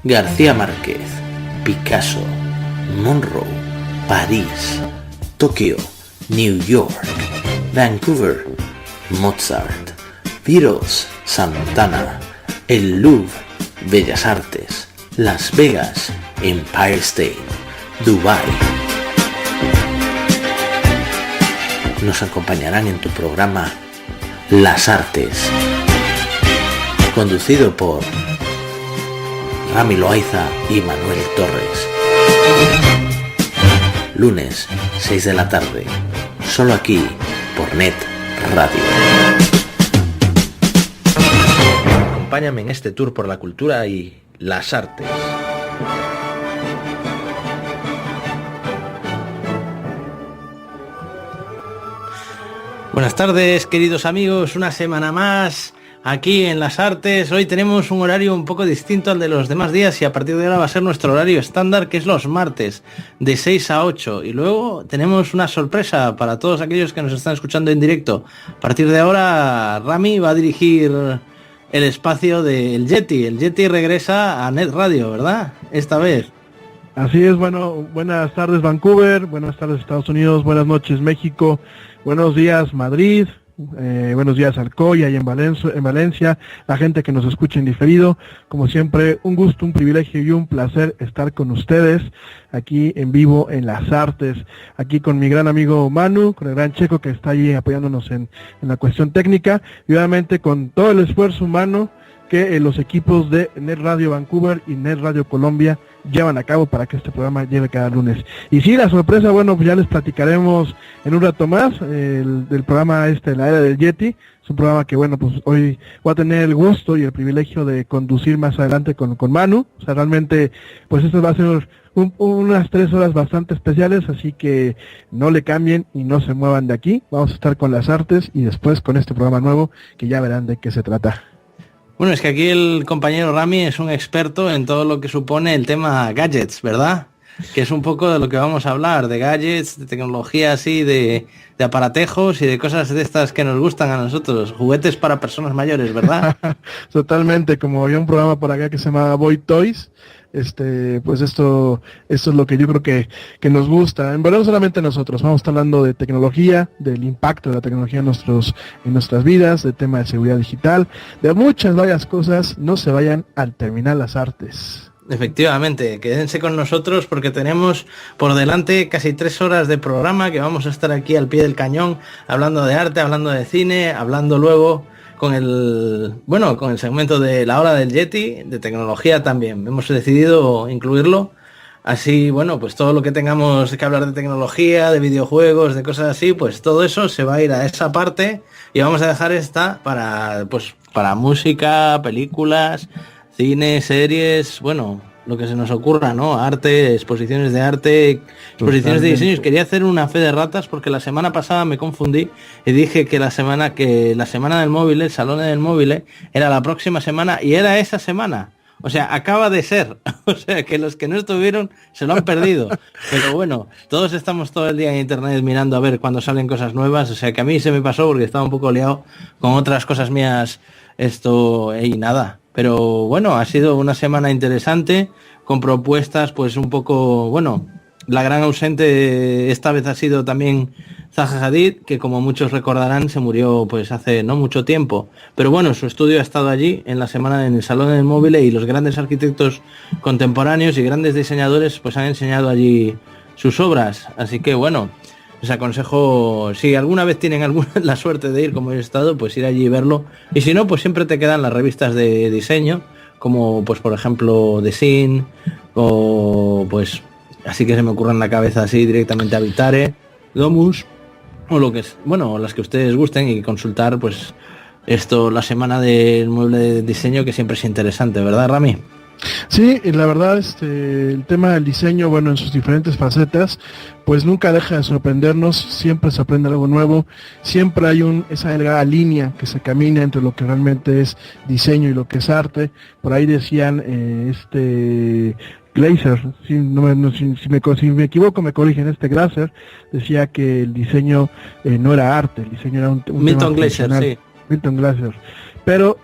García Márquez, Picasso, Monroe, París, Tokio, New York, Vancouver, Mozart, Beatles, Santana, el Louvre, Bellas Artes, Las Vegas, Empire State, Dubái. Nos acompañarán en tu programa Las Artes, conducido por Rami Loaiza y Manuel Torres. Lunes, 6 de la tarde, solo aquí, por Net Radio. Acompáñame en este tour por la cultura y las artes. Buenas tardes, queridos amigos, una semana más aquí en Las Artes. Hoy tenemos un horario un poco distinto al de los demás días y a partir de ahora va a ser nuestro horario estándar, que es los martes, de 6 a 8. Y luego tenemos una sorpresa para todos aquellos que nos están escuchando en directo. A partir de ahora, Rami va a dirigir el espacio del Yeti. El Yeti regresa a Net Radio, ¿verdad? Esta vez. Así es, bueno, buenas tardes Vancouver, buenas tardes Estados Unidos, buenas noches México, buenos días Madrid, buenos días Alcoy, ahí en Valencia, la gente que nos escucha en diferido. Como siempre, un gusto, un privilegio y un placer estar con ustedes aquí en vivo en Las Artes, aquí con mi gran amigo Manu, con el gran Checo que está allí apoyándonos en la cuestión técnica, y obviamente con todo el esfuerzo humano que los equipos de Net Radio Vancouver y Net Radio Colombia llevan a cabo para que este programa lleve cada lunes. Y sí, la sorpresa, bueno, pues ya les platicaremos en un rato más del programa La Era del Yeti. Es un programa que, bueno, pues hoy voy a tener el gusto y el privilegio de conducir más adelante con Manu. O sea, realmente, pues esto va a ser unas 3 horas bastante especiales, así que no le cambien y no se muevan de aquí. Vamos a estar con Las Artes y después con este programa nuevo que ya verán de qué se trata. Bueno, es que aquí el compañero Rami es un experto en todo lo que supone el tema gadgets, ¿verdad? Que es un poco de lo que vamos a hablar, de gadgets, de tecnología así, de aparatejos y de cosas de estas que nos gustan a nosotros, juguetes para personas mayores, ¿verdad? Totalmente, como había un programa por acá que se llama Boy Toys, pues esto es lo que yo creo que nos gusta. En verdad no solamente nosotros, vamos a estar hablando de tecnología, del impacto de la tecnología en nuestras vidas, del tema de seguridad digital, de muchas varias cosas. No se vayan al terminar Las Artes. Efectivamente, quédense con nosotros porque tenemos por delante casi 3 horas de programa que vamos a estar aquí al pie del cañón, hablando de arte, hablando de cine, hablando luego con el segmento de la hora del Yeti, de tecnología también. Hemos decidido incluirlo. Así, bueno, pues todo lo que tengamos que hablar de tecnología, de videojuegos, de cosas así, pues todo eso se va a ir a esa parte y vamos a dejar esta para música, películas, cine, series, bueno, lo que se nos ocurra, ¿no? Arte, exposiciones de arte, exposiciones de diseños. Quería hacer una fe de ratas porque la semana pasada me confundí y dije que la semana del móvil, el Salón del Móvil, era la próxima semana y era esa semana. O sea, acaba de ser. O sea, que los que no estuvieron se lo han perdido. Pero bueno, todos estamos todo el día en internet mirando a ver cuándo salen cosas nuevas. O sea, que a mí se me pasó porque estaba un poco liado con otras cosas mías y nada. Pero bueno, ha sido una semana interesante con propuestas pues un poco, bueno, la gran ausente esta vez ha sido también Zaha Hadid, que como muchos recordarán se murió pues hace no mucho tiempo. Pero bueno, su estudio ha estado allí en la semana en el Salón del Móvil y los grandes arquitectos contemporáneos y grandes diseñadores pues han enseñado allí sus obras. Así que bueno, les aconsejo, si alguna vez tienen la suerte de ir como he estado, pues ir allí y verlo. Y si no, pues siempre te quedan las revistas de diseño, como pues por ejemplo The Scene, o pues así que se me ocurre en la cabeza así directamente Habitare, Domus, o lo que es, bueno, las que ustedes gusten y consultar pues la semana del mueble de diseño, que siempre es interesante, ¿verdad, Rami? Sí, y la verdad, el tema del diseño, bueno, en sus diferentes facetas, pues nunca deja de sorprendernos, siempre se aprende algo nuevo, siempre hay esa delgada línea que se camina entre lo que realmente es diseño y lo que es arte. Por ahí decían, Glaser, si me equivoco me corrigen, Glaser decía que el diseño no era arte, el diseño era un Milton Glaser, sí. Milton Glaser. Pero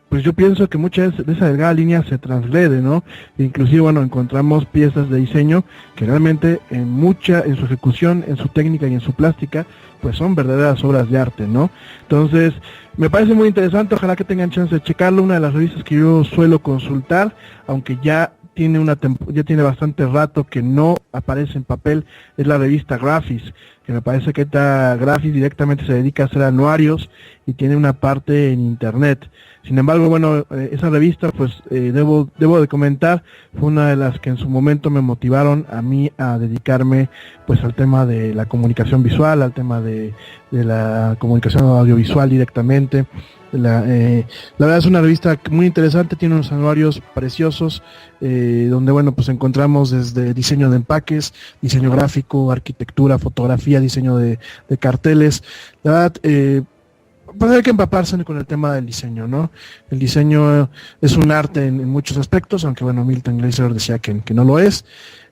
pues yo pienso que mucha de esa delgada línea se transgrede, ¿no? Inclusive, bueno, encontramos piezas de diseño que realmente en su ejecución, en su técnica y en su plástica, pues son verdaderas obras de arte, ¿no? Entonces, me parece muy interesante, ojalá que tengan chance de checarlo. Una de las revistas que yo suelo consultar, aunque ya tiene bastante rato que no aparece en papel, es la revista Graphics, que me parece que esta Graphics directamente se dedica a hacer anuarios y tiene una parte en internet. Sin embargo, bueno, esa revista, pues debo de comentar, fue una de las que en su momento me motivaron a mí a dedicarme pues al tema de la comunicación visual, al tema de la comunicación audiovisual directamente. La verdad es una revista muy interesante, tiene unos anuarios preciosos, donde bueno, pues encontramos desde diseño de empaques, diseño gráfico, arquitectura, fotografía, diseño de carteles. La verdad, pues hay que empaparse con el tema del diseño, ¿no? El diseño es un arte en muchos aspectos, aunque bueno, Milton Glaser decía que no lo es.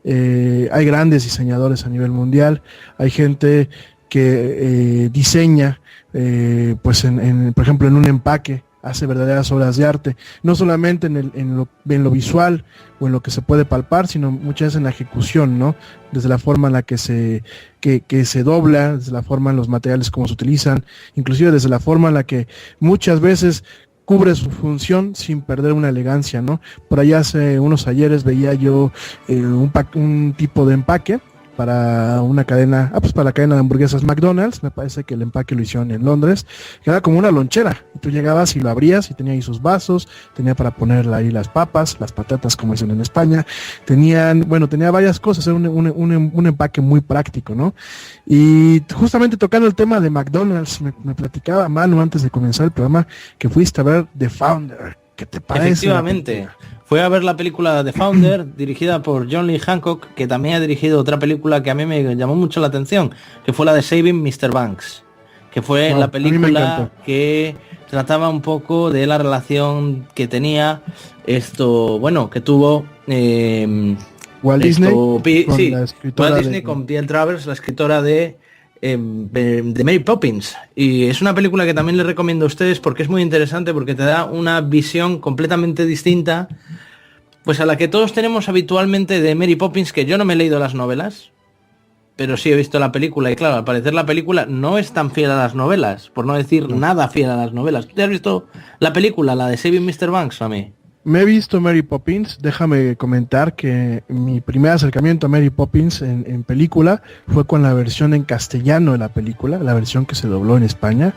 Hay grandes diseñadores a nivel mundial, hay gente que diseña, pues por ejemplo en un empaque, hace verdaderas obras de arte, no solamente en lo visual o en lo que se puede palpar, sino muchas veces en la ejecución, ¿no? Desde la forma en la que se dobla, desde la forma en los materiales como se utilizan, inclusive desde la forma en la que muchas veces cubre su función sin perder una elegancia, ¿no? Por allá hace unos ayeres veía yo un tipo de empaque para una cadena, para la cadena de hamburguesas McDonald's. Me parece que el empaque lo hicieron en Londres, que era como una lonchera, y tú llegabas y lo abrías y tenía ahí sus vasos, tenía para poner ahí las papas, las patatas como dicen en España, tenía varias cosas, era un empaque muy práctico, ¿no? Y justamente tocando el tema de McDonald's, me platicaba Manu antes de comenzar el programa que fuiste a ver The Founder. ¿Qué te parece? Efectivamente. Fue a ver la película The Founder, dirigida por John Lee Hancock, que también ha dirigido otra película que a mí me llamó mucho la atención, que fue la de Saving Mr. Banks, que fue la película que trataba un poco de la relación que tenía que tuvo Walt Disney con Piel Travers, la escritora de Mary Poppins, y es una película que también les recomiendo a ustedes porque es muy interesante, porque te da una visión completamente distinta pues a la que todos tenemos habitualmente de Mary Poppins, que yo no me he leído las novelas, pero sí he visto la película, y claro, al parecer la película no es tan fiel a las novelas, por no decir nada fiel a las novelas. ¿Tú te has visto la película, la de Saving Mr. Banks, a mí? Me he visto Mary Poppins. Déjame comentar que mi primer acercamiento a Mary Poppins en película fue con la versión en castellano de la película, la versión que se dobló en España.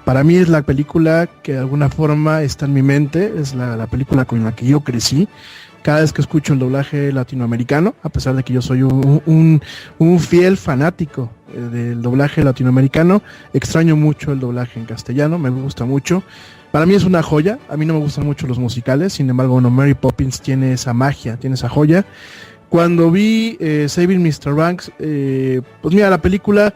Para mí es la película que de alguna forma está en mi mente, es la película con la que yo crecí. Cada vez que escucho el doblaje latinoamericano, a pesar de que yo soy un fiel fanático del doblaje latinoamericano, extraño mucho el doblaje en castellano, me gusta mucho. Para mí es una joya, a mí no me gustan mucho los musicales, sin embargo, bueno, Mary Poppins tiene esa magia, tiene esa joya. Cuando vi Saving Mr. Banks, pues mira, la película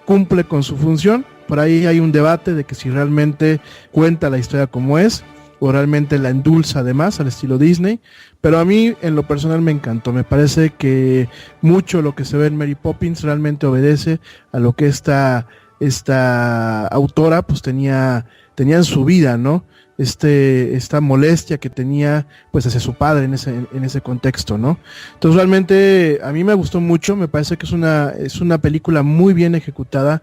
cumple con su función. Por ahí hay un debate de que si realmente cuenta la historia como es, o realmente la endulza además al estilo Disney, pero a mí en lo personal me encantó. Me parece que mucho lo que se ve en Mary Poppins realmente obedece a lo que esta autora pues tenía en su vida, ¿no? Esta molestia que tenía pues hacia su padre en ese contexto, ¿no? Entonces realmente a mí me gustó mucho, me parece que es una película muy bien ejecutada,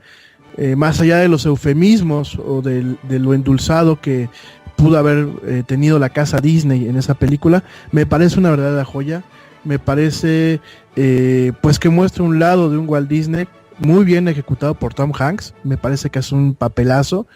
más allá de los eufemismos o de lo endulzado que pudo haber tenido la casa Disney en esa película. Me parece una verdadera joya, me parece pues que muestra un lado de un Walt Disney muy bien ejecutado por Tom Hanks. Me parece que es un papelazo,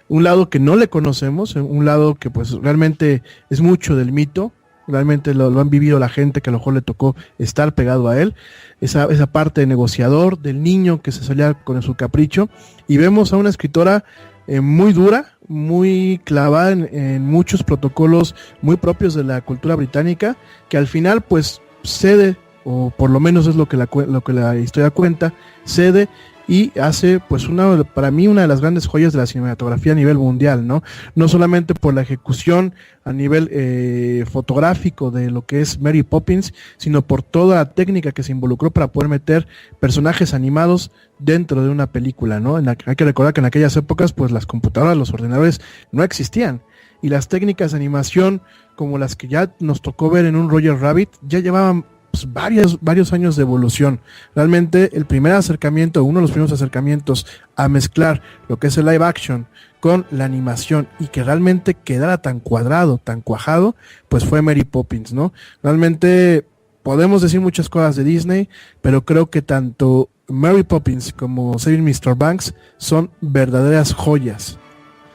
un lado que no le conocemos, un lado que pues realmente es mucho del mito, realmente lo han vivido la gente que a lo mejor le tocó estar pegado a él, esa parte de negociador, del niño que se salía con su capricho, y vemos a una escritora muy dura, muy clavada en muchos protocolos muy propios de la cultura británica, que al final pues cede, o por lo menos es lo que la historia cuenta, cede y hace pues para mí una de las grandes joyas de la cinematografía a nivel mundial, ¿no? No solamente por la ejecución a nivel fotográfico de lo que es Mary Poppins, sino por toda la técnica que se involucró para poder meter personajes animados dentro de una película, ¿no? Hay que recordar que en aquellas épocas pues las computadoras, los ordenadores no existían. y las técnicas de animación como las que ya nos tocó ver en un Roger Rabbit ya llevaban pues, varios años de evolución. Realmente el primer acercamiento, uno de los primeros acercamientos a mezclar lo que es el live action con la animación y que realmente quedara tan cuadrado, tan cuajado, pues fue Mary Poppins, ¿no? Realmente podemos decir muchas cosas de Disney, pero creo que tanto Mary Poppins como Saving Mr. Banks son verdaderas joyas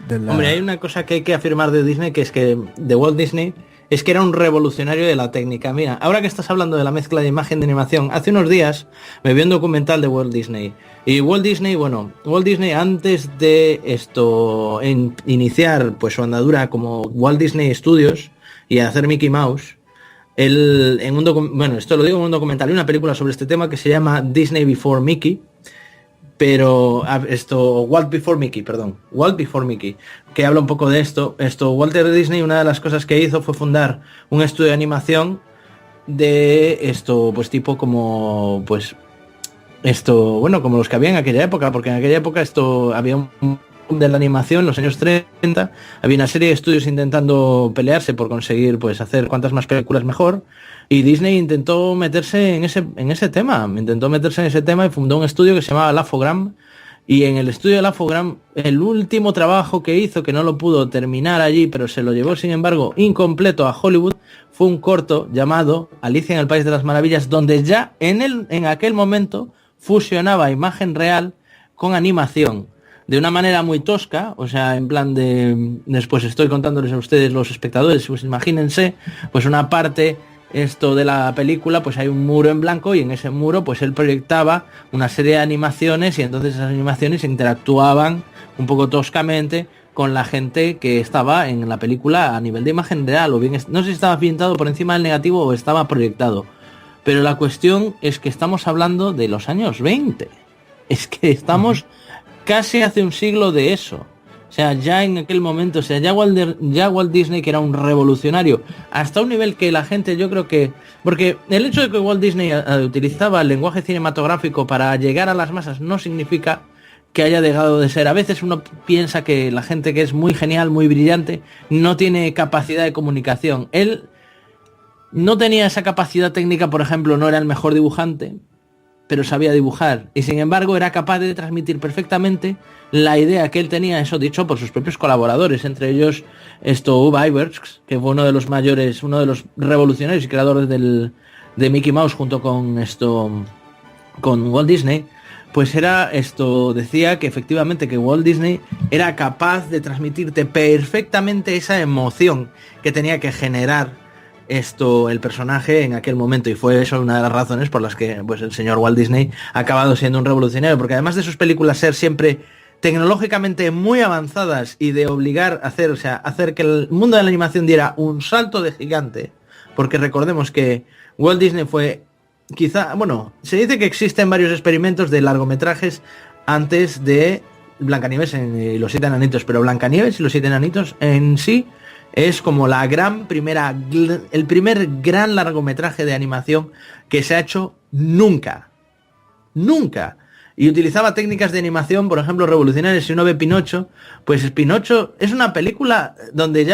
de la... Hombre, hay una cosa que hay que afirmar de Disney, que es que de Walt Disney es que era un revolucionario de la técnica. Mira, ahora que estás hablando de la mezcla de imagen de animación, hace unos días me vi un documental de Walt Disney. Y Walt Disney, antes de iniciar pues su andadura como Walt Disney Studios y hacer Mickey Mouse, esto lo digo en un documental y una película sobre este tema que se llama Disney Before Mickey, Walt Before Mickey, que habla un poco de esto. Walter Disney, una de las cosas que hizo fue fundar un estudio de animación de pues tipo como como los que había en aquella época, porque en aquella época había un de la animación en los años 30, había una serie de estudios intentando pelearse por conseguir pues hacer cuantas más películas mejor, y Disney intentó meterse en ese tema y fundó un estudio que se llamaba Laugh-O-Gram, y en el estudio de Laugh-O-Gram el último trabajo que hizo, que no lo pudo terminar allí, pero se lo llevó sin embargo incompleto a Hollywood, fue un corto llamado Alicia en el País de las Maravillas, donde ya en aquel momento fusionaba imagen real con animación de una manera muy tosca, o sea, en plan de... Después estoy contándoles a ustedes, los espectadores, pues imagínense, pues una parte de la película, pues hay un muro en blanco y en ese muro pues él proyectaba una serie de animaciones y entonces esas animaciones interactuaban un poco toscamente con la gente que estaba en la película a nivel de imagen real, o bien, no sé si estaba pintado por encima del negativo o estaba proyectado, pero la cuestión es que estamos hablando de los años 20, es que estamos casi hace un siglo de eso. O sea, ya en aquel momento, o sea, ya Walt Disney, que era un revolucionario, hasta un nivel que la gente, yo creo que... Porque el hecho de que Walt Disney utilizaba el lenguaje cinematográfico para llegar a las masas no significa que haya dejado de ser. A veces uno piensa que la gente que es muy genial, muy brillante, no tiene capacidad de comunicación. Él no tenía esa capacidad técnica, por ejemplo, no era el mejor dibujante, pero sabía dibujar, y sin embargo era capaz de transmitir perfectamente la idea que él tenía, eso dicho por sus propios colaboradores, entre ellos Ube Iwerks, que fue uno de los mayores, uno de los revolucionarios y creadores de Mickey Mouse junto con Walt Disney. Pues decía que efectivamente que Walt Disney era capaz de transmitirte perfectamente esa emoción que tenía que generar el personaje en aquel momento, y fue eso una de las razones por las que pues el señor Walt Disney ha acabado siendo un revolucionario, porque además de sus películas ser siempre tecnológicamente muy avanzadas y de obligar a hacer que el mundo de la animación diera un salto de gigante, porque recordemos que Walt Disney fue se dice que existen varios experimentos de largometrajes antes de Blancanieves y los 7 enanitos, pero Blancanieves y los 7 enanitos en sí es como el primer gran largometraje de animación que se ha hecho nunca. Y utilizaba técnicas de animación, por ejemplo, revolucionarias. Si uno ve Pinocho, pues Pinocho es una película donde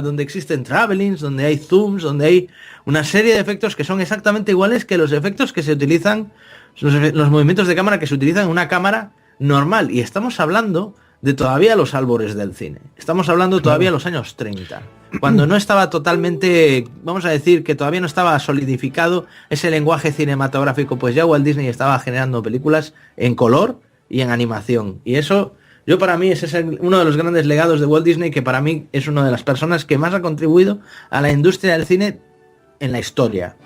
donde existen travelings, donde hay zooms, donde hay una serie de efectos que son exactamente iguales que los efectos que se utilizan, los movimientos de cámara que se utilizan en una cámara normal. Y estamos hablando de todavía los albores del cine. Estamos hablando todavía de los años 30, cuando no estaba totalmente, vamos a decir, que todavía no estaba solidificado ese lenguaje cinematográfico, pues ya Walt Disney estaba generando películas en color y en animación. Y eso, para mí, ese es uno de los grandes legados de Walt Disney, que para mí es una de las personas que más ha contribuido a la industria del cine en la historia.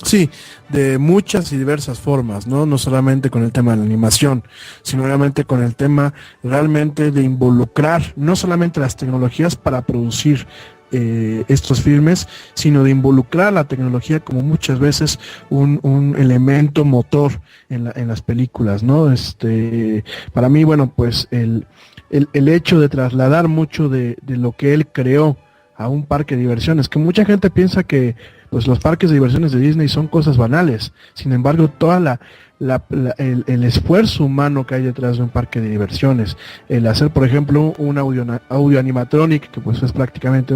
Sí, de muchas y diversas formas, ¿no? No solamente con el tema de la animación, sino realmente con el tema realmente de involucrar no solamente las tecnologías para producir estos filmes, sino de involucrar la tecnología como muchas veces un elemento motor en las películas, ¿no? Para mí, pues el hecho de trasladar mucho de lo que él creó a un parque de diversiones, que mucha gente piensa que pues los parques de diversiones de Disney son cosas banales. Sin embargo, toda el esfuerzo humano que hay detrás de un parque de diversiones, el hacer, por ejemplo, un audio animatronic, que pues es prácticamente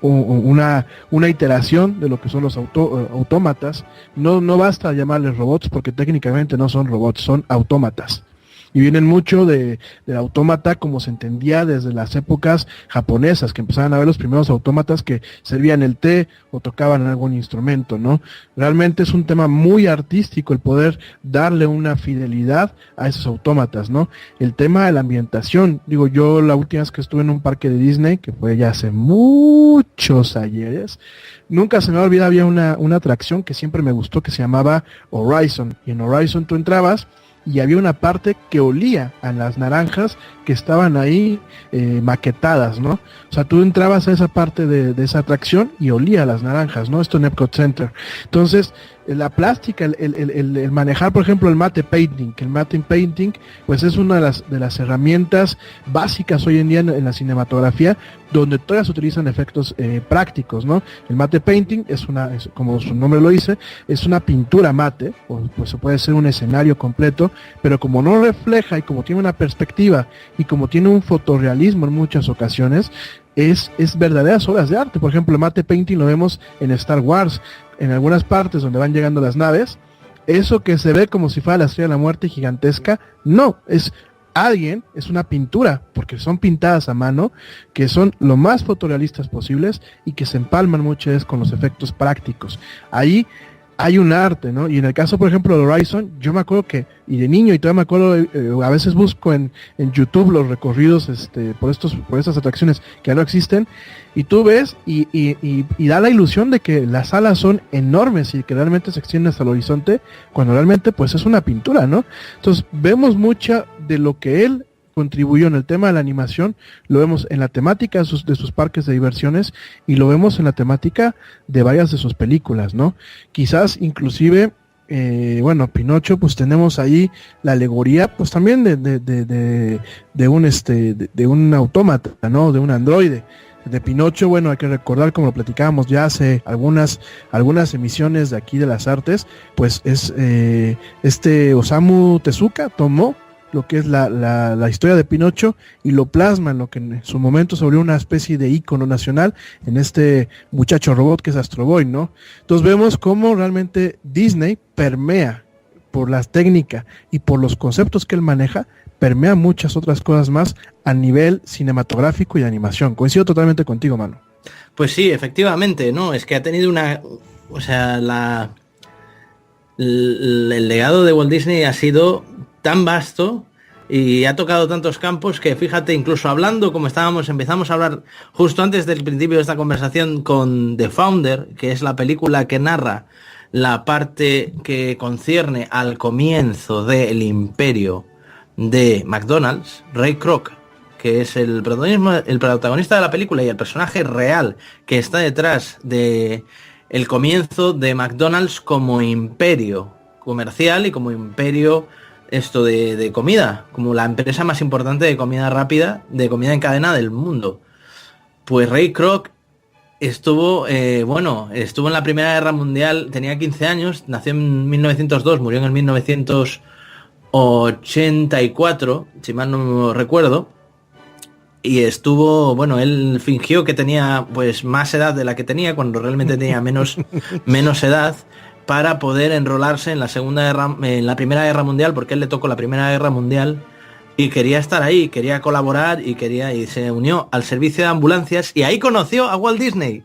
una iteración de lo que son los autómatas. No basta llamarles robots, porque técnicamente no son robots, son autómatas. Y vienen mucho del autómata como se entendía desde las épocas japonesas, que empezaban a ver los primeros autómatas que servían el té o tocaban algún instrumento, ¿no? Realmente es un tema muy artístico el poder darle una fidelidad a esos autómatas, ¿no? El tema de la ambientación, digo, yo la última vez que estuve en un parque de Disney, que fue ya hace muchos ayeres, nunca se me olvida, había una atracción que siempre me gustó que se llamaba Horizon, y en Horizon tú entrabas y había una parte que olía a las naranjas que estaban ahí maquetadas, ¿no? O sea, tú entrabas a esa parte de esa atracción y olía a las naranjas, ¿no? Esto en Epcot Center. Entonces, la plástica, el manejar, por ejemplo, el matte painting, que el matte painting, pues es una de las herramientas básicas hoy en día en la cinematografía, donde todavía se utilizan efectos prácticos, ¿no? El matte painting es como su nombre lo dice, es una pintura mate, o pues puede ser un escenario completo, pero como no refleja y como tiene una perspectiva y como tiene un fotorrealismo en muchas ocasiones, es verdaderas obras de arte. Por ejemplo, el matte painting lo vemos en Star Wars, en algunas partes donde van llegando las naves, eso que se ve como si fuera la Estrella de la Muerte gigantesca, no, es una pintura, porque son pintadas a mano, que son lo más fotorrealistas posibles y que se empalman muchas veces con los efectos prácticos. Ahí hay un arte, ¿no? Y en el caso, por ejemplo, de Horizon, yo me acuerdo que, y de niño, y todavía me acuerdo, a veces busco en YouTube los recorridos por estas atracciones que ya no existen, y tú ves y da la ilusión de que las salas son enormes y que realmente se extienden hasta el horizonte, cuando realmente pues es una pintura, ¿no? Entonces vemos mucha de lo que él contribuyó en el tema de la animación, lo vemos en la temática de sus parques de diversiones y lo vemos en la temática de varias de sus películas, ¿no? Quizás inclusive, Pinocho, pues tenemos ahí la alegoría, pues también de un autómata, ¿no? De un androide. De Pinocho, bueno, hay que recordar, como lo platicábamos ya hace algunas emisiones de aquí de las artes, pues es Osamu Tezuka tomó lo que es la historia de Pinocho y lo plasma en lo que en su momento se volvió una especie de ícono nacional en este muchacho robot que es Astro Boy, ¿no? Entonces vemos cómo realmente Disney permea por la técnica y por los conceptos que él maneja, permea muchas otras cosas más a nivel cinematográfico y de animación. Coincido totalmente contigo, mano. Pues sí, efectivamente, ¿no? Es que ha tenido el legado de Walt Disney ha sido tan vasto y ha tocado tantos campos que, fíjate, incluso hablando como empezamos a hablar justo antes del principio de esta conversación con The Founder, que es la película que narra la parte que concierne al comienzo del imperio de McDonald's. Ray Kroc, que es el protagonista de la película y el personaje real que está detrás de el comienzo de McDonald's como imperio comercial y como imperio de comida, como la empresa más importante de comida rápida, de comida en cadena del mundo. Pues Ray Kroc estuvo en la Primera Guerra Mundial, tenía 15 años, nació en 1902, murió en el 1984, si mal no recuerdo, y él fingió que tenía pues más edad de la que tenía, cuando realmente tenía menos edad, para poder enrolarse en la Primera Guerra Mundial, porque él le tocó la Primera Guerra Mundial y quería estar ahí, quería colaborar y se unió al servicio de ambulancias y ahí conoció a Walt Disney.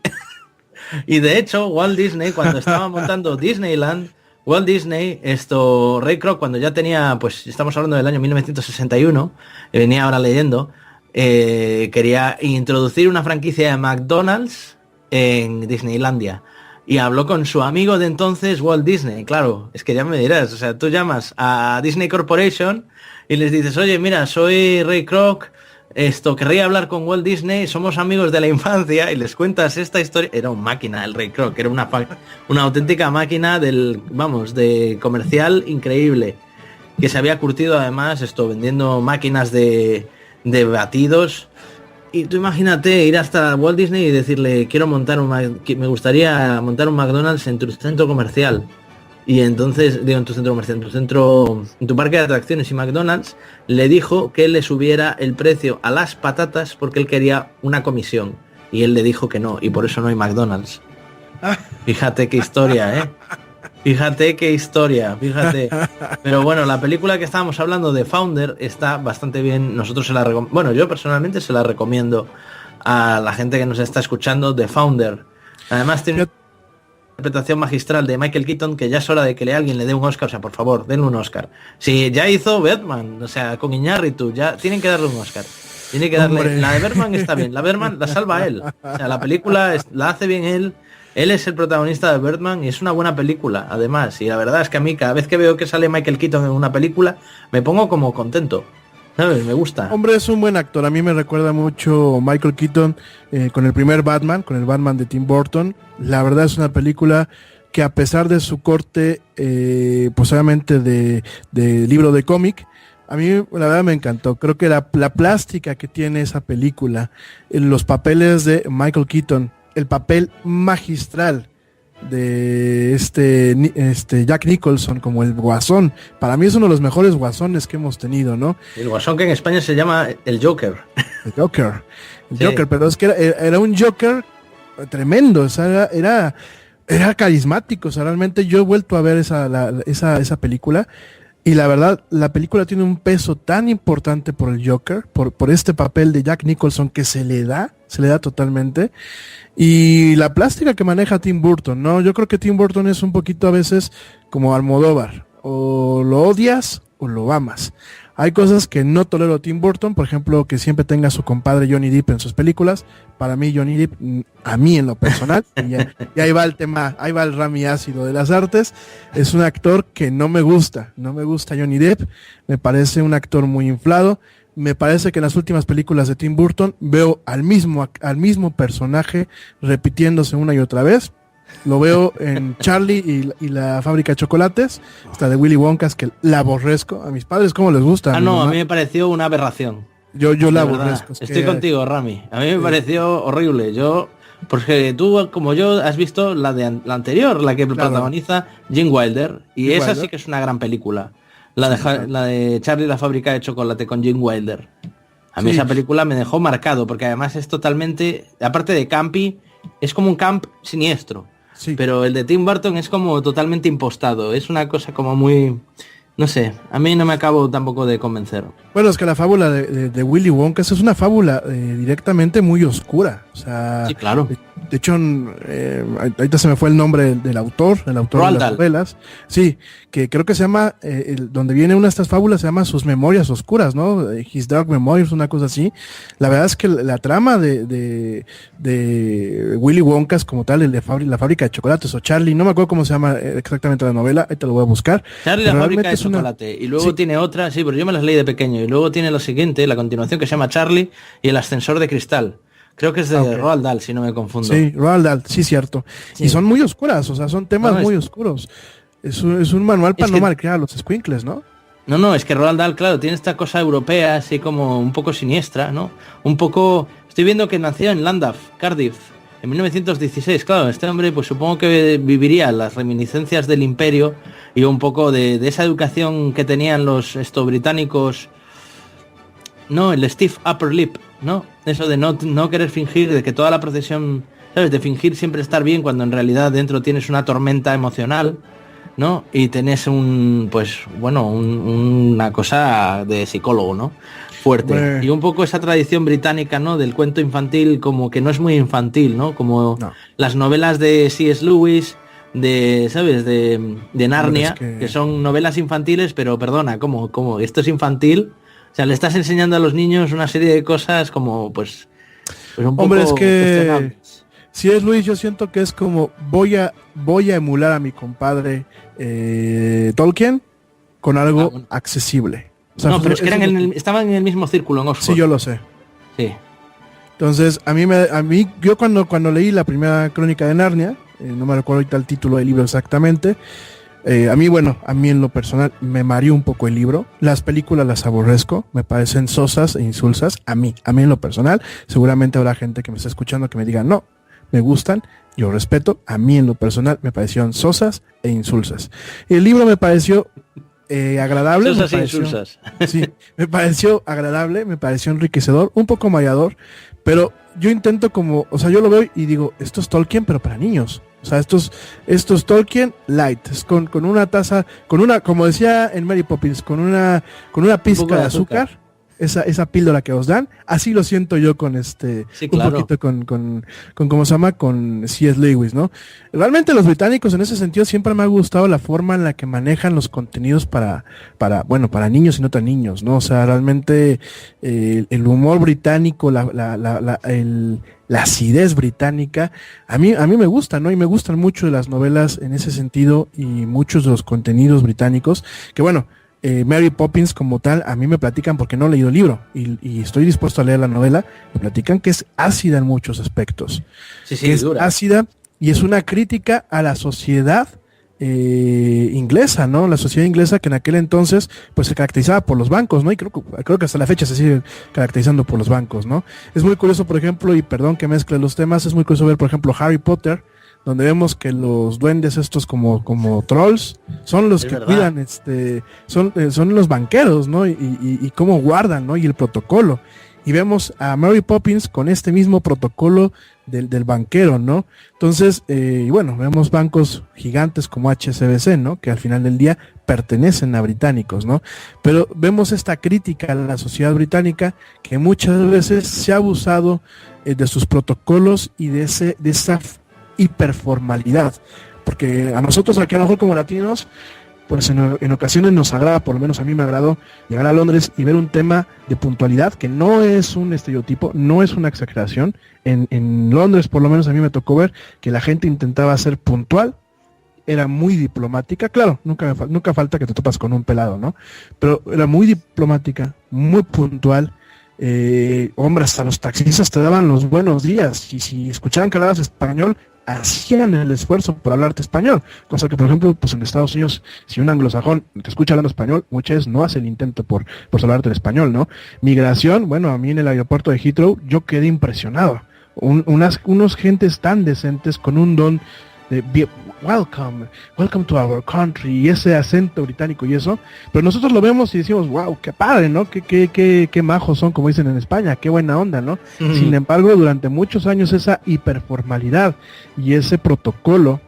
Y de hecho, Walt Disney, cuando estaba montando Disneyland, Ray Kroc, cuando ya tenía, pues estamos hablando del año 1961, venía ahora leyendo, quería introducir una franquicia de McDonald's en Disneylandia. Y habló con su amigo de entonces, Walt Disney. Claro, es que ya me dirás, o sea, tú llamas a Disney Corporation y les dices, oye, mira, soy Ray Kroc, querría hablar con Walt Disney, somos amigos de la infancia, y les cuentas esta historia. Era un máquina el Ray Kroc, era una auténtica máquina de comercial increíble, que se había curtido además vendiendo máquinas de batidos. Y tú imagínate ir hasta Walt Disney y decirle, me gustaría montar un McDonald's en tu centro comercial. Y entonces, en tu centro comercial, en tu parque de atracciones, y McDonald's le dijo que le subiera el precio a las patatas porque él quería una comisión. Y él le dijo que no, y por eso no hay McDonald's. Fíjate qué historia, ¿eh? Fíjate qué historia, fíjate. Pero bueno, la película que estábamos hablando de Founder está bastante bien. Nosotros yo personalmente se la recomiendo a la gente que nos está escuchando, de Founder. Además tiene una interpretación magistral de Michael Keaton, que ya es hora de que alguien le dé un Oscar. O sea, por favor, denle un Oscar. Si ya hizo Batman, o sea, con Iñárritu, ya tienen que darle un Oscar. Tiene que darle. Hombre. La de Birdman está bien, la Birdman la salva él. O sea, la película la hace bien él. Él es el protagonista de Birdman y es una buena película, además. Y la verdad es que a mí, cada vez que veo que sale Michael Keaton en una película, me pongo como contento. ¿Sabes? Me gusta. Hombre, es un buen actor. A mí me recuerda mucho Michael Keaton con el primer Batman, con el Batman de Tim Burton. La verdad es una película que, a pesar de su corte, pues obviamente de libro de cómic, a mí la verdad me encantó. Creo que la plástica que tiene esa película, los papeles de Michael Keaton, el papel magistral de Jack Nicholson como el Guasón, para mí es uno de los mejores guasones que hemos tenido, ¿no? El Guasón, que en España se llama el Joker. El Joker, pero es que era un Joker tremendo, o sea, era carismático. O sea, realmente yo he vuelto a ver esa película, y la verdad, la película tiene un peso tan importante por el Joker, por este papel de Jack Nicholson que se le da totalmente, y la plástica que maneja Tim Burton, ¿no? Yo creo que Tim Burton es un poquito a veces como Almodóvar, o lo odias o lo amas. Hay cosas que no tolero a Tim Burton, por ejemplo, que siempre tenga a su compadre Johnny Depp en sus películas. Para mí Johnny Depp, a mí en lo personal, y ahí va el tema, ahí va el Rami ácido de las artes, es un actor que no me gusta Johnny Depp, me parece un actor muy inflado. Me parece que en las últimas películas de Tim Burton veo al mismo personaje repitiéndose una y otra vez. Lo veo en Charlie y la fábrica de chocolates, hasta de Willy Wonka, que la aborrezco. A mis padres, ¿cómo les gusta? A mí me pareció una aberración. Yo la aborrezco. Estoy contigo, Rami. A mí me pareció horrible. Porque tú, como yo, has visto la anterior, la que protagoniza Gene Wilder, y esa sí que es una gran película. La de Charlie y la fábrica de chocolate con Gene Wilder. A mí esa película me dejó marcado, porque además es totalmente, aparte de campy, es como un camp siniestro. Sí. Pero el de Tim Burton es como totalmente impostado. Es una cosa como muy... No sé, a mí no me acabo tampoco de convencer. Bueno, es que la fábula de Willy Wonka es una fábula directamente muy oscura. O sea, sí, claro. De hecho, ahorita se me fue el nombre del autor de las novelas. Sí, que creo que se llama, donde viene una de estas fábulas se llama Sus Memorias Oscuras, ¿no? His Dark Memories, una cosa así. La verdad es que la trama de Willy Wonka es como tal, la fábrica de chocolates, o Charlie, no me acuerdo cómo se llama exactamente la novela, ahí te lo voy a buscar. Charlie, la fábrica de chocolate, y luego tiene otra, sí, pero yo me las leí de pequeño, y luego tiene lo siguiente, la continuación, que se llama Charlie y el ascensor de cristal. Creo que es de Roald Dahl, si no me confundo. Sí, Roald Dahl, sí, cierto. Sí. Y son muy oscuras, o sea, son temas muy oscuros. Es un manual para no malcriar a los squinkles, ¿no? No, es que Roald Dahl, claro, tiene esta cosa europea, así como un poco siniestra, ¿no? Un poco... Estoy viendo que nació en Llandaff, Cardiff, en 1916. Claro, este hombre, pues supongo que viviría las reminiscencias del imperio y un poco de esa educación que tenían los británicos... No, el stiff upper lip, ¿no? Eso de no querer fingir, de que toda la procesión, ¿sabes? De fingir siempre estar bien cuando en realidad dentro tienes una tormenta emocional, ¿no? Y tenés una cosa de psicólogo, ¿no? Fuerte. Y un poco esa tradición británica, ¿no? Del cuento infantil, como que no es muy infantil, ¿no? Como las novelas de C.S. Lewis, ¿sabes? De Narnia, que son novelas infantiles, pero perdona, ¿cómo? Esto es infantil. O sea, le estás enseñando a los niños una serie de cosas como, pues un poco... Hombre, es que si es Luis, yo siento que es como voy a emular a mi compadre Tolkien con algo accesible. O sea, no, pero es que estaban en el mismo círculo en Oxford. Sí, yo lo sé. Sí. Entonces, a mí yo cuando leí la primera crónica de Narnia, no me recuerdo ahorita el título del libro exactamente, A mí en lo personal me mareó un poco el libro. Las películas las aborrezco, me parecen sosas e insulsas. A mí en lo personal, seguramente habrá gente que me está escuchando que me diga, no, me gustan, yo respeto. A mí en lo personal me parecieron sosas e insulsas. El libro me pareció agradable. Sosas e insulsas. Sí, me pareció agradable, me pareció enriquecedor, un poco mareador, pero yo intento yo lo veo y digo, esto es Tolkien, pero para niños. O sea, esto es Tolkien light, es con una taza, como decía en Mary Poppins, con una pizca de azúcar, esa píldora que os dan. Así lo siento yo con sí, un claro. poquito con ¿cómo se llama? Con C.S. Lewis, ¿no? Realmente los británicos en ese sentido siempre me ha gustado la forma en la que manejan los contenidos para niños y no tan niños, ¿no? O sea, realmente el humor británico, la acidez británica, a mí me gusta, ¿no? Y me gustan mucho las novelas en ese sentido y muchos de los contenidos británicos, que bueno, Mary Poppins como tal, a mí me platican, porque no he leído el libro y estoy dispuesto a leer la novela, me platican que es ácida en muchos aspectos. Sí, es dura. Ácida y es una crítica a la sociedad inglesa, ¿no? La sociedad inglesa que en aquel entonces pues se caracterizaba por los bancos, ¿no? Y creo que hasta la fecha se sigue caracterizando por los bancos, ¿no? Es muy curioso, por ejemplo, y perdón que mezcle los temas, es muy curioso ver, por ejemplo, Harry Potter, donde vemos que los duendes estos como trolls son los que cuidan, son los banqueros, ¿no? Y cómo guardan, ¿no? Y el protocolo. Y vemos a Mary Poppins con este mismo protocolo del banquero, ¿no? Entonces, vemos bancos gigantes como HSBC, ¿no? Que al final del día pertenecen a británicos, ¿no? Pero vemos esta crítica a la sociedad británica que muchas veces se ha abusado de sus protocolos y de esa hiperformalidad, porque a nosotros aquí a lo mejor como latinos, pues en ocasiones nos agrada, por lo menos a mí me agradó llegar a Londres y ver un tema de puntualidad que no es un estereotipo, no es una exageración. En Londres por lo menos a mí me tocó ver que la gente intentaba ser puntual, era muy diplomática, claro, nunca falta que te topas con un pelado, ¿no? Pero era muy diplomática, muy puntual. Hombre, hasta los taxistas te daban los buenos días y si escuchaban que hablabas español, hacían el esfuerzo por hablarte español, cosa que por ejemplo pues en Estados Unidos, si un anglosajón te escucha hablando español, muchas veces no hace el intento por hablarte el español, ¿no? Migración, bueno, a mí en el aeropuerto de Heathrow yo quedé impresionado, unos gentes tan decentes con un don de welcome to our country, y ese acento británico y eso, pero nosotros lo vemos y decimos, wow, qué padre, ¿no? Qué majos son, como dicen en España, qué buena onda, ¿no? Sin embargo, durante muchos años esa hiperformalidad y ese protocolo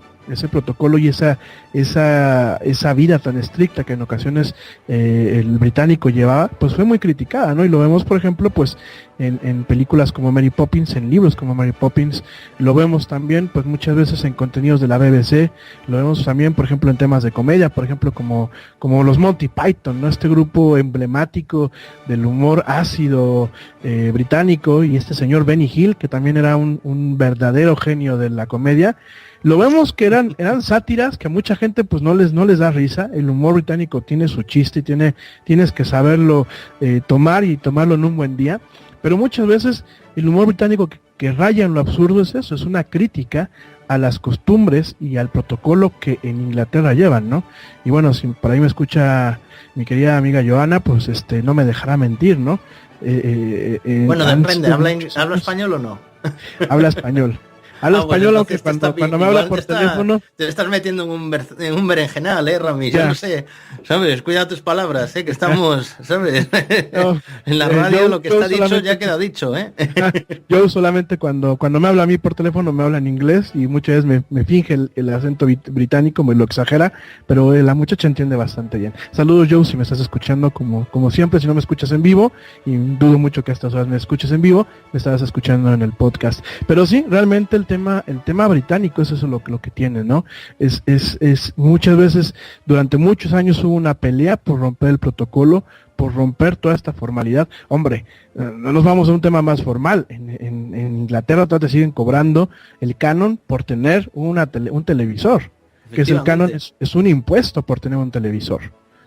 y esa vida tan estricta que en ocasiones el británico llevaba, pues fue muy criticada, ¿no? Y lo vemos, por ejemplo, pues en películas como Mary Poppins, en libros como Mary Poppins, lo vemos también, pues muchas veces en contenidos de la BBC, lo vemos también, por ejemplo, en temas de comedia, por ejemplo, como los Monty Python, ¿no? Este grupo emblemático del humor ácido británico, y este señor Benny Hill, que también era un verdadero genio de la comedia. Lo vemos que eran sátiras que a mucha gente pues no les da risa. El humor británico tiene su chiste, tienes que saberlo tomar y tomarlo en un buen día. Pero muchas veces el humor británico que raya en lo absurdo es eso, es una crítica a las costumbres y al protocolo que en Inglaterra llevan, ¿no? Y bueno, si por ahí me escucha mi querida amiga Joana, pues no me dejará mentir, ¿no? Bueno, depende, ¿habla español o no? Habla español. Habla español, bueno, aunque cuando me habla por teléfono... Te estás metiendo en un berenjenal, Rami. Yo no sé, ¿sabes? Cuida tus palabras, que estamos, ¿sabes? No, en la radio lo que está dicho ya queda dicho, Yo solamente cuando me habla a mí por teléfono me habla en inglés y muchas veces me finge el acento británico, me lo exagera, pero la muchacha entiende bastante bien. Saludos, Joe, si me estás escuchando como siempre, si no me escuchas en vivo, y dudo mucho que a estas horas me escuches en vivo, me estarás escuchando en el podcast. Pero sí, realmente el tema británico es eso lo que tiene, ¿no? Es muchas veces, durante muchos años hubo una pelea por romper el protocolo, por romper toda esta formalidad. Hombre, no nos vamos a un tema más formal. En Inglaterra todavía te siguen cobrando el canon por tener un televisor, que es el canon, es un impuesto por tener un televisor.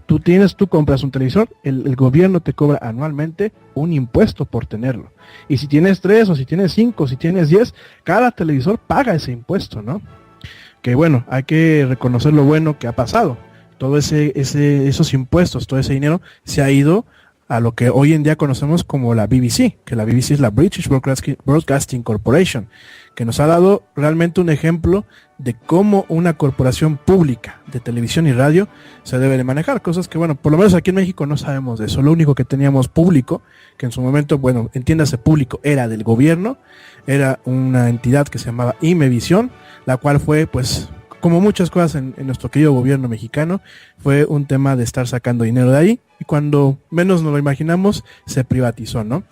Tú compras un televisor, el gobierno te cobra anualmente un impuesto por tenerlo. Y si tienes 3, o si tienes 5, o si tienes 10, cada televisor paga ese impuesto, ¿no? que bueno, hay que reconocer lo bueno que ha pasado. Todo esos impuestos, todo ese dinero se ha ido a lo que hoy en día conocemos como la BBC, que la BBC es la British Broadcasting Corporation, que nos ha dado realmente un ejemplo de cómo una corporación pública de televisión y radio se debe de manejar, cosas que bueno, por lo menos aquí en México no sabemos de eso. Lo único que teníamos público, que en su momento, bueno, entiéndase público, era del gobierno, era una entidad que se llamaba Imevisión, la cual fue pues, como muchas cosas en nuestro querido gobierno mexicano, fue un tema de estar sacando dinero de ahí, y cuando menos nos lo imaginamos, se privatizó, ¿no?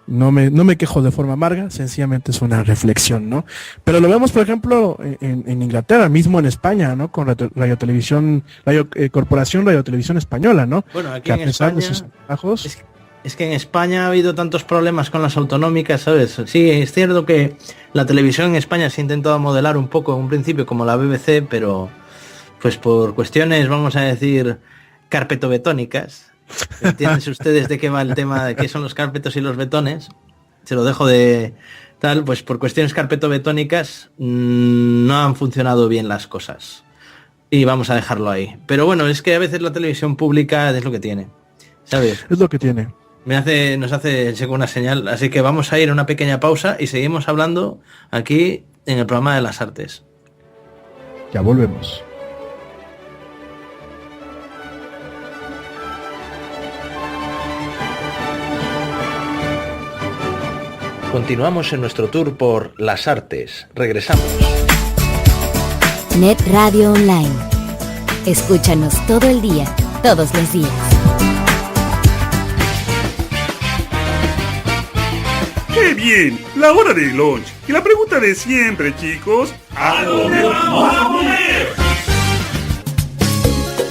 No me quejo de forma amarga, sencillamente es una reflexión, ¿no? Pero lo vemos, por ejemplo, en Inglaterra, mismo en España, ¿no? Con Corporación Radio Televisión Española, ¿no? Bueno, aquí que en España, de sus trabajos, es que en España ha habido tantos problemas con las autonómicas, ¿sabes? Sí, es cierto que la televisión en España se ha intentado modelar un poco en un principio como la BBC, pero pues por cuestiones, vamos a decir, carpetobetónicas. ¿Entienden ustedes de qué va el tema de qué son los carpetos y los betones? Se lo dejo de tal, pues por cuestiones carpetobetónicas no han funcionado bien las cosas. Y vamos a dejarlo ahí. Pero bueno, es que a veces la televisión pública es lo que tiene, ¿sabes? Es lo que tiene. Nos hace el checo una señal, así que vamos a ir a una pequeña pausa y seguimos hablando aquí en el programa de las artes. Ya volvemos. Continuamos en nuestro tour por las artes. Regresamos. Net Radio Online. Escúchanos todo el día, todos los días. ¡Qué bien! La hora del lunch. Y la pregunta de siempre, chicos. ¿A dónde vamos a comer?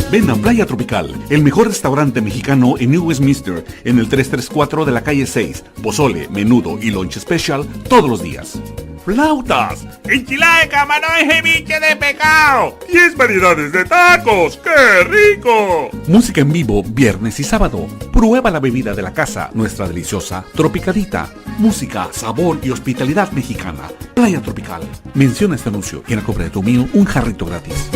Ven a Playa Tropical, el mejor restaurante mexicano en New Westminster, en el 334 de la calle 6. Pozole, menudo y lunch special todos los días. ¡Flautas! ¡Enchilada de camarón y ceviche de pescado! ¡10 variedades de tacos! ¡Qué rico! Música en vivo viernes y sábado. Prueba la bebida de la casa, nuestra deliciosa Tropicalita. Música, sabor y hospitalidad mexicana. Playa Tropical. Menciona este anuncio y en la compra de tu meal un jarrito gratis.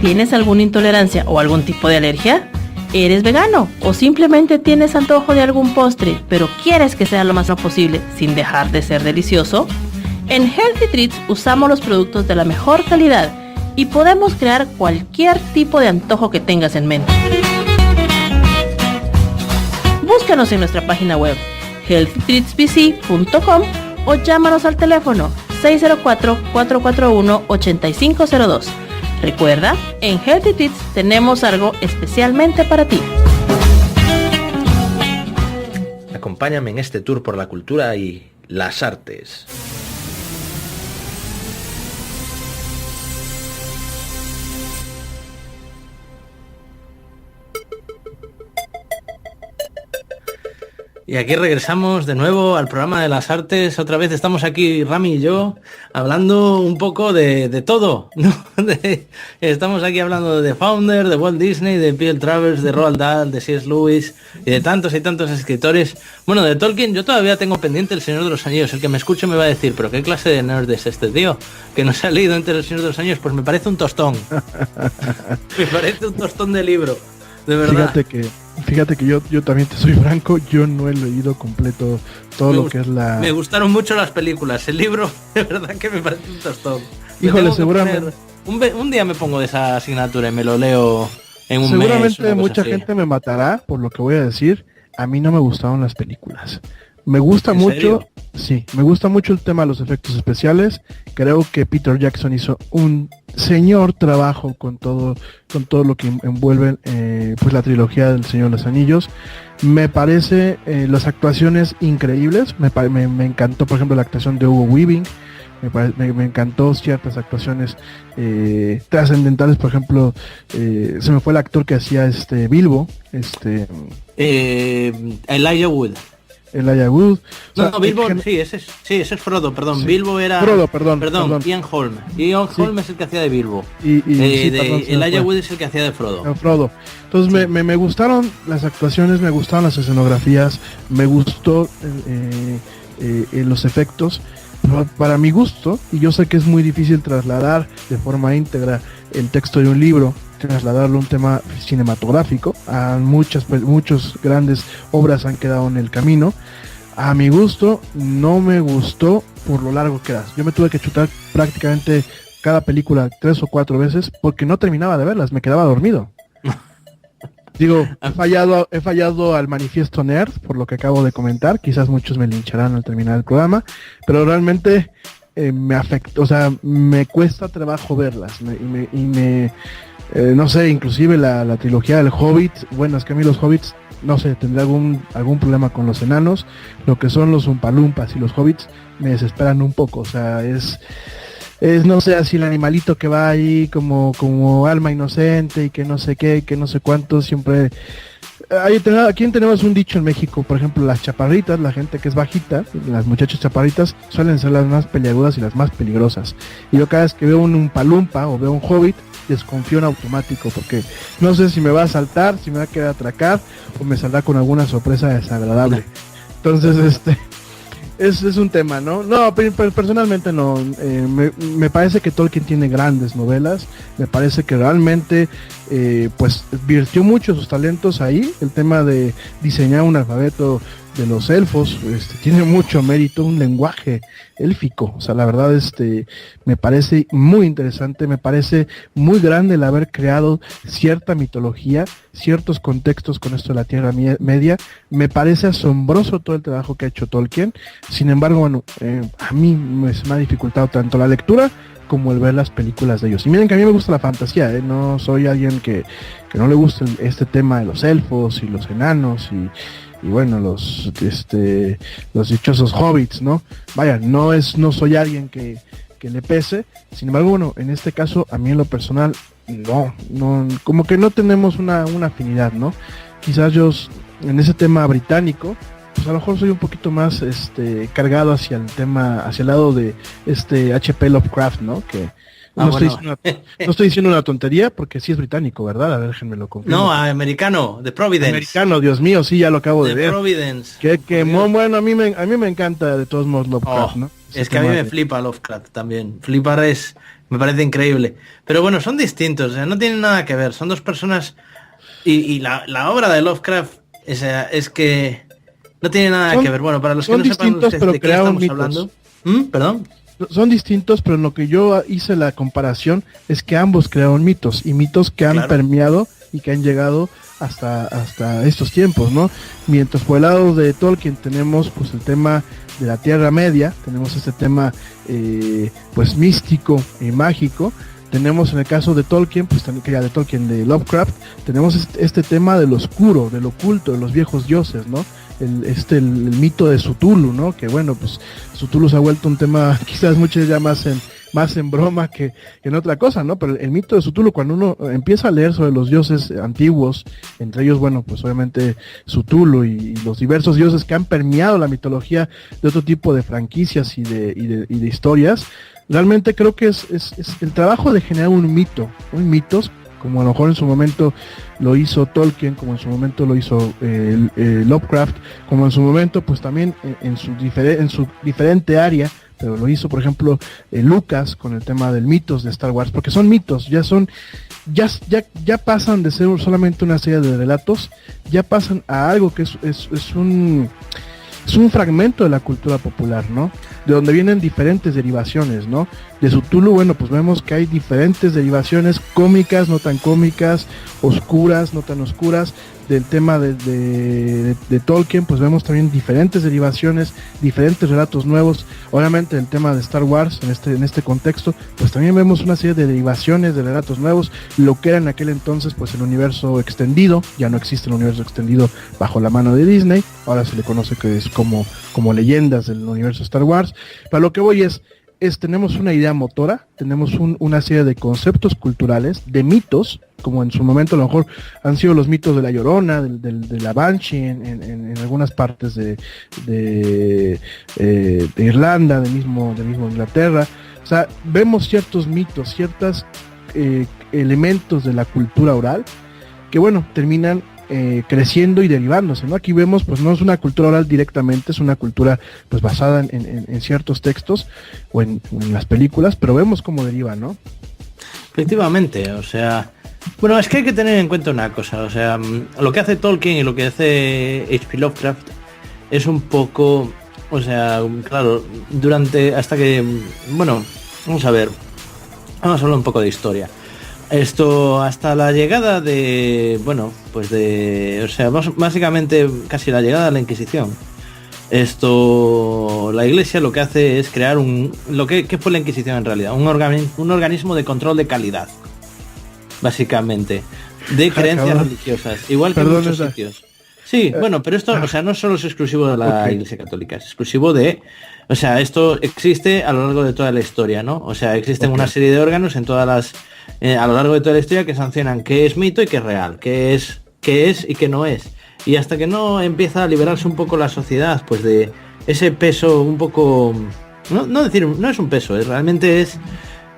¿Tienes alguna intolerancia o algún tipo de alergia? ¿Eres vegano o simplemente tienes antojo de algún postre, pero quieres que sea lo más sano posible sin dejar de ser delicioso? En Healthy Treats usamos los productos de la mejor calidad y podemos crear cualquier tipo de antojo que tengas en mente. Búscanos en nuestra página web healthytreatsbc.com o llámanos al teléfono 604-441-8502. Recuerda, en Healthy Treats tenemos algo especialmente para ti. Acompáñame en este tour por la cultura y las artes. Y aquí regresamos de nuevo al programa de las artes. Otra vez estamos aquí, Rami y yo, hablando un poco de todo, ¿no? Estamos aquí hablando de Founder, de Walt Disney, de P.L. Travers, de Roald Dahl, de C.S. Lewis y de tantos y tantos escritores. Bueno, de Tolkien yo todavía tengo pendiente El Señor de los Anillos. El que me escuche me va a decir, pero ¿qué clase de nerd es este tío? Que no se ha leído antes El Señor de los Anillos. Pues me parece un tostón. Me parece un tostón de libro, de verdad. Fíjate que yo también te soy franco, yo no he leído completo todo lo que es la... Me gustaron mucho las películas, el libro de verdad que me parece un tostón. Híjole, seguramente... Un día me pongo de esa asignatura y me lo leo en un mes. Seguramente mucha gente me matará por lo que voy a decir, a mí no me gustaron las películas. Me gusta mucho, sí, me gusta mucho el tema de los efectos especiales. Creo que Peter Jackson hizo un señor trabajo con todo lo que envuelve pues la trilogía del Señor de los Anillos. Me parece las actuaciones increíbles. Me encantó, por ejemplo, la actuación de Hugo Weaving. Me encantó ciertas actuaciones trascendentales, por ejemplo, se me fue el actor que hacía Bilbo, Elijah Wood. Elijah Wood. No, Bilbo, ese es Frodo, perdón. Sí. Bilbo era... Frodo, perdón. Ian Holm. Ian Holm es el que hacía de Bilbo. Elijah Wood es el que hacía de Frodo. Entonces me gustaron las actuaciones, me gustaron las escenografías, me gustó los efectos. Para mi gusto, y yo sé que es muy difícil trasladar de forma íntegra el texto de un libro, trasladarlo a un tema cinematográfico, a muchas grandes obras han quedado en el camino. A mi gusto, no me gustó por lo largo que era. Yo me tuve que chutar prácticamente cada película 3 o 4 veces porque no terminaba de verlas, me quedaba dormido. Digo, he fallado al manifiesto nerd por lo que acabo de comentar, quizás muchos me lincharán al terminar el programa, pero realmente me afectó, o sea, me cuesta trabajo verlas, no sé, inclusive la trilogía del Hobbit, bueno, es que a mí los Hobbits, no sé, tendré algún problema con los enanos, lo que son los Umpalumpas y los Hobbits me desesperan un poco, o sea, es no sé, así el animalito que va ahí como alma inocente y que no sé qué, que no sé cuánto, siempre... Aquí tenemos un dicho en México, por ejemplo, las chaparritas, la gente que es bajita, las muchachas chaparritas, suelen ser las más peliagudas y las más peligrosas. Y yo cada vez que veo un Umpalumpa o veo un Hobbit, desconfío en automático, porque no sé si me va a saltar, si me va a querer atracar, o me saldrá con alguna sorpresa desagradable. Entonces, es un tema, ¿no? No, pero personalmente no. Me parece que Tolkien tiene grandes novelas. Me parece que realmente, pues, virtió mucho sus talentos ahí. El tema de diseñar un alfabeto de los elfos, tiene mucho mérito, un lenguaje élfico. O sea, la verdad, me parece muy interesante, me parece muy grande el haber creado cierta mitología, ciertos contextos con esto de la Tierra Media. Me parece asombroso todo el trabajo que ha hecho Tolkien. Sin embargo, bueno, a mí se me ha dificultado tanto la lectura como el ver las películas de ellos. Y miren que a mí me gusta la fantasía, no soy alguien que no le gusta este tema de los elfos y los enanos y bueno, los dichosos hobbits, ¿no? Vaya, no soy alguien que le pese. Sin embargo, bueno, en este caso, a mí en lo personal, no, como que no tenemos una afinidad, ¿no? Quizás yo, en ese tema británico, pues a lo mejor soy un poquito más cargado hacia el lado de H.P. Lovecraft, ¿no? Que no estoy diciendo una tontería porque sí es británico, ¿verdad? A ver, déjenme lo confirmo. No, americano, de Providence. Americano, Dios mío, sí, ya lo acabo de ver. Providence. Bueno, a mí me encanta de todos modos Lovecraft, ¿no? Es que a mí me flipa Lovecraft también. Flipar me parece increíble. Pero bueno, son distintos, o sea, no tienen nada que ver. Son dos personas y la obra de Lovecraft es que no tiene nada que ver. Bueno, para los que no sepan de qué estamos hablando. ¿Perdón? Son distintos, pero en lo que yo hice la comparación es que ambos crearon mitos, y mitos que han permeado y que han llegado hasta estos tiempos, ¿no? Mientras por el lado de Tolkien tenemos pues el tema de la Tierra Media, tenemos este tema pues místico y mágico. Tenemos en el caso de Tolkien, pues también de Lovecraft, tenemos este tema del oscuro, del oculto, de los viejos dioses, ¿no? El mito de Cthulhu, ¿no? Que bueno, pues Cthulhu se ha vuelto un tema quizás muchos ya más en broma que en otra cosa, ¿no? Pero el mito de Cthulhu, cuando uno empieza a leer sobre los dioses antiguos, entre ellos, bueno, pues obviamente Cthulhu y los diversos dioses que han permeado la mitología de otro tipo de franquicias y de historias, realmente creo que es el trabajo de generar mitos, como a lo mejor en su momento lo hizo Tolkien, como en su momento lo hizo Lovecraft, como en su momento pues también en su diferente área, pero lo hizo por ejemplo Lucas con el tema del mitos de Star Wars, porque son mitos, ya pasan de ser solamente una serie de relatos, ya pasan a algo que es un fragmento de la cultura popular, ¿no? De donde vienen diferentes derivaciones, ¿no? De Cthulhu, bueno, pues vemos que hay diferentes derivaciones cómicas, no tan cómicas, oscuras, no tan oscuras. Del tema de Tolkien, pues vemos también diferentes derivaciones, diferentes relatos nuevos. Obviamente el tema de Star Wars, en este contexto, pues también vemos una serie de derivaciones de relatos nuevos. Lo que era en aquel entonces, pues el universo extendido, ya no existe el universo extendido bajo la mano de Disney, ahora se le conoce que es como leyendas del universo Star Wars. Para lo que voy tenemos una idea motora, tenemos una serie de conceptos culturales, de mitos, como en su momento a lo mejor han sido los mitos de la Llorona, de la Banshee en algunas partes de Irlanda, de mismo Inglaterra. O sea, vemos ciertos mitos, ciertos elementos de la cultura oral que, bueno, terminan creciendo y derivándose, ¿no? Aquí vemos, pues no es una cultura oral directamente, es una cultura pues basada en ciertos textos o en las películas, pero vemos cómo deriva, ¿no? Efectivamente, o sea, bueno, es que hay que tener en cuenta una cosa, o sea, lo que hace Tolkien y lo que hace H.P. Lovecraft es un poco, o sea, claro, hasta que, bueno, vamos a hablar un poco de historia. Esto hasta la llegada de, bueno, pues o sea, básicamente casi la llegada de la Inquisición. La Iglesia lo que hace es crear ¿qué fue la Inquisición en realidad? Un organismo de control de calidad, básicamente, de creencias religiosas, igual que en muchos sitios. Sí, bueno, pero esto, o sea, no solo es exclusivo de la Iglesia Católica, es exclusivo o sea, esto existe a lo largo de toda la historia, ¿no? O sea, existen una serie de órganos en todas las a lo largo de toda la historia que sancionan qué es mito y qué es real, qué es y qué no es. Y hasta que no empieza a liberarse un poco la sociedad, pues de ese peso un poco, no es un peso, realmente es,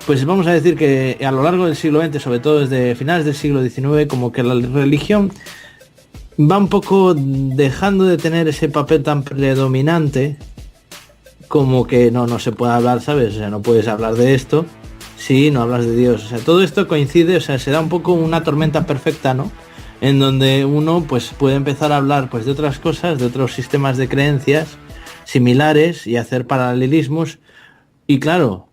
pues vamos a decir que a lo largo del siglo XX, sobre todo desde finales del siglo XIX, como que la religión va un poco dejando de tener ese papel tan predominante, como que no se puede hablar, ¿sabes? O sea, no puedes hablar de esto si no hablas de Dios. O sea, todo esto coincide, o sea, se da un poco una tormenta perfecta, ¿no? En donde uno pues puede empezar a hablar pues de otras cosas, de otros sistemas de creencias similares y hacer paralelismos. Y claro,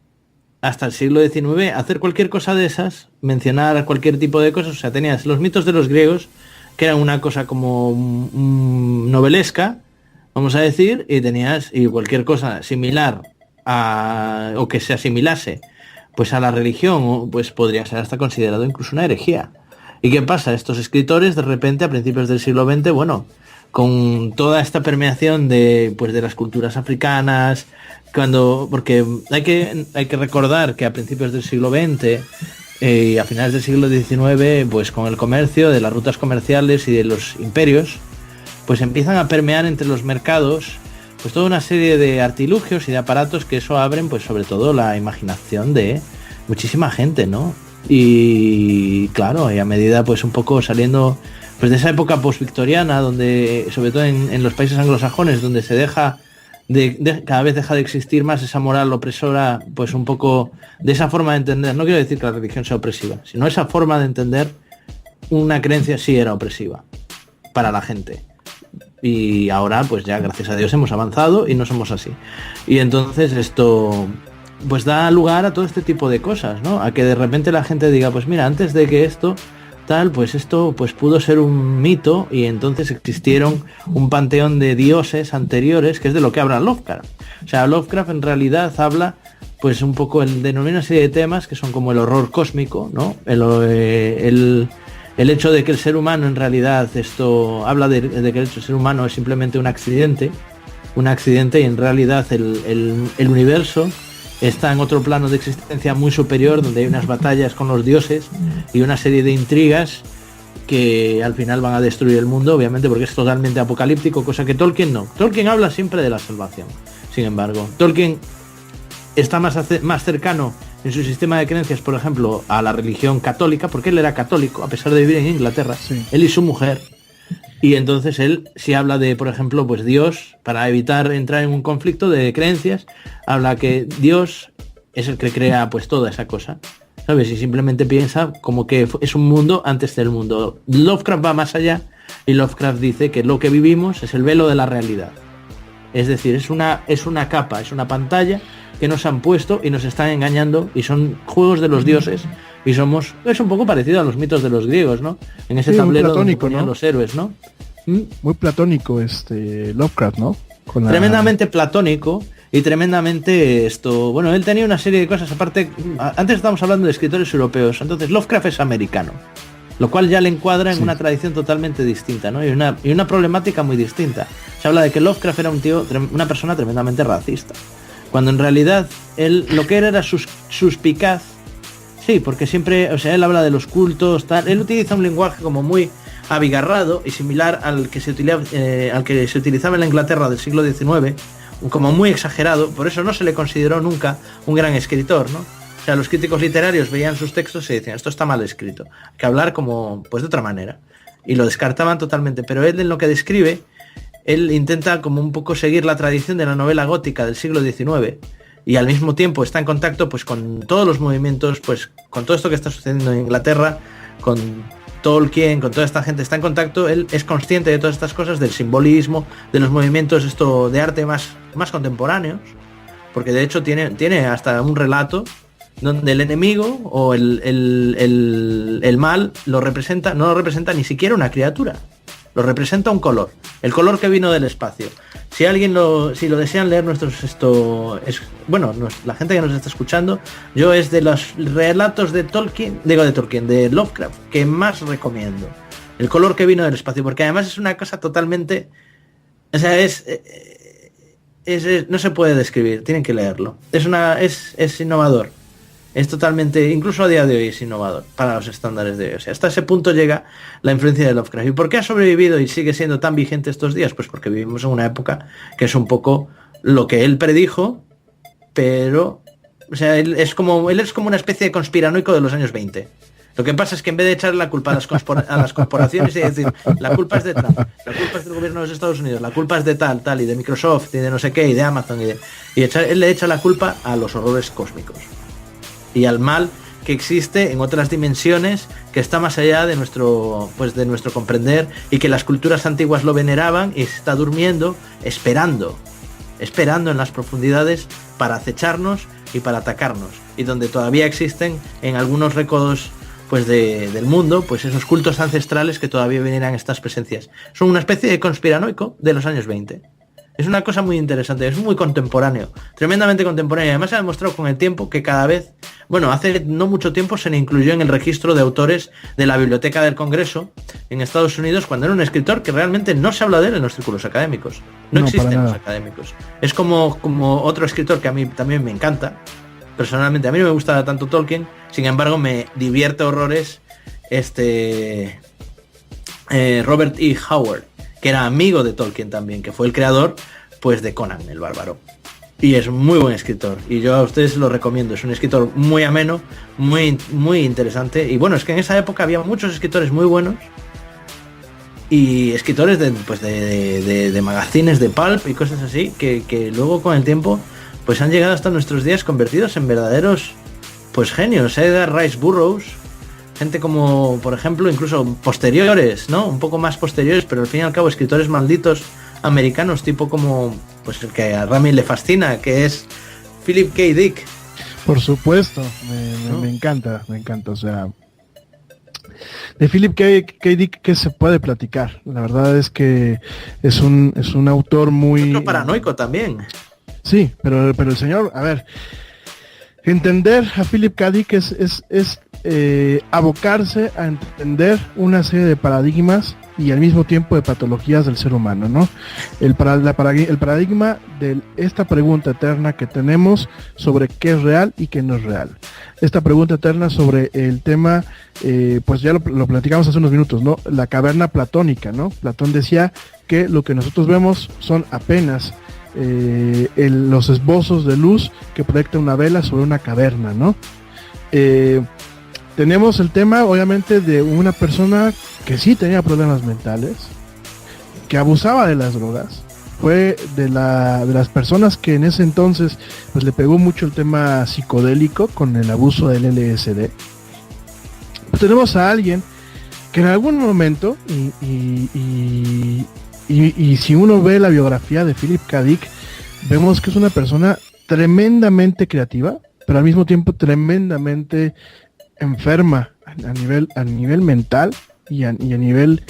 hasta el siglo XIX, hacer cualquier cosa de esas, mencionar cualquier tipo de cosas, o sea, tenías los mitos de los griegos, que eran una cosa como novelesca, vamos a decir, y cualquier cosa similar o que se asimilase pues a la religión, pues podría ser hasta considerado incluso una herejía. ¿Y qué pasa? Estos escritores de repente a principios del siglo XX, bueno, con toda esta permeación de las culturas africanas, porque hay que recordar que a principios del siglo XX y a finales del siglo XIX, pues con el comercio, de las rutas comerciales y de los imperios, pues empiezan a permear entre los mercados pues toda una serie de artilugios y de aparatos que eso abren pues sobre todo la imaginación de muchísima gente, ¿no? Y claro, y a medida pues un poco saliendo pues de esa época postvictoriana, donde sobre todo en los países anglosajones, donde se cada vez deja de existir más esa moral opresora, pues un poco de esa forma de entender, no quiero decir que la religión sea opresiva, sino esa forma de entender una creencia sí era opresiva para la gente. Y ahora pues ya gracias a Dios hemos avanzado y no somos así. Y entonces esto pues da lugar a todo este tipo de cosas, ¿no? A que de repente la gente diga, pues mira, antes de que esto pudo ser un mito y entonces existieron un panteón de dioses anteriores, que es de lo que habla Lovecraft. O sea, Lovecraft en realidad habla pues un poco denomina una serie de temas que son como el horror cósmico, ¿no? El hecho de que el ser humano en realidad habla de que el ser humano es simplemente un accidente y en realidad el universo está en otro plano de existencia muy superior, donde hay unas batallas con los dioses y una serie de intrigas que al final van a destruir el mundo, obviamente porque es totalmente apocalíptico, cosa que Tolkien no. Tolkien habla siempre de la salvación. Sin embargo, Tolkien está más cercano en su sistema de creencias, por ejemplo, a la religión católica, porque él era católico, a pesar de vivir en Inglaterra, sí. Él y su mujer. Y entonces él sí habla de, por ejemplo, pues Dios, para evitar entrar en un conflicto de creencias, habla que Dios es el que crea pues toda esa cosa, ¿sabes? Y simplemente piensa como que es un mundo antes del mundo. Lovecraft va más allá y Lovecraft dice que lo que vivimos es el velo de la realidad. Es decir, es una capa, es una pantalla que nos han puesto y nos están engañando y son juegos de los dioses y es un poco parecido a los mitos de los griegos, ¿no? En ese tablero platónico, donde ponían, ¿no?, los héroes, ¿no? Muy platónico Lovecraft, ¿no? Tremendamente platónico y tremendamente bueno, él tenía una serie de cosas aparte. Antes estábamos hablando de escritores europeos, entonces Lovecraft es americano, lo cual ya le encuadra en una tradición totalmente distinta, ¿no? Y una problemática muy distinta. Se habla de que Lovecraft era una persona tremendamente racista, cuando en realidad él lo que era suspicaz, Sí, porque siempre, o sea, él habla de los cultos, tal. Él utiliza un lenguaje como muy abigarrado y similar al que se utilizaba en la Inglaterra del siglo XIX, como muy exagerado. Por eso no se le consideró nunca un gran escritor, ¿no? O sea, los críticos literarios veían sus textos y decían, esto está mal escrito, hay que hablar como, pues de otra manera. Y lo descartaban totalmente. Pero él, en lo que describe, él intenta como un poco seguir la tradición de la novela gótica del siglo XIX, y al mismo tiempo está en contacto pues con todos los movimientos, pues con todo esto que está sucediendo en Inglaterra, con Tolkien, con toda esta gente está en contacto. Él es consciente de todas estas cosas, del simbolismo, de los movimientos esto de arte más contemporáneos, porque de hecho tiene hasta un relato donde el enemigo o el mal no lo representa ni siquiera una criatura, lo representa un color, el color que vino del espacio. Si lo desean leer la gente que nos está escuchando, yo es de los relatos de de Lovecraft que más recomiendo. El color que vino del espacio, porque además es una cosa totalmente, o sea, no se puede describir, tienen que leerlo. Es innovador. Es totalmente, incluso a día de hoy es innovador para los estándares de hoy. O sea, hasta ese punto llega la influencia de Lovecraft. ¿Y por qué ha sobrevivido y sigue siendo tan vigente estos días? Pues porque vivimos en una época que es un poco lo que él predijo, pero, o sea, él es como una especie de conspiranoico de los años 20. Lo que pasa es que en vez de echarle la culpa a las corporaciones y decir, la culpa es de Trump, la culpa es del gobierno de los Estados Unidos, la culpa es de tal, y de Microsoft, y de no sé qué, y de Amazon, él le echa la culpa a los horrores cósmicos y al mal que existe en otras dimensiones, que está más allá de nuestro comprender, y que las culturas antiguas lo veneraban y está durmiendo, esperando en las profundidades para acecharnos y para atacarnos, y donde todavía existen en algunos recodos pues del mundo, pues esos cultos ancestrales que todavía veneran estas presencias. Son una especie de conspiranoico de los años 20. Es una cosa muy interesante, es muy contemporáneo, tremendamente contemporáneo. Además se ha demostrado con el tiempo que cada vez, hace no mucho tiempo se le incluyó en el registro de autores de la Biblioteca del Congreso en Estados Unidos, cuando era un escritor que realmente no se habla de él en los círculos académicos. No existen los académicos. Es como otro escritor que a mí también me encanta. Personalmente a mí no me gusta tanto Tolkien, sin embargo me divierte horrores Robert E. Howard, que era amigo de Tolkien también, que fue el creador pues de Conan el Bárbaro, y es muy buen escritor, y yo a ustedes lo recomiendo. Es un escritor muy ameno, muy, muy interesante, y bueno, es que en esa época había muchos escritores muy buenos, y escritores de magazines de pulp y cosas así, que luego con el tiempo pues han llegado hasta nuestros días convertidos en verdaderos pues genios. Edgar Rice Burroughs, gente como, por ejemplo, incluso posteriores, ¿no? Un poco más posteriores, pero al fin y al cabo escritores malditos americanos, tipo como, pues el que a Rami le fascina, que es Philip K. Dick. Por supuesto, me encanta, o sea, de Philip K. Dick, ¿qué se puede platicar? La verdad es que es un autor muy... Otro paranoico también. Sí, pero el señor, a ver, entender a Philip K. Dick es abocarse a entender una serie de paradigmas y al mismo tiempo de patologías del ser humano, ¿no? El paradigma de esta pregunta eterna que tenemos sobre qué es real y qué no es real. Esta pregunta eterna sobre el tema, pues ya lo platicamos hace unos minutos, ¿no? La caverna platónica, ¿no? Platón decía que lo que nosotros vemos son apenas los esbozos de luz que proyecta una vela sobre una caverna, ¿no? Tenemos el tema, obviamente, de una persona que sí tenía problemas mentales, que abusaba de las drogas. Fue de las personas que en ese entonces pues le pegó mucho el tema psicodélico con el abuso del LSD. Pues tenemos a alguien que en algún momento, y si uno ve la biografía de Philip K. Dick, vemos que es una persona tremendamente creativa, pero al mismo tiempo tremendamente enferma a nivel mental y a nivel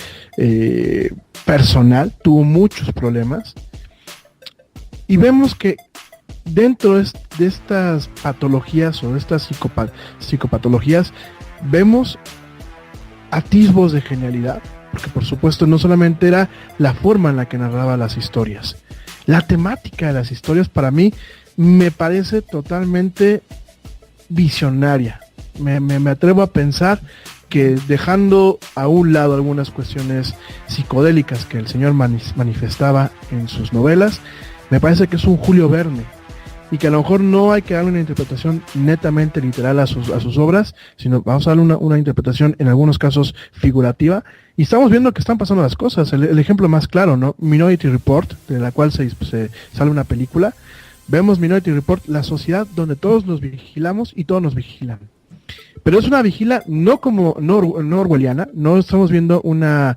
personal. Tuvo muchos problemas, y vemos que dentro de estas patologías o de estas psicopatologías vemos atisbos de genialidad, porque por supuesto no solamente era la forma en la que narraba las historias, la temática de las historias para mí me parece totalmente visionaria. me atrevo a pensar que, dejando a un lado algunas cuestiones psicodélicas que el señor manifestaba en sus novelas, me parece que es un Julio Verne, y que a lo mejor no hay que darle una interpretación netamente literal a sus obras, sino vamos a darle una interpretación en algunos casos figurativa, y estamos viendo que están pasando las cosas. El ejemplo más claro, ¿no? Minority Report, de la cual se sale una película. Vemos Minority Report, la sociedad donde todos nos vigilamos y todos nos vigilan. Pero es una vigila no orwelliana, no estamos viendo una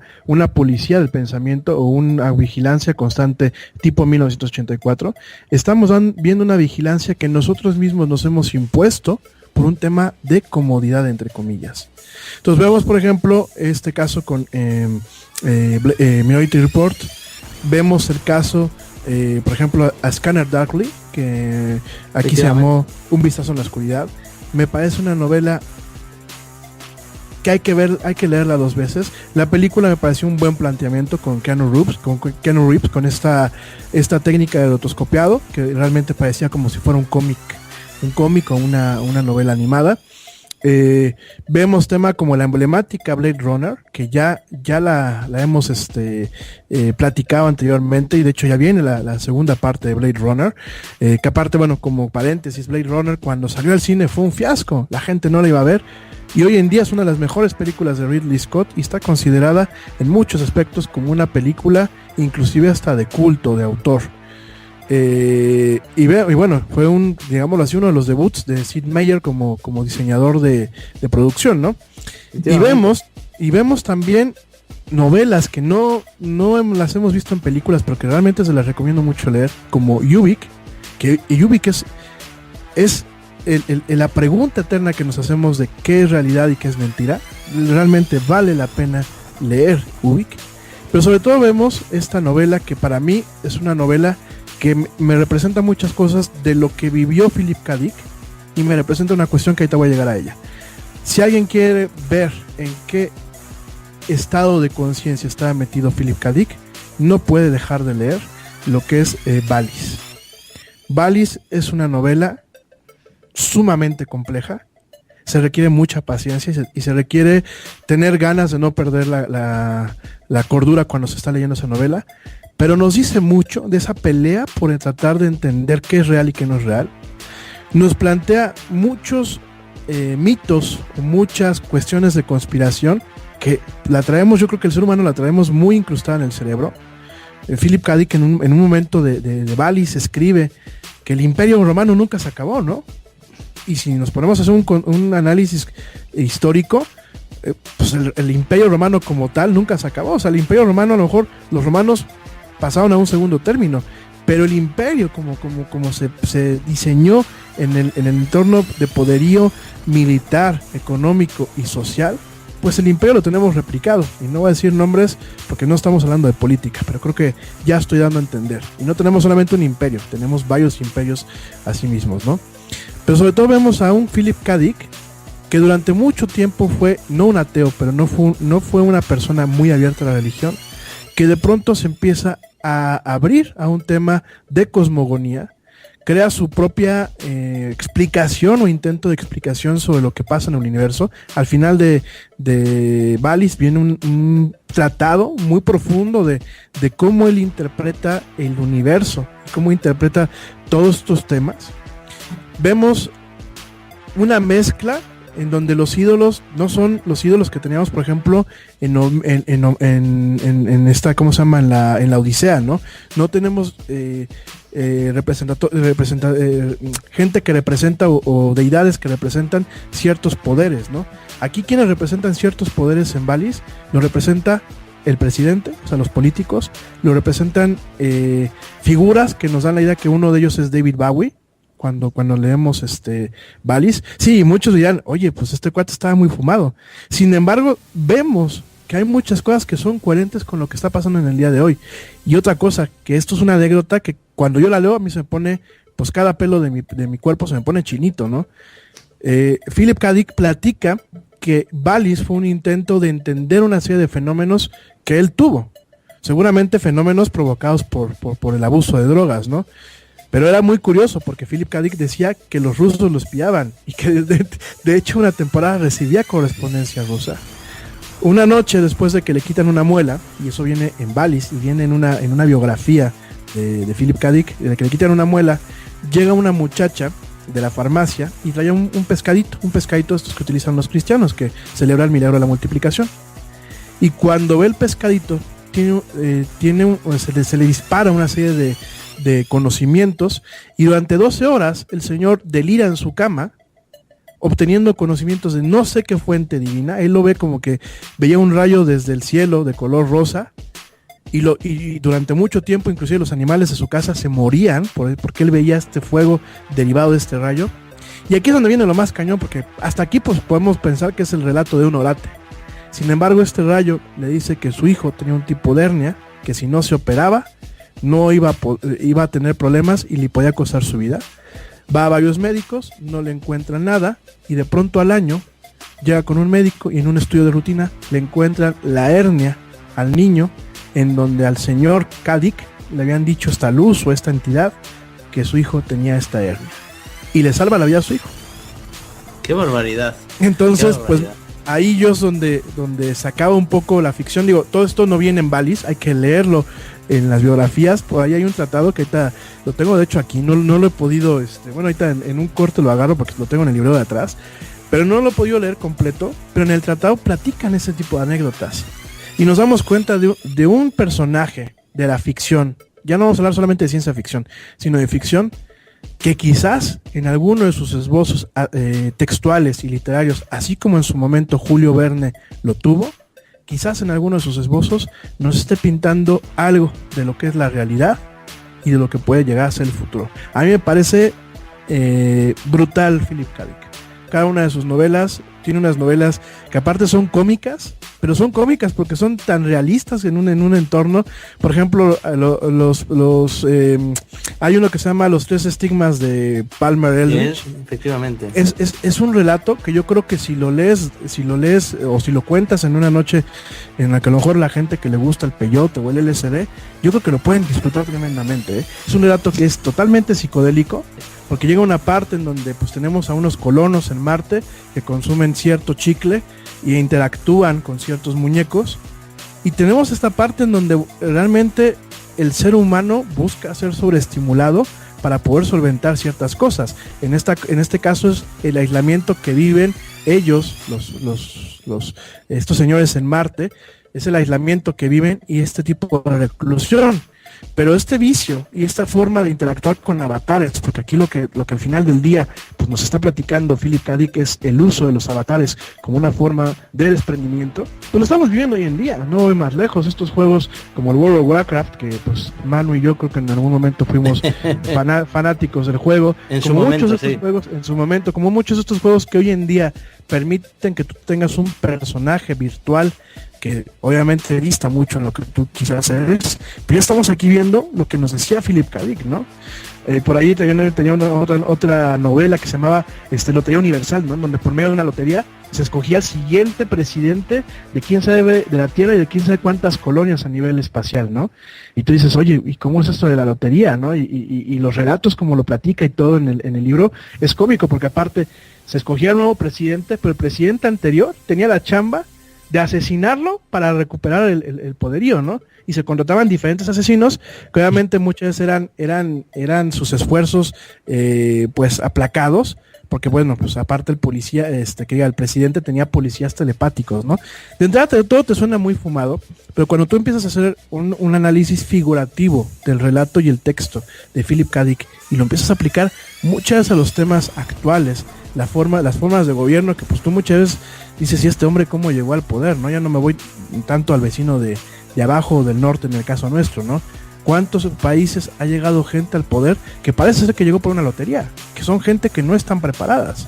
policía del pensamiento o una vigilancia constante tipo 1984. Estamos viendo una vigilancia que nosotros mismos nos hemos impuesto por un tema de comodidad, entre comillas. Entonces vemos, por ejemplo, este caso con Minority Report. Vemos el caso, por ejemplo, a Scanner Darkly, que aquí se llamó Un vistazo en la oscuridad. Me parece una novela que hay que leerla 2 veces. La película me pareció un buen planteamiento con Keanu Reeves, con esta técnica de rotoscopiado, que realmente parecía como si fuera un cómic o una novela animada. Vemos tema como la emblemática Blade Runner, que ya la hemos platicado anteriormente, y de hecho ya viene la segunda parte de Blade Runner, que aparte, bueno, como paréntesis, Blade Runner cuando salió al cine fue un fiasco, la gente no la iba a ver, y hoy en día es una de las mejores películas de Ridley Scott, y está considerada en muchos aspectos como una película inclusive hasta de culto, de autor. Y bueno, fue digámoslo así, uno de los debuts de Sid Meier como diseñador de producción, ¿no? Y vemos también novelas que no las hemos visto en películas, pero que realmente se las recomiendo mucho leer, como Ubik, que Ubik es la pregunta eterna que nos hacemos de qué es realidad y qué es mentira. Realmente vale la pena leer Ubik, pero sobre todo vemos esta novela que para mí es una novela que me representa muchas cosas de lo que vivió Philip K. Dick, y me representa una cuestión que ahorita voy a llegar a ella. Si alguien quiere ver en qué estado de conciencia estaba metido Philip K. Dick, no puede dejar de leer lo que es Valis. Valis es una novela sumamente compleja, se requiere mucha paciencia y se requiere tener ganas de no perder la cordura cuando se está leyendo esa novela, pero nos dice mucho de esa pelea por tratar de entender qué es real y qué no es real. Nos plantea muchos mitos, muchas cuestiones de conspiración que yo creo que el ser humano la traemos muy incrustada en el cerebro. Philip K. Dick en un momento de Valis escribe que el Imperio Romano nunca se acabó, ¿no? Y si nos ponemos a hacer un análisis histórico, pues el Imperio Romano como tal nunca se acabó. O sea, el Imperio Romano, a lo mejor los romanos pasaron a un segundo término, pero el imperio como se diseñó en el entorno de poderío militar, económico y social, pues el imperio lo tenemos replicado, y no voy a decir nombres porque no estamos hablando de política, pero creo que ya estoy dando a entender, y no tenemos solamente un imperio, tenemos varios imperios a sí mismos, ¿no? Pero sobre todo vemos a un Philip K. Dick que durante mucho tiempo fue no un ateo, pero no fue una persona muy abierta a la religión, que de pronto se empieza a abrir a un tema de cosmogonía, crea su propia explicación o intento de explicación sobre lo que pasa en el universo. Al final de Valis viene un tratado muy profundo de cómo él interpreta el universo, cómo interpreta todos estos temas. Vemos una mezcla en donde los ídolos no son los ídolos que teníamos, por ejemplo, en esta, ¿cómo se llama? En la Odisea, ¿no? No tenemos gente que representa o deidades que representan ciertos poderes, ¿no? Aquí quienes representan ciertos poderes en Valis, lo representa el presidente, o sea, los políticos, lo representan figuras que nos dan la idea que uno de ellos es David Bowie. Cuando leemos Valis, sí, muchos dirán, oye, pues este cuate estaba muy fumado. Sin embargo, vemos que hay muchas cosas que son coherentes con lo que está pasando en el día de hoy. Y otra cosa, que esto es una anécdota que cuando yo la leo a mí se me pone, pues cada pelo de mi cuerpo se me pone chinito, ¿no? Philip K. Dick platica que Valis fue un intento de entender una serie de fenómenos que él tuvo. Seguramente fenómenos provocados por el abuso de drogas, ¿no? Pero era muy curioso porque Philip K. Dick decía que los rusos lo espiaban y que de hecho una temporada recibía correspondencia rusa. Una noche después de que le quitan una muela, y eso viene en Valis y viene en una biografía de Philip K. Dick, de que le quitan una muela, llega una muchacha de la farmacia y trae un pescadito estos que utilizan los cristianos, que celebra el milagro de la multiplicación. Y cuando ve el pescadito, se le dispara una serie de conocimientos, y durante 12 horas el señor delira en su cama, obteniendo conocimientos de no sé qué fuente divina. Él lo ve como que veía un rayo desde el cielo de color rosa, y durante mucho tiempo inclusive los animales de su casa se morían porque él veía este fuego derivado de este rayo. Y aquí es donde viene lo más cañón, porque hasta aquí pues podemos pensar que es el relato de un orate. Sin embargo, este rayo le dice que su hijo tenía un tipo de hernia, que si no se operaba no iba a tener problemas y le podía costar su vida. Va a varios médicos, no le encuentran nada, y de pronto al año llega con un médico y en un estudio de rutina le encuentran la hernia al niño, en donde al señor K. Dick le habían dicho esta luz o esta entidad que su hijo tenía esta hernia, y le salva la vida a su hijo. ¡Qué barbaridad! Entonces, Qué barbaridad. Pues ahí yo es donde sacaba un poco la ficción. Digo, todo esto no viene en Valis, hay que leerlo en las biografías. Por ahí hay un tratado que ahorita lo tengo de hecho aquí, no lo he podido, bueno, ahorita en un corte lo agarro porque lo tengo en el libro de atrás, pero no lo he podido leer completo. Pero en el tratado platican ese tipo de anécdotas y nos damos cuenta de un personaje de la ficción. Ya no vamos a hablar solamente de ciencia ficción, sino de ficción, que quizás en alguno de sus esbozos textuales y literarios, así como en su momento Julio Verne lo tuvo, quizás en alguno de sus esbozos nos esté pintando algo de lo que es la realidad y de lo que puede llegar a ser el futuro. A mí me parece brutal Philip K. Dick. Cada una de sus novelas tiene unas novelas que aparte son cómicas, pero son cómicas porque son tan realistas en un entorno. Por ejemplo, hay uno que se llama Los 3 estigmas de Palmer Eldritch. Sí, efectivamente. Es un relato que yo creo que si lo lees o si lo cuentas en una noche en la que a lo mejor la gente que le gusta el peyote o el LSD, yo creo que lo pueden disfrutar tremendamente, ¿eh? Es un relato que es totalmente psicodélico, porque llega una parte en donde pues tenemos a unos colonos en Marte que consumen cierto chicle y interactúan con ciertos muñecos, y tenemos esta parte en donde realmente el ser humano busca ser sobreestimulado para poder solventar ciertas cosas. En este caso es el aislamiento que viven ellos, estos señores en Marte, es el aislamiento que viven y este tipo de reclusión. Pero este vicio y esta forma de interactuar con avatares, porque aquí lo que al final del día pues nos está platicando Philip K. Dick es el uso de los avatares como una forma de desprendimiento, pues lo estamos viviendo hoy en día. No voy más lejos, estos juegos como el World of Warcraft, que pues Manu y yo creo que en algún momento fuimos fanáticos del juego, en su momento, como muchos de estos juegos que hoy en día permiten que tú tengas un personaje virtual que obviamente dista mucho en lo que tú quizás eres, pero ya estamos aquí viendo lo que nos decía Philip K. Dick, ¿no? Por ahí tenía otra novela que se llamaba Lotería Universal, ¿no? Donde por medio de una lotería se escogía el siguiente presidente de quién sabe de la Tierra y de quién sabe cuántas colonias a nivel espacial, ¿no? Y tú dices, oye, ¿y cómo es esto de la lotería, no? Y los relatos como lo platica y todo en el libro es cómico, porque aparte se escogía el nuevo presidente, pero el presidente anterior tenía la chamba de asesinarlo para recuperar el poderío, ¿no? Y se contrataban diferentes asesinos que obviamente muchas veces eran sus esfuerzos pues aplacados, porque bueno, pues aparte el policía, el presidente tenía policías telepáticos, ¿no? De entrada todo te suena muy fumado, pero cuando tú empiezas a hacer un análisis figurativo del relato y el texto de Philip K. Dick y lo empiezas a aplicar muchas veces a los temas actuales, las formas de gobierno, que pues tú muchas veces dices, ¿y este hombre cómo llegó al poder, no? Ya no me voy tanto al vecino de abajo o del norte en el caso nuestro, ¿no? ¿Cuántos países ha llegado gente al poder que parece ser que llegó por una lotería? Que son gente que no están preparadas.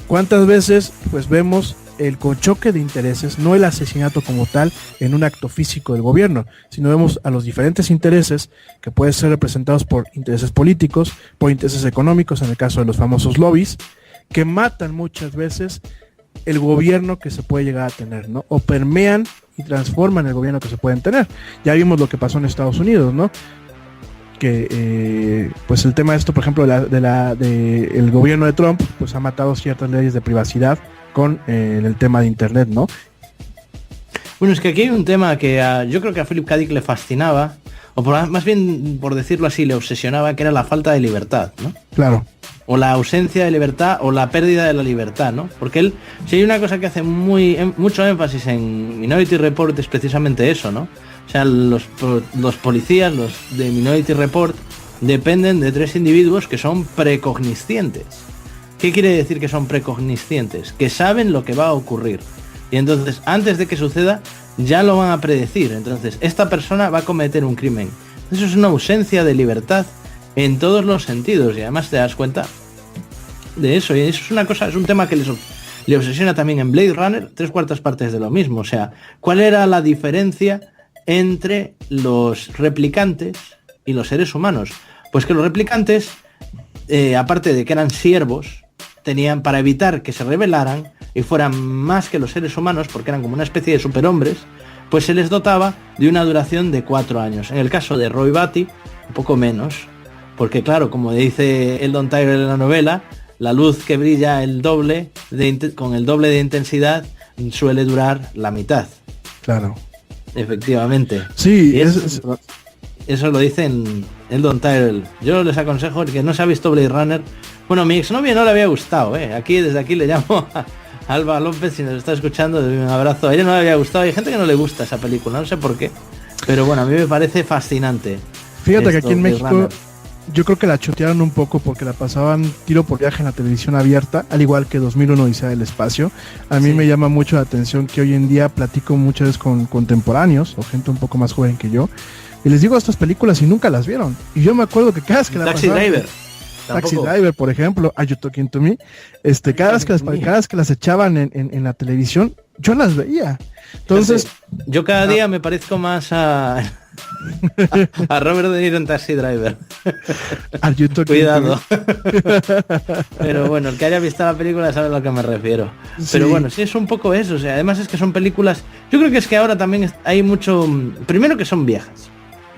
¿Cuántas veces pues vemos el choque de intereses, no el asesinato como tal en un acto físico del gobierno, sino vemos a los diferentes intereses que pueden ser representados por intereses políticos, por intereses económicos, en el caso de los famosos lobbies, que matan muchas veces el gobierno que se puede llegar a tener, ¿no? O permean y transforman el gobierno que se pueden tener. Ya vimos lo que pasó en Estados Unidos, ¿no? que pues el tema de esto, por ejemplo, de el gobierno de Trump, pues ha matado ciertas leyes de privacidad con el tema de internet, ¿no? Bueno, es que aquí hay un tema que yo creo que a Philip K. Dick le fascinaba, o más bien, por decirlo así, le obsesionaba, que era la falta de libertad, ¿no? Claro. O la ausencia de libertad, o la pérdida de la libertad, ¿no? Porque él, si hay una cosa que hace mucho énfasis en Minority Report, es precisamente eso, ¿no? O sea, los policías, los de Minority Report, dependen de 3 individuos que son precogniscientes. ¿Qué quiere decir que son precogniscientes? Que saben lo que va a ocurrir. Y entonces, antes de que suceda, ya lo van a predecir. Entonces, esta persona va a cometer un crimen. Eso es una ausencia de libertad en todos los sentidos. Y además te das cuenta de eso. Y eso es una cosa, es un tema que le obsesiona también en Blade Runner, 3/4 partes de lo mismo. O sea, ¿cuál era la diferencia entre los replicantes y los seres humanos? Pues que los replicantes, aparte de que eran siervos, tenían, para evitar que se rebelaran y fueran más que los seres humanos, porque eran como una especie de superhombres, pues se les dotaba de una duración de 4 años. En el caso de Roy Batty, un poco menos, porque claro, como dice Eldon Tyrell en la novela, la luz que brilla con el doble de intensidad suele durar la mitad. Claro. Efectivamente. Sí, eso lo dice en Eldon Tyrell. Yo les aconsejo que no se ha visto Blade Runner. Bueno, mi exnovia no le había gustado, desde aquí le llamo a Alba López, si nos está escuchando, un abrazo. A ella no le había gustado, hay gente que no le gusta esa película, no sé por qué. Pero bueno, a mí me parece fascinante. Fíjate que aquí en México yo creo que la chotearon un poco porque la pasaban tiro por viaje en la televisión abierta, al igual que 2001 Odisea del Espacio. A mí me llama mucho la atención que hoy en día platico muchas veces con contemporáneos o gente un poco más joven que yo, y les digo estas películas y nunca las vieron. Y yo me acuerdo que cada vez que la Taxi pasaban, Driver. Taxi Driver, por ejemplo, Are You Talking to Me? Cada vez que las echaban en la televisión, yo las veía. Entonces, yo cada día me parezco más a Robert De Niro en Taxi Driver. Are you talking Cuidado. Pero bueno, el que haya visto la película sabe a lo que me refiero. Sí. Pero bueno, sí, es un poco eso. O sea, además es que son películas. Yo creo que es que ahora también hay mucho. Primero que son viejas.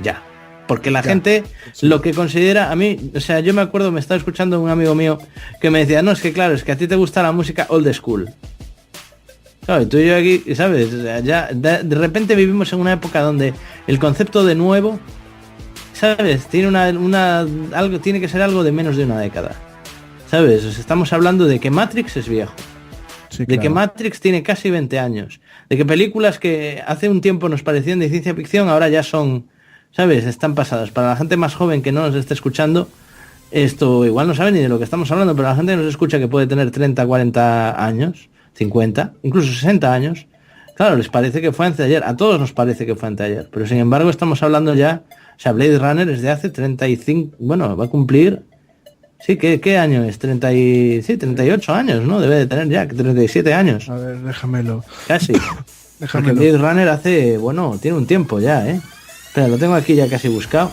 Ya. Porque la gente lo que considera, a mí, o sea, yo me acuerdo, me estaba escuchando un amigo mío que me decía, no, es que claro, es que a ti te gusta la música old school. Claro, tú y yo aquí, ¿sabes? O sea, ya de repente vivimos en una época donde el concepto de nuevo, ¿sabes? Tiene algo, tiene que ser algo de menos de una década. ¿Sabes? O sea, estamos hablando de que Matrix es viejo. Sí, claro. De que Matrix tiene casi 20 años. De que películas que hace un tiempo nos parecían de ciencia ficción ahora ya son, ¿sabes? Están pasadas. Para la gente más joven que no nos esté escuchando, esto igual no sabe ni de lo que estamos hablando, pero la gente que nos escucha que puede tener 30, 40 años, 50, incluso 60 años, claro, les parece que fue anteayer. A todos nos parece que fue anteayer. Pero sin embargo estamos hablando ya, o sea, Blade Runner es de hace 35, bueno, va a cumplir, sí, ¿qué año es? 38 años, ¿no? Debe de tener ya 37 años. A ver, déjamelo. Casi. Déjamelo. Blade Runner hace, bueno, tiene un tiempo ya, Espera, lo tengo aquí ya casi buscado.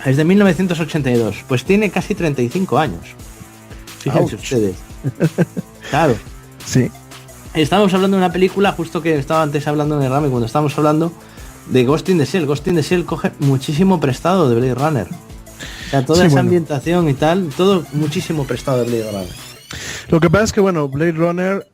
Es de 1982. Pues tiene casi 35 años. Fíjense ustedes. Claro. Sí. Estamos hablando de una película, justo que estaba antes hablando en el Rame, cuando estábamos hablando de Ghost in the Shell. Ghost in the Shell coge muchísimo prestado de Blade Runner. O sea, toda esa ambientación y tal, todo muchísimo prestado de Blade Runner. Lo que pasa es que, bueno, Blade Runner,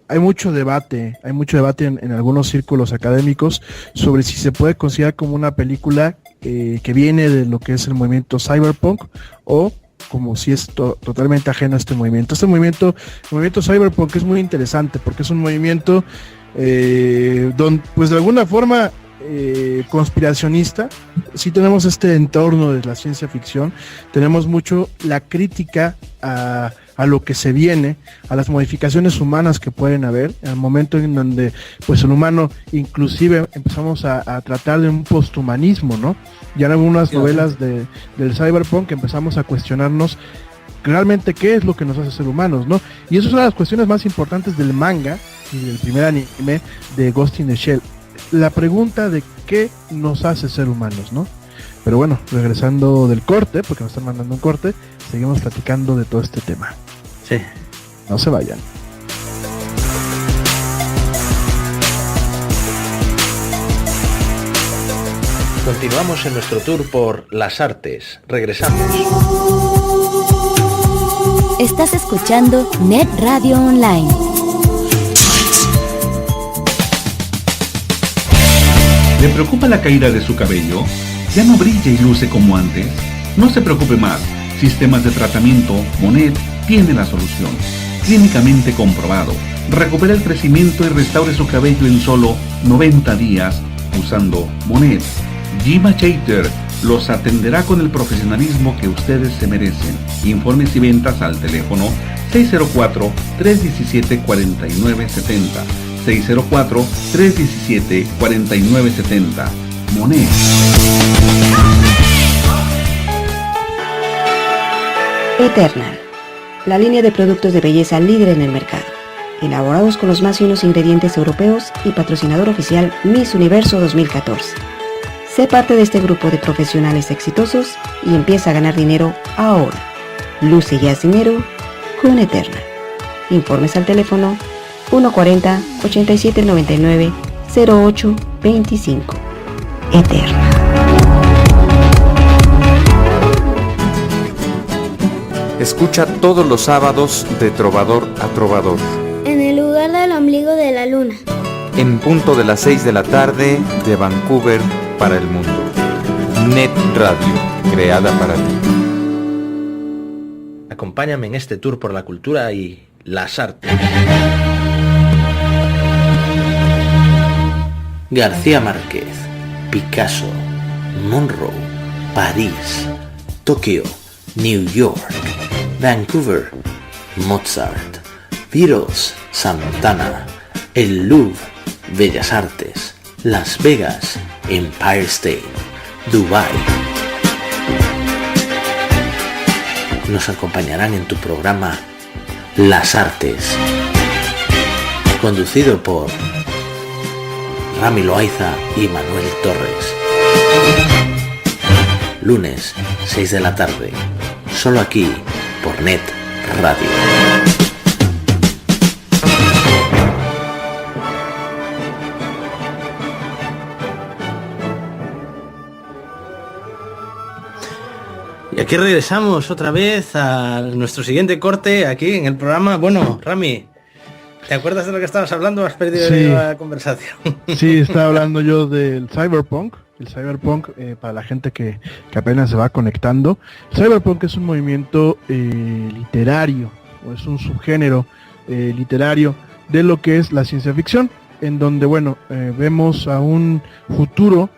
hay mucho debate en algunos círculos académicos sobre si se puede considerar como una película que viene de lo que es el movimiento cyberpunk o como si es totalmente ajeno a este movimiento. El movimiento cyberpunk es muy interesante porque es un movimiento donde, pues de alguna forma, conspiracionista. Sí tenemos este entorno de la ciencia ficción, tenemos mucho la crítica a lo que se viene, a las modificaciones humanas que pueden haber, al momento en donde pues el humano inclusive empezamos a tratar de un posthumanismo, ¿no? Ya en algunas novelas del cyberpunk empezamos a cuestionarnos realmente qué es lo que nos hace ser humanos, ¿no? Y eso es una de las cuestiones más importantes del manga y del primer anime de Ghost in the Shell. La pregunta de qué nos hace ser humanos, ¿no? Pero bueno, regresando del corte, porque nos están mandando un corte, seguimos platicando de todo este tema. Sí. No se vayan. Continuamos en nuestro tour por las artes. Regresamos. Estás escuchando Net Radio Online. ¿Le preocupa la caída de su cabello? ¿Ya no brilla y luce como antes? No se preocupe más. Sistemas de tratamiento Monet tiene la solución. Clínicamente comprobado. Recupera el crecimiento y restaure su cabello en solo 90 días usando Monet. Gima Chater los atenderá con el profesionalismo que ustedes se merecen. Informes y ventas al teléfono 604-317-4970. 604-317-4970. Monet. Eternal, la línea de productos de belleza líder en el mercado, elaborados con los más finos ingredientes europeos y patrocinador oficial Miss Universo 2014. Sé parte de este grupo de profesionales exitosos y empieza a ganar dinero ahora. Luce y haz dinero con Eternal. Informes al teléfono 140-8799-0825. Eternal. Escucha todos los sábados de Trovador a Trovador. En el lugar del ombligo de la luna. En punto de las 6 de la tarde de Vancouver para el mundo. Net Radio, creada para ti. Acompáñame en este tour por la cultura y las artes. García Márquez, Picasso, Monroe, París, Tokio, New York, Vancouver, Mozart, Beatles, Santana, el Louvre, Bellas Artes, Las Vegas, Empire State, Dubai. Nos acompañarán en tu programa Las Artes, conducido por Rami Loaiza y Manuel Torres. Lunes, 6 de la tarde, solo aquí, por Net Radio. Y aquí regresamos otra vez a nuestro siguiente corte aquí en el programa. Bueno, Rami, ¿te acuerdas de lo que estabas hablando? ¿Has perdido la conversación? Sí, estaba hablando yo del cyberpunk. El cyberpunk, para la gente que apenas se va conectando, el cyberpunk es un movimiento literario, o es un subgénero literario de lo que es la ciencia ficción, en donde, bueno, vemos a un futuro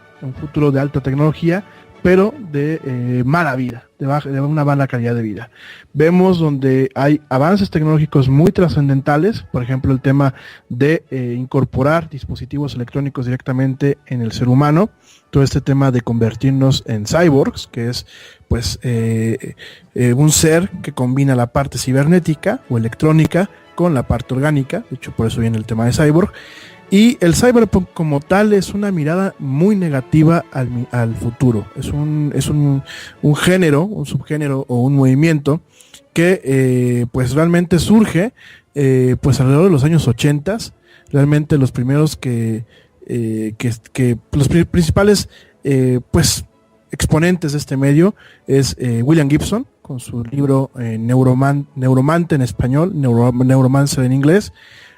de alta tecnología, pero de mala vida, de una mala calidad de vida. Vemos donde hay avances tecnológicos muy trascendentales, por ejemplo el tema de incorporar dispositivos electrónicos directamente en el ser humano, todo este tema de convertirnos en cyborgs, que es pues un ser que combina la parte cibernética o electrónica con la parte orgánica, de hecho por eso viene el tema de cyborg. Y el cyberpunk como tal es una mirada muy negativa al futuro. Es un género, un subgénero o un movimiento que pues realmente surge pues alrededor de los años 80. Realmente los primeros los principales pues exponentes de este medio es William Gibson con su libro Neuromante en español, Neuromancer en inglés.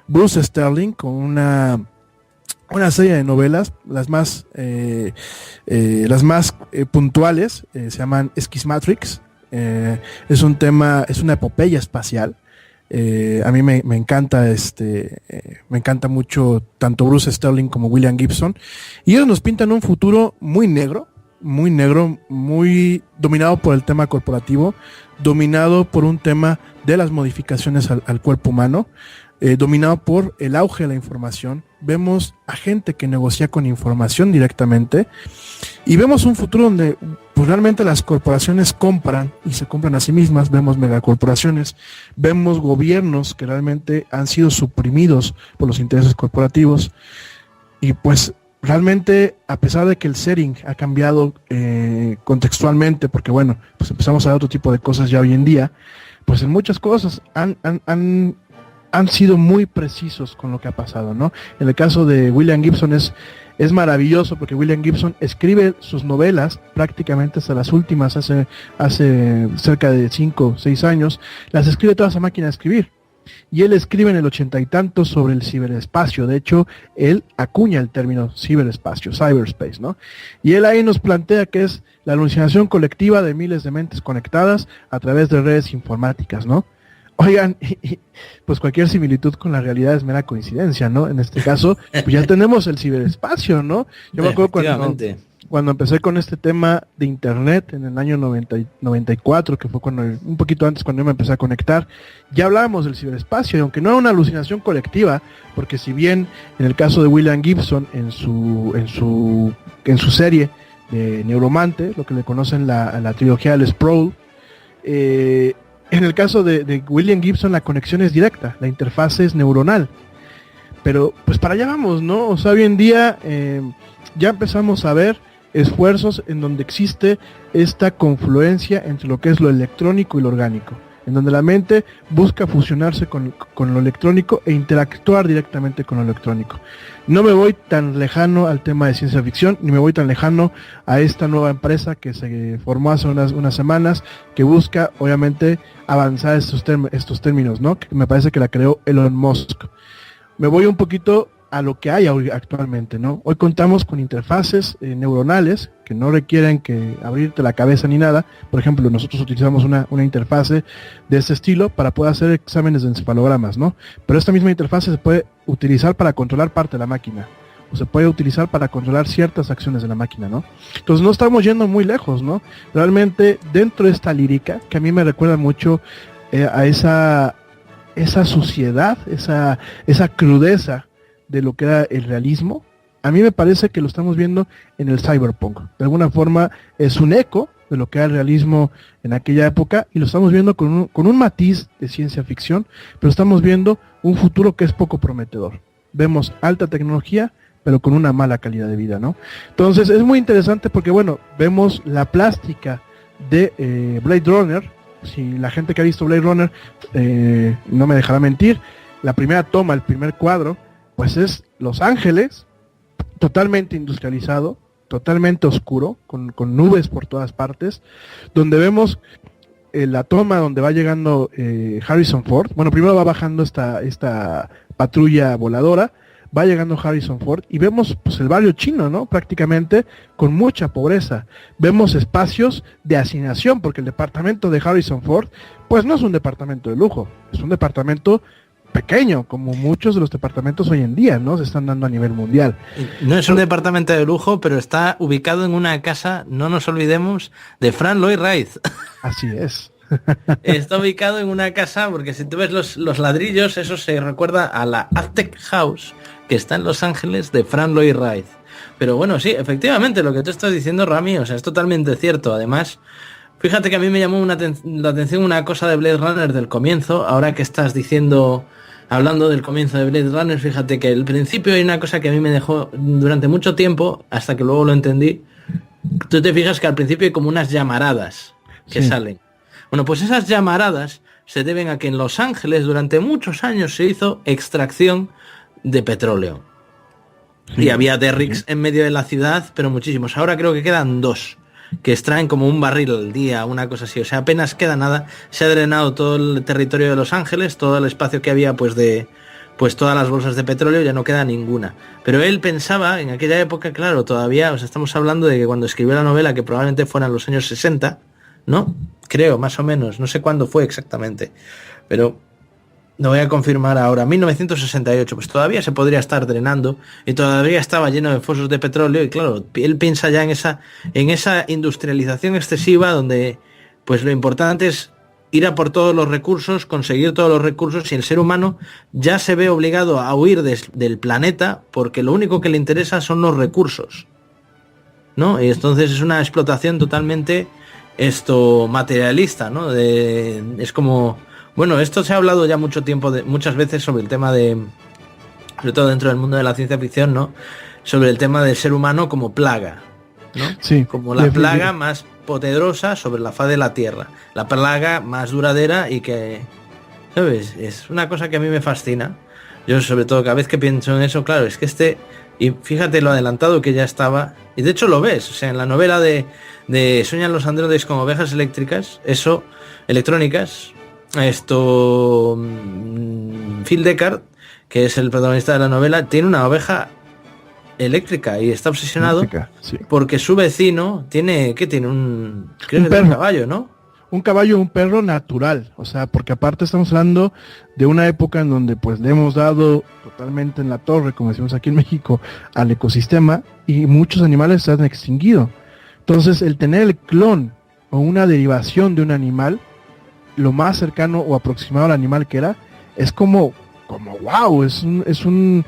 Bruce Sterling con una serie de novelas, las más puntuales, se llaman Schismatrix. Es una epopeya espacial. A mí me encanta me encanta mucho tanto Bruce Sterling como William Gibson, y ellos nos pintan un futuro muy negro, muy dominado por el tema corporativo, dominado por un tema de las modificaciones al cuerpo humano, dominado por el auge de la información. Vemos a gente que negocia con información directamente, y vemos un futuro donde pues, realmente las corporaciones compran y se compran a sí mismas. Vemos megacorporaciones, vemos gobiernos que realmente han sido suprimidos por los intereses corporativos, y pues realmente, a pesar de que el setting ha cambiado contextualmente, porque bueno, pues empezamos a ver otro tipo de cosas ya hoy en día, pues en muchas cosas han han sido muy precisos con lo que ha pasado, ¿no? En el caso de William Gibson es maravilloso porque William Gibson escribe sus novelas prácticamente hasta las últimas, hace cerca de 5 o 6 años, las escribe todas a máquina de escribir. Y él escribe en el 80 y tantos sobre el ciberespacio. De hecho, él acuña el término ciberespacio, cyberspace, ¿no? Y él ahí nos plantea que es la alucinación colectiva de miles de mentes conectadas a través de redes informáticas, ¿no? Oigan, pues cualquier similitud con la realidad es mera coincidencia, ¿no? En este caso, pues ya tenemos el ciberespacio, ¿no? Yo me acuerdo cuando empecé con este tema de internet en el año 94, que fue un poquito antes cuando yo me empecé a conectar, ya hablábamos del ciberespacio, y aunque no era una alucinación colectiva, porque si bien en el caso de William Gibson, en su serie de Neuromante, lo que le conocen la trilogía del Sprawl, en el caso de William Gibson la conexión es directa, la interfaz es neuronal. Pero pues para allá vamos, ¿no? O sea, hoy en día ya empezamos a ver esfuerzos en donde existe esta confluencia entre lo que es lo electrónico y lo orgánico, en donde la mente busca fusionarse con lo electrónico e interactuar directamente con lo electrónico. No me voy tan lejano al tema de ciencia ficción, ni me voy tan lejano a esta nueva empresa que se formó hace unas semanas, que busca obviamente avanzar estos términos, ¿no? Que me parece que la creó Elon Musk. Me voy un poquito a lo que hay actualmente, ¿no? Hoy contamos con interfaces neuronales que no requieren que abrirte la cabeza ni nada. Por ejemplo, nosotros utilizamos una interfase de este estilo para poder hacer exámenes de encefalogramas, ¿no? Pero esta misma interfase se puede utilizar para controlar parte de la máquina, o se puede utilizar para controlar ciertas acciones de la máquina, ¿no? Entonces no estamos yendo muy lejos, ¿no? Realmente dentro de esta lírica, que a mí me recuerda mucho a esa suciedad, esa crudeza de lo que era el realismo, a mí me parece que lo estamos viendo en el cyberpunk. De alguna forma es un eco de lo que era el realismo en aquella época, y lo estamos viendo con un matiz de ciencia ficción, pero estamos viendo un futuro que es poco prometedor. Vemos alta tecnología, pero con una mala calidad de vida, ¿no? Entonces es muy interesante porque, bueno, vemos la plástica de Blade Runner. Si la gente que ha visto Blade Runner no me dejará mentir, la primera toma, el primer cuadro, pues es Los Ángeles, totalmente industrializado, totalmente oscuro, con nubes por todas partes, donde vemos la toma donde va llegando Harrison Ford. Bueno, primero va bajando esta patrulla voladora, va llegando Harrison Ford y vemos pues el barrio chino, ¿no? Prácticamente con mucha pobreza. Vemos espacios de hacinación, porque el departamento de Harrison Ford pues no es un departamento de lujo, es un departamento pequeño, como muchos de los departamentos hoy en día, ¿no? Se están dando a nivel mundial. No es un departamento de lujo, pero está ubicado en una casa, no nos olvidemos, de Frank Lloyd Wright. Así es. Está ubicado en una casa, porque si tú ves los ladrillos, eso se recuerda a la Aztec House, que está en Los Ángeles, de Frank Lloyd Wright. Pero bueno, sí, efectivamente, lo que tú estás diciendo, Rami, o sea, es totalmente cierto. Además, fíjate que a mí me llamó la atención una cosa de Blade Runner del comienzo, ahora que estás hablando del comienzo de Blade Runner, fíjate que al principio hay una cosa que a mí me dejó durante mucho tiempo, hasta que luego lo entendí. Tú te fijas que al principio hay como unas llamaradas que salen. Bueno, pues esas llamaradas se deben a que en Los Ángeles durante muchos años se hizo extracción de petróleo. Sí. Y había derricks en medio de la ciudad, pero muchísimos. Ahora creo que quedan 2. Que extraen como un barril al día, una cosa así. O sea, apenas queda nada. Se ha drenado todo el territorio de Los Ángeles, todo el espacio que había pues todas las bolsas de petróleo, ya no queda ninguna. Pero él pensaba, en aquella época, claro, todavía, o sea, estamos hablando de que cuando escribió la novela, que probablemente fueran los años 60, ¿no? Creo, más o menos, no sé cuándo fue exactamente, pero lo voy a confirmar ahora, 1968, pues todavía se podría estar drenando y todavía estaba lleno de fosos de petróleo, y claro, él piensa ya en esa industrialización excesiva donde pues lo importante es ir a por todos los recursos, conseguir todos los recursos, y el ser humano ya se ve obligado a huir del planeta porque lo único que le interesa son los recursos, ¿no? Y entonces es una explotación totalmente materialista, ¿no? Es como... Bueno, esto se ha hablado ya muchas veces sobre el tema sobre todo dentro del mundo de la ciencia ficción, ¿no? Sobre el tema del ser humano como plaga, ¿no? Sí. Como la plaga más poderosa sobre la faz de la Tierra. La plaga más duradera y que ¿sabes? Es una cosa que a mí me fascina. Yo sobre todo cada vez que pienso en eso, claro, es que y fíjate lo adelantado que ya estaba, y de hecho lo ves, o sea, en la novela de Sueñan los androides con ovejas eléctricas, electrónicas, Phil Deckard, que es el protagonista de la novela, tiene una oveja eléctrica y está obsesionado porque su vecino tiene un caballo, ¿no? Un caballo, un perro natural, o sea, porque aparte estamos hablando de una época en donde pues le hemos dado totalmente en la torre, como decimos aquí en México, al ecosistema, y muchos animales se han extinguido. Entonces, el tener el clon o una derivación de un animal, lo más cercano o aproximado al animal que era, es como wow, es un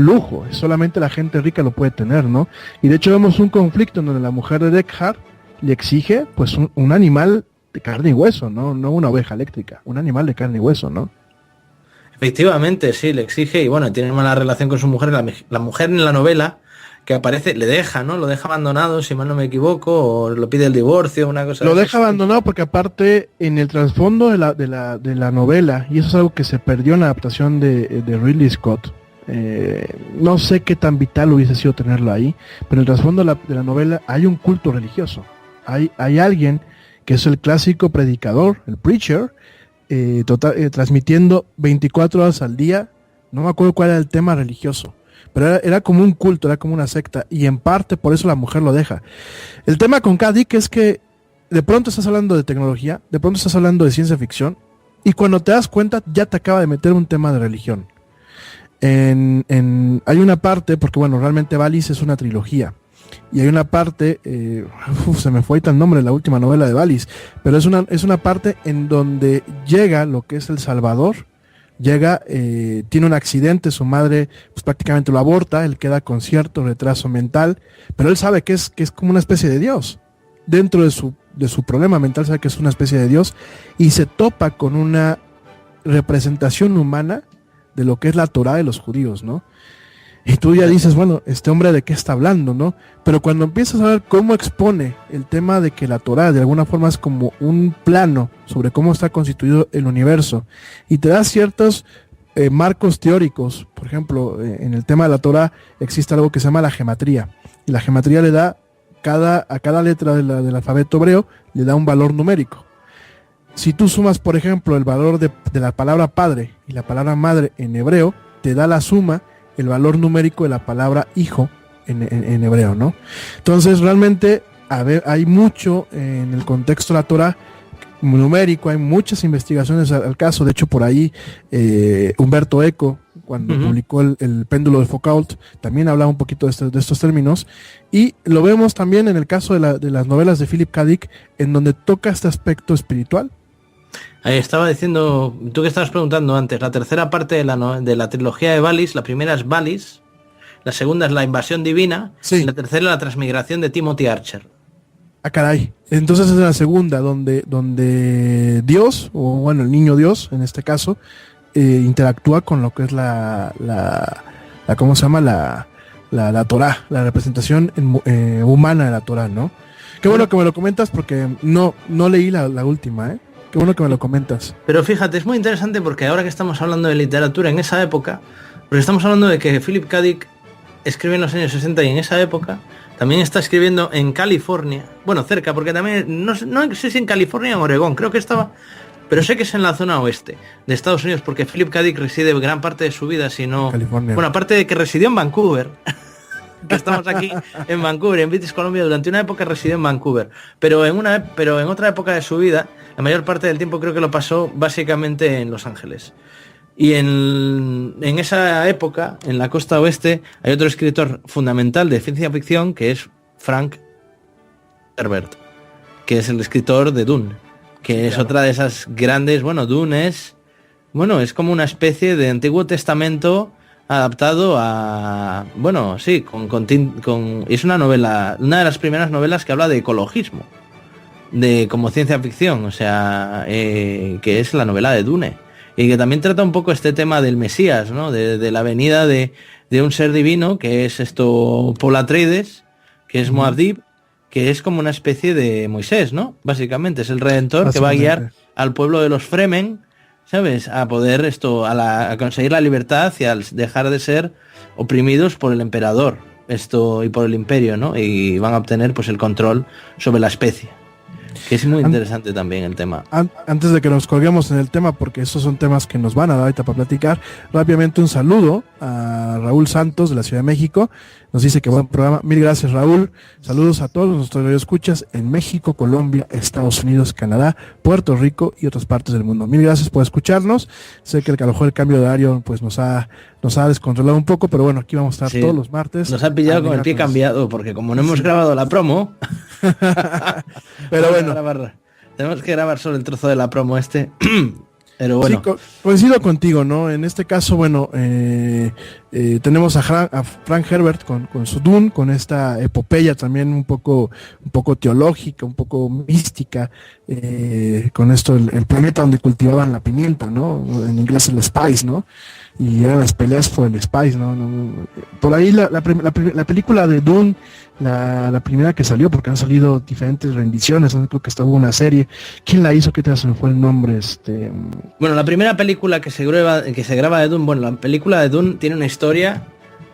lujo, solamente la gente rica lo puede tener, ¿no? Y de hecho vemos un conflicto en donde la mujer de Deckard le exige pues un animal de carne y hueso, no una oveja eléctrica, un animal de carne y hueso, ¿no? Efectivamente, sí, le exige, y bueno, tiene mala relación con su mujer. La mujer en la novela que aparece le deja, ¿no? Lo deja abandonado, si mal no me equivoco, o lo pide el divorcio, una cosa. Lo deja abandonado porque aparte en el trasfondo de la novela, y eso es algo que se perdió en la adaptación de Ridley Scott, no sé qué tan vital hubiese sido tenerlo ahí, pero en el trasfondo de la novela hay un culto religioso. Hay alguien que es el clásico predicador, el preacher, transmitiendo 24 horas al día. No me acuerdo cuál era el tema religioso, pero era como un culto, era como una secta, y en parte por eso la mujer lo deja. El tema con K. Dick es que de pronto estás hablando de tecnología, de pronto estás hablando de ciencia ficción, y cuando te das cuenta ya te acaba de meter un tema de religión. Hay una parte, porque bueno, realmente Valis es una trilogía, y hay una parte, se me fue ahí el nombre de la última novela de Valis, pero es una parte en donde llega lo que es el Salvador, tiene un accidente, su madre pues prácticamente lo aborta, él queda con cierto retraso mental, pero él sabe que es como una especie de Dios, dentro de su problema mental sabe que es una especie de Dios, y se topa con una representación humana de lo que es la Torá de los judíos, ¿no? Y tú ya dices, bueno, este hombre de qué está hablando, ¿no? Pero cuando empiezas a ver cómo expone el tema de que la Torá de alguna forma es como un plano sobre cómo está constituido el universo, y te da ciertos marcos teóricos, por ejemplo, en el tema de la Torá existe algo que se llama la gematría, y la gematría le da a cada letra del alfabeto hebreo le da un valor numérico. Si tú sumas, por ejemplo, el valor de la palabra padre y la palabra madre en hebreo, te da la suma, el valor numérico de la palabra hijo en hebreo, ¿no? Entonces realmente hay mucho en el contexto de la Torá numérico, hay muchas investigaciones al caso. De hecho, por ahí Humberto Eco, cuando publicó el péndulo de Foucault, también hablaba un poquito de estos términos, y lo vemos también en el caso de las novelas de Philip K. Dick, en donde toca este aspecto espiritual. Ahí estaba diciendo, tú que estabas preguntando antes, la tercera parte de la trilogía de Valis, la primera es Valis, la segunda es la invasión divina, sí, y la tercera la transmigración de Timothy Archer. Ah, caray. Entonces es la segunda donde Dios, o bueno, el niño Dios, en este caso, interactúa con lo que es la ¿cómo se llama? La Torá, la representación humana de la Torá, ¿no? Qué bueno que me lo comentas porque no leí la última, ¿eh? Qué bueno que me lo comentas. Pero fíjate, es muy interesante porque ahora que estamos hablando de literatura en esa época, porque estamos hablando de que Philip K. Dick escribe en los años 60 y en esa época también está escribiendo en California, bueno, cerca, porque también, no sé si en California o en Oregón, creo que estaba, pero sé que es en la zona oeste de Estados Unidos, porque Philip K. Dick reside gran parte de su vida, si no... California. Bueno, aparte de que residió en Vancouver, que estamos aquí en Vancouver, en British Columbia, durante una época residió en Vancouver, pero en otra época de su vida, la mayor parte del tiempo creo que lo pasó básicamente en Los Ángeles. Y en esa época, en la costa oeste, hay otro escritor fundamental de ciencia ficción que es Frank Herbert, que es el escritor de Dune, que es otra de esas grandes, bueno, Dune es como una especie de Antiguo Testamento adaptado a, bueno, sí, es una novela, una de las primeras novelas que habla de ecologismo, como ciencia ficción, o sea, que es la novela de Dune, y que también trata un poco este tema del Mesías, ¿no? De la venida de un ser divino, que es Paul Atreides, que es Muad'Dib, que es como una especie de Moisés, ¿no? Básicamente es el redentor que va a guiar al pueblo de los Fremen ¿sabes? A poder a conseguir la libertad y al dejar de ser oprimidos por el emperador y por el imperio, ¿no? Y van a obtener pues el control sobre la especie. Que es muy interesante también el tema. Antes de que nos colguemos en el tema, porque esos son temas que nos van a dar ahorita para platicar, rápidamente un saludo a Raúl Santos de la Ciudad de México. Nos dice que buen programa. Mil gracias, Raúl. Saludos a todos nuestros radioescuchas en México, Colombia, Estados Unidos, Canadá, Puerto Rico y otras partes del mundo. Mil gracias por escucharnos. Sé que a lo mejor el cambio de horario pues nos ha descontrolado un poco, pero bueno, aquí vamos a estar todos los martes. Nos ha pillado con el pie cambiado, porque como no hemos grabado la promo, pero bueno, tenemos que grabar solo el trozo de la promo pero bueno. Sí, coincido contigo, ¿no? En este caso, bueno, tenemos a Frank Herbert con su Dune, con esta epopeya también un poco teológica, un poco mística, con esto el planeta donde cultivaban la pimienta, ¿no? En inglés el spice, ¿no? Y eran las peleas por el spice, ¿no? Por ahí la película de Dune, la primera que salió, porque han salido diferentes rendiciones, ¿no? Creo que hasta hubo una serie. ¿Quién la hizo? ¿Qué te se me fue el nombre? Bueno, la primera película que se graba de Dune, bueno, la película de Dune tiene una historia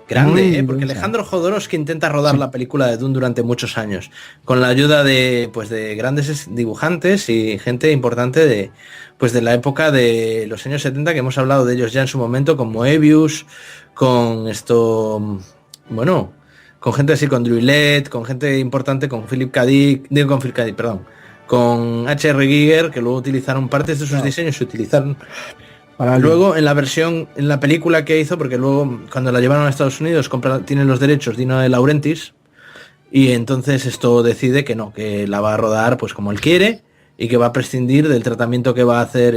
grande, porque Alejandro Jodorowsky intenta rodar la película de Dune durante muchos años, con la ayuda de grandes dibujantes y gente importante de la época de los años 70, que hemos hablado de ellos ya en su momento, con Moebius, con gente así, con Druillet, con gente importante, con con H.R. Giger, que luego utilizaron partes de sus diseños, se utilizaron luego en la película que hizo, porque luego cuando la llevaron a Estados Unidos tienen los derechos Dino de Laurentiis, y entonces decide que la va a rodar pues como él quiere, y que va a prescindir del tratamiento que va a hacer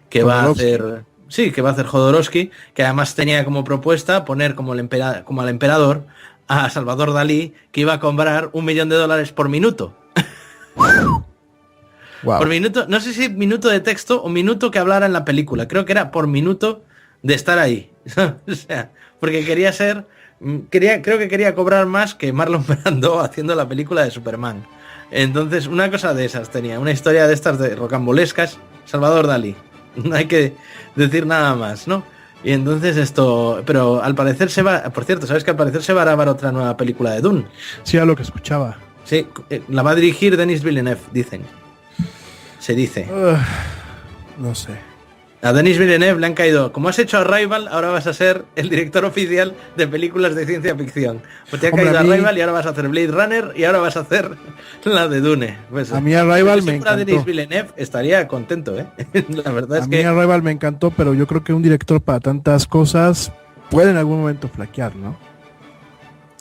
que va a hacer Jodorowsky, que además tenía como propuesta poner como al emperador a Salvador Dalí, que iba a cobrar $1 millón por minuto. Wow. Por minuto, no sé si minuto de texto o minuto que hablara en la película, creo que era por minuto de estar ahí. O sea, porque creo que quería cobrar más que Marlon Brando haciendo la película de Superman. Entonces, una cosa de esas tenía, una historia de estas de rocambolescas, Salvador Dalí. No hay que decir nada más, ¿no? Y entonces pero al parecer por cierto, ¿sabes que al parecer se va a grabar otra nueva película de Dune? Sí, a lo que escuchaba. Sí, la va a dirigir Denis Villeneuve, dicen. Se dice. No sé. A Denis Villeneuve le han caído, como has hecho Arrival, ahora vas a ser el director oficial de películas de ciencia ficción. Pues te ha caído Arrival y ahora vas a hacer Blade Runner y ahora vas a hacer la de Dune. Pues, a mí Arrival me encantó. Denis Villeneuve estaría contento, ¿eh? La verdad es que... A mí Arrival me encantó, pero yo creo que un director para tantas cosas puede en algún momento flaquear, ¿no?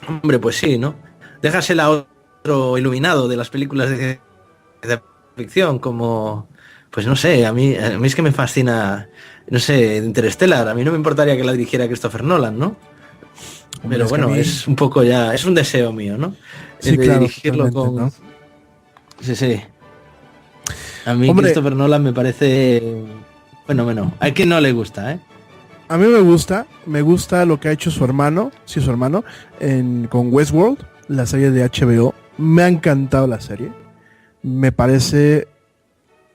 Hombre, pues sí, ¿no? Déjasela a otro iluminado de las películas de ficción, como... Pues no sé, a mí es que me fascina, no sé, Interstellar. A mí no me importaría que la dirigiera Christopher Nolan, ¿no? Hombre, pero bueno, es un poco ya, es un deseo mío, ¿no? Sí, claro, dirigirlo con... ¿no? Sí. A mí Christopher Nolan me parece... Bueno, a quien no le gusta, ¿eh? A mí me gusta lo que ha hecho su hermano, con Westworld, la serie de HBO. Me ha encantado la serie. Me parece...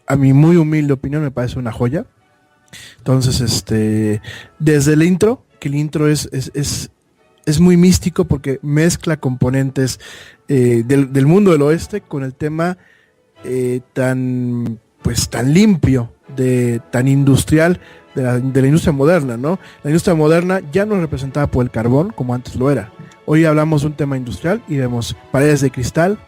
A mi muy humilde opinión me parece una joya. Entonces, desde el intro, que el intro es muy místico porque mezcla componentes del mundo del oeste con el tema tan limpio, tan industrial de la industria moderna, ¿no? La industria moderna ya no es representada por el carbón como antes lo era. Hoy hablamos de un tema industrial y vemos paredes de cristal,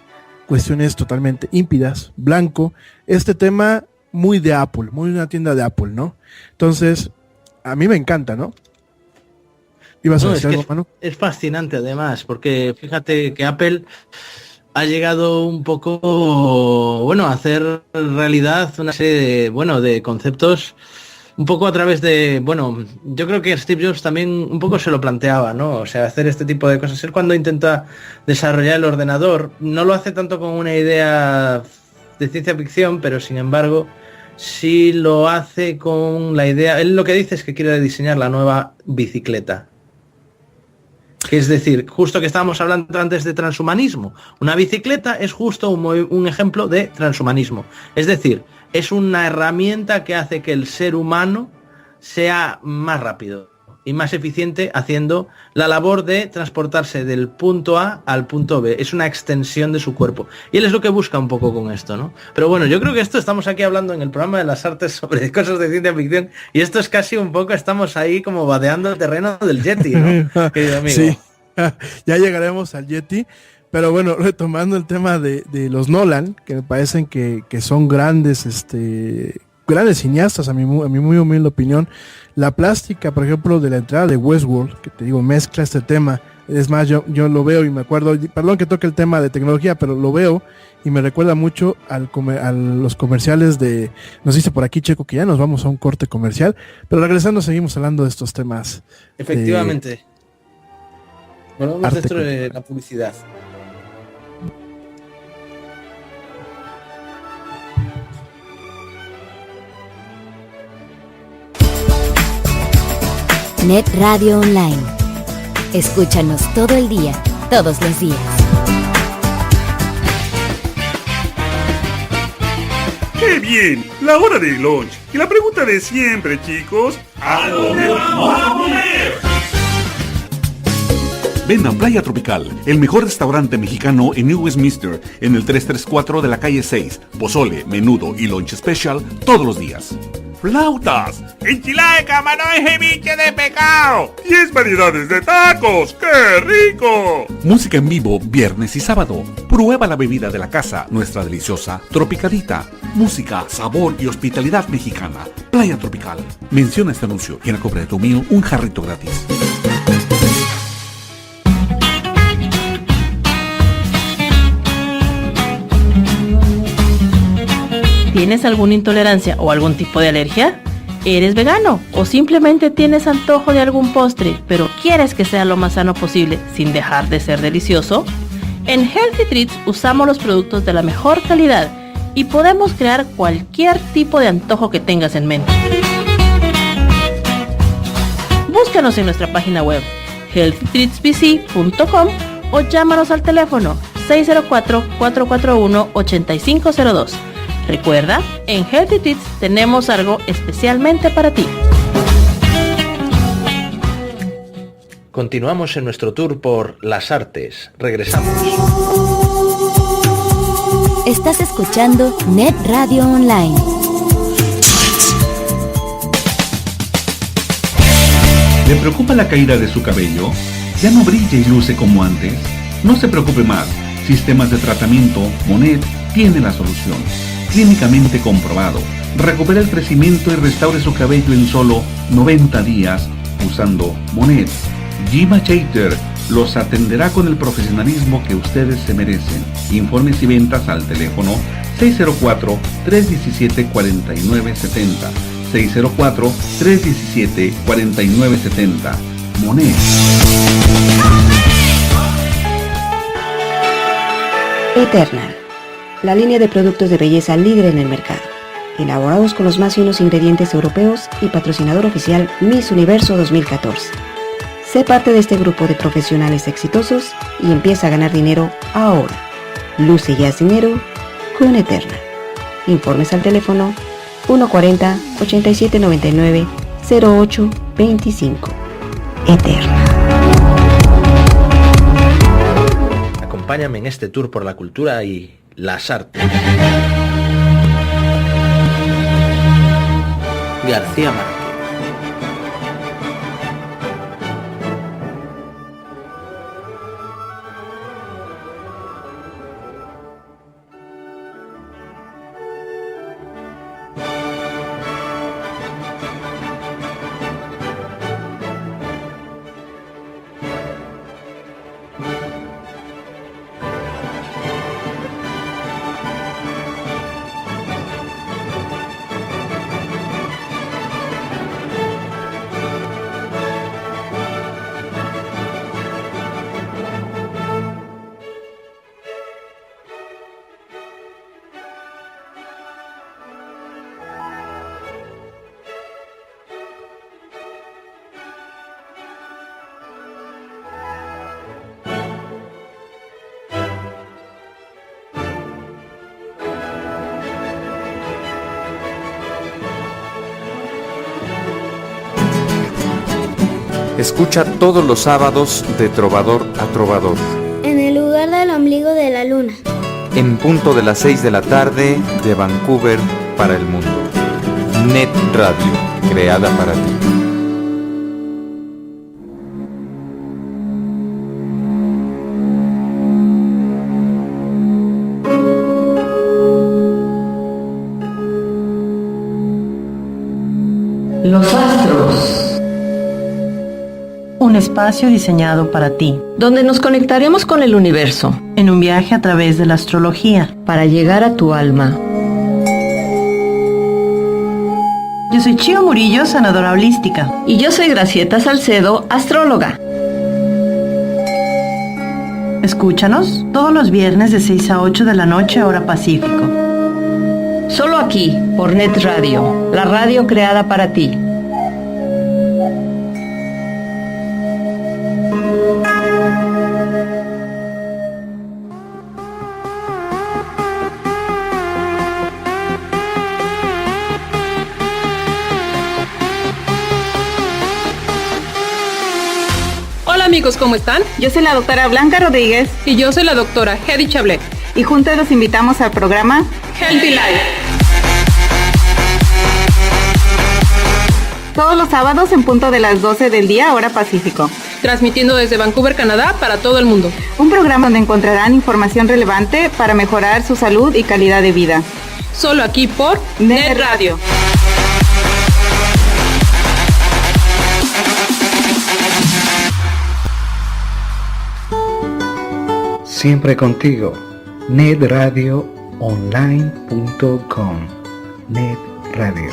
cuestiones totalmente ímpidas, blanco, este tema muy de Apple, muy una tienda de Apple, ¿no? Entonces, a mí me encanta, ¿no? ¿Ibas a decir algo, Manu? Es fascinante además, porque fíjate que Apple ha llegado un poco, a hacer realidad una serie de conceptos un poco a través de, yo creo que Steve Jobs también un poco se lo planteaba, ¿no? O sea, hacer este tipo de cosas. Él cuando intenta desarrollar el ordenador, no lo hace tanto con una idea de ciencia ficción, pero sin embargo, sí lo hace con la idea... Él lo que dice es que quiere diseñar la nueva bicicleta. Que es decir, justo que estábamos hablando antes de transhumanismo. Una bicicleta es justo un ejemplo de transhumanismo. Es decir, es una herramienta que hace que el ser humano sea más rápido y más eficiente haciendo la labor de transportarse del punto A al punto B. Es una extensión de su cuerpo. Y él es lo que busca un poco con esto, ¿no? Pero bueno, yo creo que estamos aquí hablando en el programa de las artes sobre cosas de ciencia ficción y esto es casi un poco, estamos ahí como vadeando el terreno del Yeti, ¿no? Querido amigo. Sí, ya llegaremos al Yeti. Pero bueno, retomando el tema de los Nolan, que me parecen que son grandes cineastas, a mi muy humilde opinión. La plástica, por ejemplo, de la entrada de Westworld, que te digo, mezcla este tema. Es más, yo lo veo y me acuerdo, perdón que toque el tema de tecnología, pero lo veo y me recuerda mucho a los comerciales de, nos dice por aquí Checo que ya nos vamos a un corte comercial, pero regresando seguimos hablando de estos temas. Efectivamente. Volvemos dentro de la publicidad. Net Radio Online. Escúchanos todo el día, todos los días. ¡Qué bien! La hora del lunch. Y la pregunta de siempre, chicos. ¿A dónde vamos a comer? Ven a Playa Tropical, el mejor restaurante mexicano en New Westminster, en el 334 de la calle 6. Pozole, menudo y lunch special todos los días. ¡Flautas! ¡Enchilada de camarón y ceviche de pescado! 10 variedades de tacos! ¡Qué rico! Música en vivo viernes y sábado. Prueba la bebida de la casa, nuestra deliciosa Tropicalita. Música, sabor y hospitalidad mexicana. Playa Tropical. Menciona este anuncio y en la compra de tu meal un jarrito gratis. ¿Tienes alguna intolerancia o algún tipo de alergia? ¿Eres vegano o simplemente tienes antojo de algún postre, pero quieres que sea lo más sano posible sin dejar de ser delicioso? En Healthy Treats usamos los productos de la mejor calidad y podemos crear cualquier tipo de antojo que tengas en mente. Búscanos en nuestra página web healthytreatsbc.com o llámanos al teléfono 604-441-8502. Recuerda, en Healthy Treats tenemos algo especialmente para ti. Continuamos en nuestro tour por las artes. Regresamos. Estás escuchando Net Radio Online. ¿Le preocupa la caída de su cabello? ¿Ya no brilla y luce como antes? No se preocupe más. Sistemas de tratamiento Monet tiene la solución. Clínicamente comprobado. Recupera el crecimiento y restaure su cabello en solo 90 días usando Monet. Gima Chater los atenderá con el profesionalismo que ustedes se merecen. Informes y ventas al teléfono 604-317-4970. 604-317-4970. Monet. Eternal, la línea de productos de belleza líder en el mercado, elaborados con los más finos ingredientes europeos y patrocinador oficial Miss Universo 2014. Sé parte de este grupo de profesionales exitosos y empieza a ganar dinero ahora. Luce y haz dinero con Eternal. Informes al teléfono 140-8799-0825. Eternal. Acompáñame en este tour por la cultura y las artes. García Márquez. Escucha todos los sábados de Trovador a Trovador. En el lugar del ombligo de la luna. En punto de las 6 de la tarde de Vancouver para el mundo. Net Radio, creada para ti. Los astros. Un espacio diseñado para ti, Donde nos conectaremos con el universo en un viaje a través de la astrología. para llegar a tu alma. Yo soy Chío Murillo, sanadora holística. Y yo soy Gracieta Salcedo, astróloga. Escúchanos todos los viernes de 6 a 8 de la noche, hora Pacífico. Solo aquí, por Net Radio, la radio creada para ti. Hola amigos, ¿cómo están? Yo soy la doctora Blanca Rodríguez Y yo soy la doctora Hedy Chablet. y juntos los invitamos al programa Healthy Life. todos los sábados en punto de las 12 del día, hora Pacífico. Transmitiendo desde Vancouver, Canadá, para todo el mundo. Un programa donde encontrarán información relevante para mejorar su salud y calidad de vida. Solo aquí por Net Net Radio. Siempre contigo. netradioonline.com. Net Radio.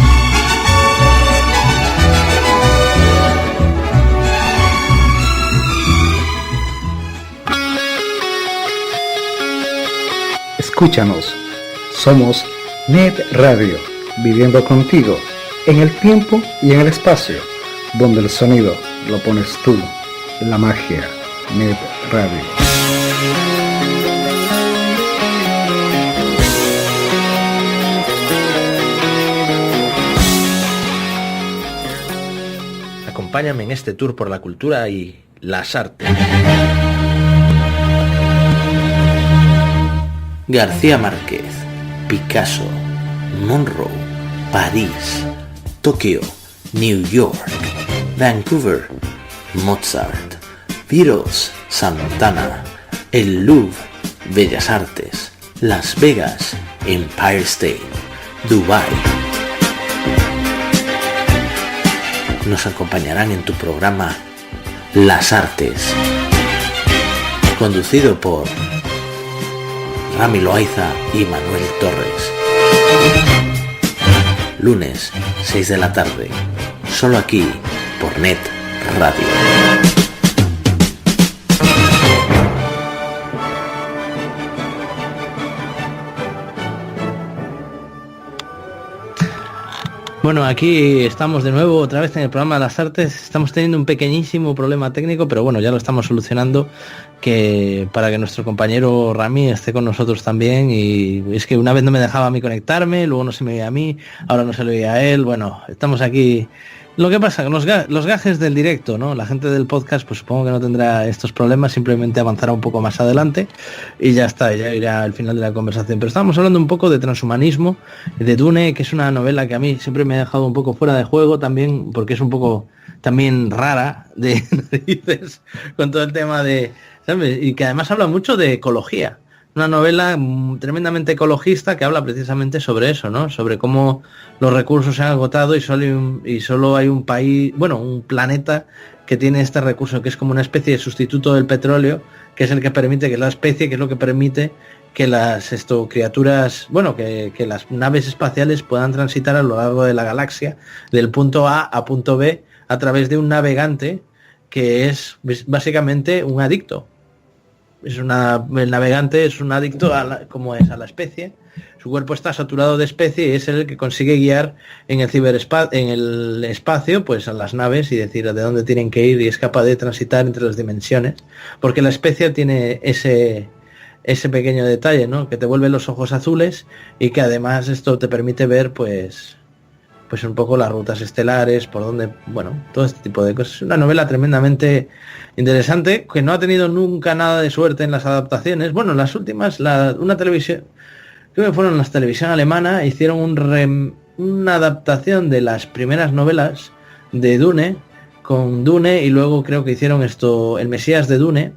Escúchanos. Somos Net Radio, viviendo contigo en el tiempo y en el espacio, donde el sonido lo pones tú, la magia. Net Radio. Acompáñame en este tour por la cultura y las artes. García Márquez, Picasso, Monroe, París, Tokio, New York, Vancouver, Mozart, Beatles, Santana, el Louvre, Bellas Artes, Las Vegas, Empire State, Dubai. Nos acompañarán en tu programa Las Artes, conducido por Rami Loaiza y Manuel Torres. Lunes, 6 de la tarde, solo aquí por Net Radio. Bueno, aquí estamos de nuevo otra vez en el programa de las artes. Estamos teniendo un pequeñísimo problema técnico, pero bueno, ya lo estamos solucionando, que para que nuestro compañero Rami esté con nosotros también. Y es que una vez no me dejaba a mí conectarme, luego no se me veía a mí, ahora no se le veía a él. Bueno, estamos aquí. Lo que pasa, los gajes del directo, ¿no? La gente del podcast, pues supongo que no tendrá estos problemas, simplemente avanzará un poco más adelante y ya está, ya irá al final de la conversación. Pero estábamos hablando un poco de transhumanismo, de Dune, que es una novela que a mí siempre me ha dejado un poco fuera de juego también, porque es un poco también rara de narices con todo el tema de, ¿sabes? Y que además habla mucho de ecología. Una novela tremendamente ecologista que habla precisamente sobre eso, ¿no? Sobre cómo los recursos se han agotado y solo hay un país, bueno, un planeta que tiene este recurso, que es como una especie de sustituto del petróleo, que es el que permite que la especie, que es lo que permite que las criaturas, bueno, que las naves espaciales puedan transitar a lo largo de la galaxia, del punto A a punto B, a través de un navegante que es básicamente un adicto. El navegante es un adicto a la especie. Su cuerpo está saturado de especie y es el que consigue guiar en el espacio pues a las naves y decir de dónde tienen que ir, y es capaz de transitar entre las dimensiones, porque la especie tiene ese pequeño detalle, ¿no? Que te vuelve los ojos azules y que además esto te permite ver pues pues un poco las rutas estelares, por donde, bueno, todo este tipo de cosas. Es una novela tremendamente interesante, que no ha tenido nunca nada de suerte en las adaptaciones. Bueno, las últimas, una televisión, creo que fueron las televisión alemana, hicieron una adaptación de las primeras novelas de Dune, con Dune, y luego creo que hicieron El Mesías de Dune,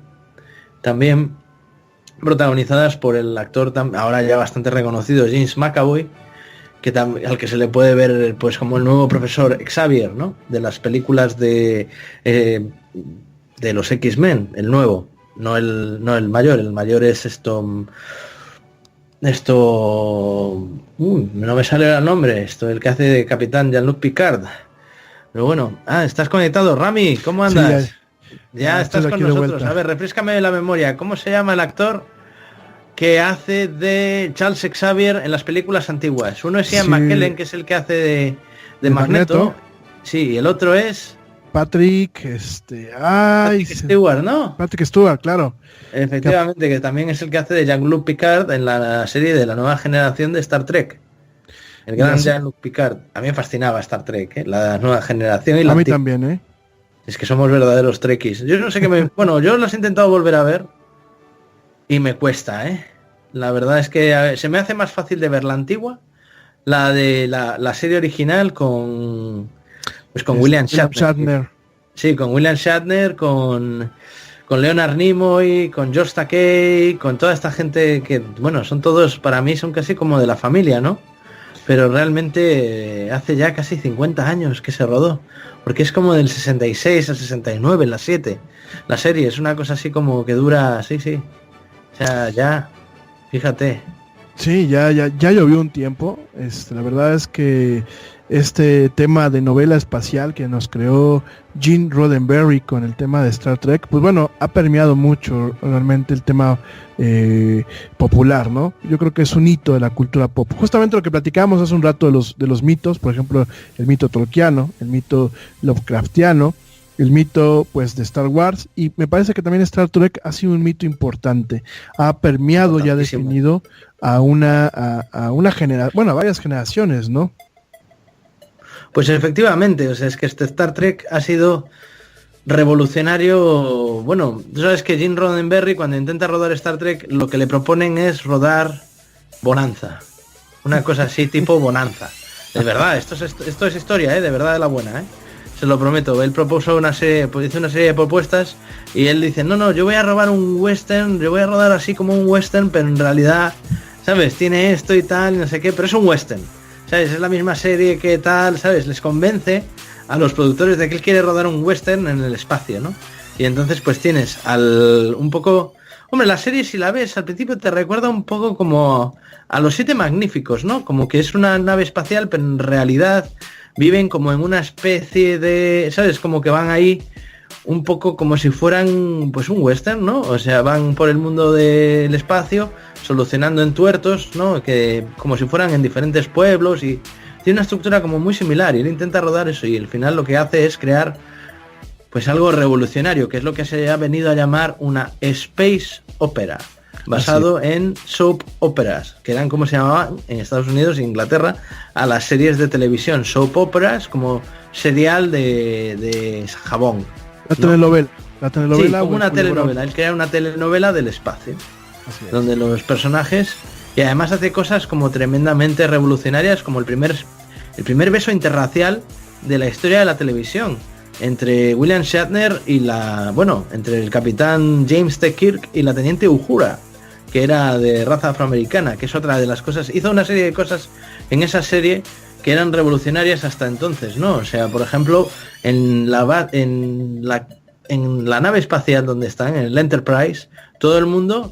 también protagonizadas por el actor ahora ya bastante reconocido, James McAvoy, al que se le puede ver pues como el nuevo profesor Xavier, ¿no? De las películas de los X-Men, el nuevo, no el mayor. El mayor es no me sale el nombre, el que hace de Capitán Jean-Luc Picard. Pero bueno, estás conectado, Rami, ¿cómo andas? Sí, ya estás con nosotros. A ver, refréscame la memoria. ¿Cómo se llama el actor que hace de Charles Xavier en las películas antiguas? Uno es Ian McKellen, que es el que hace de Magneto. Sí, y el otro es Patrick Stewart, ¿no? Patrick Stewart, claro. Efectivamente, que también es el que hace de Jean-Luc Picard en la serie de la nueva generación de Star Trek. El gran Jean-Luc Picard. A mí me fascinaba Star Trek, la nueva generación. Y a mí también, Es que somos verdaderos trekkies. Yo no sé qué bueno, yo los he intentado volver a ver y me cuesta, La verdad es que se me hace más fácil de ver la antigua, la de la serie original con William Shatner. Sí, con William Shatner, con Leonard Nimoy, con George Takei, con toda esta gente que, bueno, son todos, para mí son casi como de la familia, ¿no? Pero realmente hace ya casi 50 años que se rodó, porque es como del 66 al 69, la 7. La serie es una cosa así como que dura, sí. O sea, ya, fíjate. Sí, ya llovió un tiempo. La verdad es que este tema de novela espacial que nos creó Gene Roddenberry con el tema de Star Trek, pues bueno, ha permeado mucho realmente el tema popular, ¿no? Yo creo que es un hito de la cultura pop. Justamente lo que platicábamos hace un rato de los mitos, por ejemplo, el mito tolkiano, el mito Lovecraftiano, el mito pues de Star Wars, y me parece que también Star Trek ha sido un mito importante, ha permeado y ha definido a una generación, bueno, a varias generaciones, ¿no? Pues efectivamente, o sea, es que este Star Trek ha sido revolucionario. Bueno, tú sabes que Gene Roddenberry, cuando intenta rodar Star Trek, lo que le proponen es rodar Bonanza, una cosa así tipo Bonanza. De verdad, esto es historia, de verdad, de la buena, se lo prometo. Él propuso hizo una serie de propuestas y él dice, no, yo voy a robar un western, yo voy a rodar así como un western, pero en realidad, ¿sabes? Tiene esto y tal, no sé qué, pero es un western, ¿sabes? Es la misma serie que tal, ¿sabes? Les convence a los productores de que él quiere rodar un western en el espacio, ¿no? Y entonces pues tienes un poco... Hombre, la serie, si la ves, al principio te recuerda un poco como a Los Siete Magníficos, ¿no? Como que es una nave espacial, pero en realidad viven como en una especie de... ¿Sabes? Como que van ahí un poco como si fueran pues un western, ¿no? O sea, van por el mundo del espacio solucionando entuertos, ¿no? Que como si fueran en diferentes pueblos, y tiene una estructura como muy similar, y él intenta rodar eso, y al final lo que hace es crear pues algo revolucionario, que es lo que se ha venido a llamar una space opera, basado en soap operas, que eran como se llamaban en Estados Unidos e Inglaterra a las series de televisión, soap operas, como serial de jabón. La telenovela. Sí, como una telenovela. Él crea una telenovela del espacio, donde los personajes, y además hace cosas como tremendamente revolucionarias, como el primer beso interracial de la historia de la televisión, entre William Shatner y entre el capitán James T. Kirk y la teniente Uhura, que era de raza afroamericana, que es otra de las cosas. Hizo una serie de cosas en esa serie que eran revolucionarias hasta entonces, ¿no? O sea, por ejemplo, en la nave espacial donde están, en el Enterprise, todo el mundo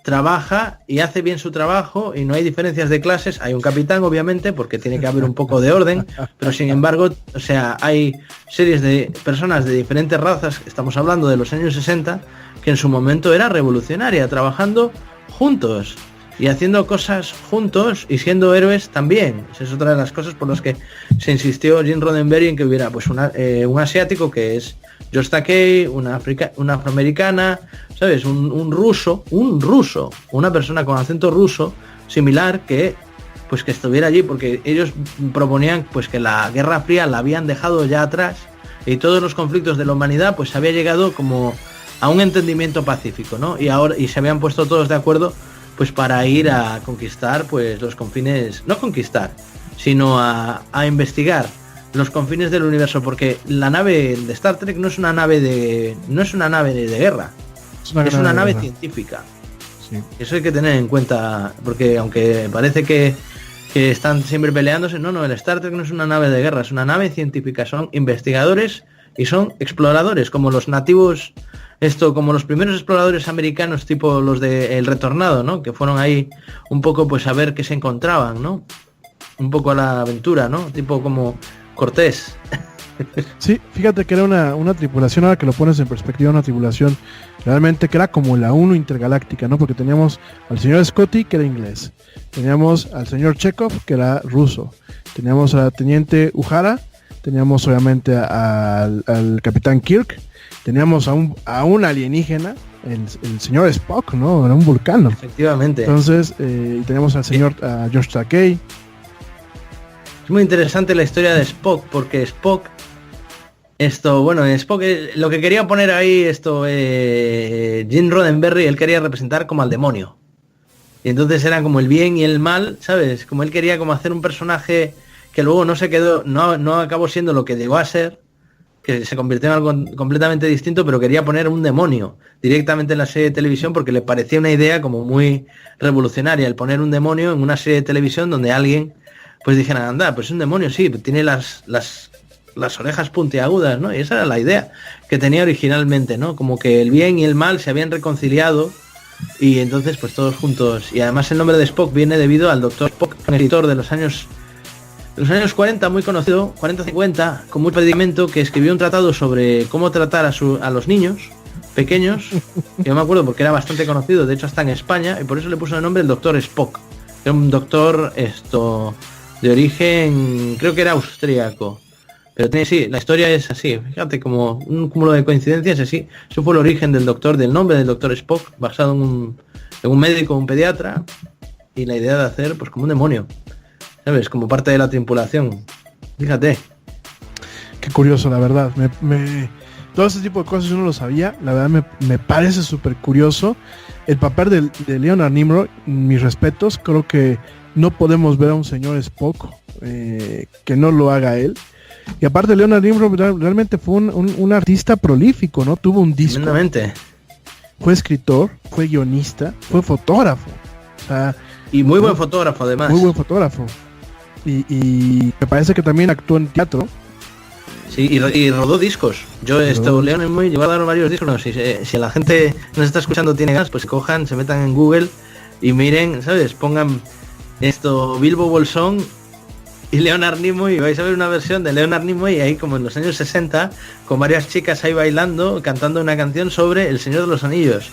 trabaja y hace bien su trabajo y no hay diferencias de clases. Hay un capitán, obviamente, porque tiene que haber un poco de orden, pero sin embargo, o sea, hay series de personas de diferentes razas, estamos hablando de los años 60, que en su momento era revolucionaria, trabajando juntos y haciendo cosas juntos y siendo héroes también. Esa es otra de las cosas por las que se insistió Gene Roddenberry en que hubiera pues un asiático, que es George Takei, una afroamericana, ¿sabes? Un ruso, una persona con acento ruso similar, que pues que estuviera allí, porque ellos proponían pues que la Guerra Fría la habían dejado ya atrás y todos los conflictos de la humanidad pues había llegado como a un entendimiento pacífico, ¿no? Y se habían puesto todos de acuerdo pues para ir a conquistar pues los confines, no conquistar, sino a investigar los confines del universo, porque la nave de Star Trek no es una nave de guerra, es una nave científica. Sí. Eso hay que tener en cuenta, porque aunque parece que están siempre peleándose, no, el Star Trek no es una nave de guerra, es una nave científica, son investigadores y son exploradores, como los nativos, como los primeros exploradores americanos, tipo los de El Retornado, ¿no? Que fueron ahí un poco pues a ver qué se encontraban, ¿no? Un poco a la aventura, ¿no? Tipo como Cortés. Sí, fíjate que era una tripulación, ahora que lo pones en perspectiva, una tripulación realmente que era como la 1 intergaláctica, ¿no? Porque teníamos al señor Scotty, que era inglés, teníamos al señor Chekhov, que era ruso, teníamos a la teniente Uhura, teníamos obviamente al capitán Kirk, teníamos a un alienígena, el señor Spock, ¿no? Era un vulcano. Efectivamente. Entonces, teníamos al señor George Takei. Es muy interesante la historia de Spock, porque Spock, Spock, lo que quería poner ahí, Gene Roddenberry, él quería representar como al demonio. Y entonces era como el bien y el mal, ¿sabes? Como él quería como hacer un personaje que luego no acabó siendo lo que llegó a ser, que se convirtió en algo completamente distinto, pero quería poner un demonio directamente en la serie de televisión porque le parecía una idea como muy revolucionaria, el poner un demonio en una serie de televisión donde alguien pues dijeran, anda, pues es un demonio, sí, tiene las orejas puntiagudas, ¿no? Y esa era la idea que tenía originalmente, ¿no? Como que el bien y el mal se habían reconciliado y entonces pues todos juntos. Y además el nombre de Spock viene debido al Dr. Spock, un escritor de los años 40, muy conocido, 40-50, con mucho pedimento, que escribió un tratado sobre cómo tratar a los niños pequeños, que yo me acuerdo porque era bastante conocido, de hecho está en España, y por eso le puso el nombre el Dr. Spock. Era un doctor de origen, creo que era austríaco, pero la historia es así, fíjate, como un cúmulo de coincidencias así. Eso fue el origen del nombre del Dr. Spock, basado en un médico, un pediatra, y la idea de hacer pues como un demonio, ¿sabes? Como parte de la tripulación, fíjate. Qué curioso, la verdad, todo ese tipo de cosas yo no lo sabía, la verdad me parece súper curioso. El papel de Leonard Nimoy, mis respetos, creo que no podemos ver a un señor Spock que no lo haga él. Y aparte Leonard Nimoy realmente fue un artista prolífico, ¿no? Tuvo un disco. Fue escritor, fue guionista, fue fotógrafo. O sea, y muy buen fotógrafo además. Muy buen fotógrafo. Y me parece que también actuó en teatro. Sí, y rodó discos. Leonard Nimoy llegó a dar varios discos. No, si la gente nos está escuchando tiene ganas, pues se metan en Google y miren, ¿sabes? Pongan Bilbo Bolsón y Leonard Nimoy, y vais a ver una versión de Leonard Nimoy ahí como en los años 60, con varias chicas ahí bailando, cantando una canción sobre El Señor de los Anillos.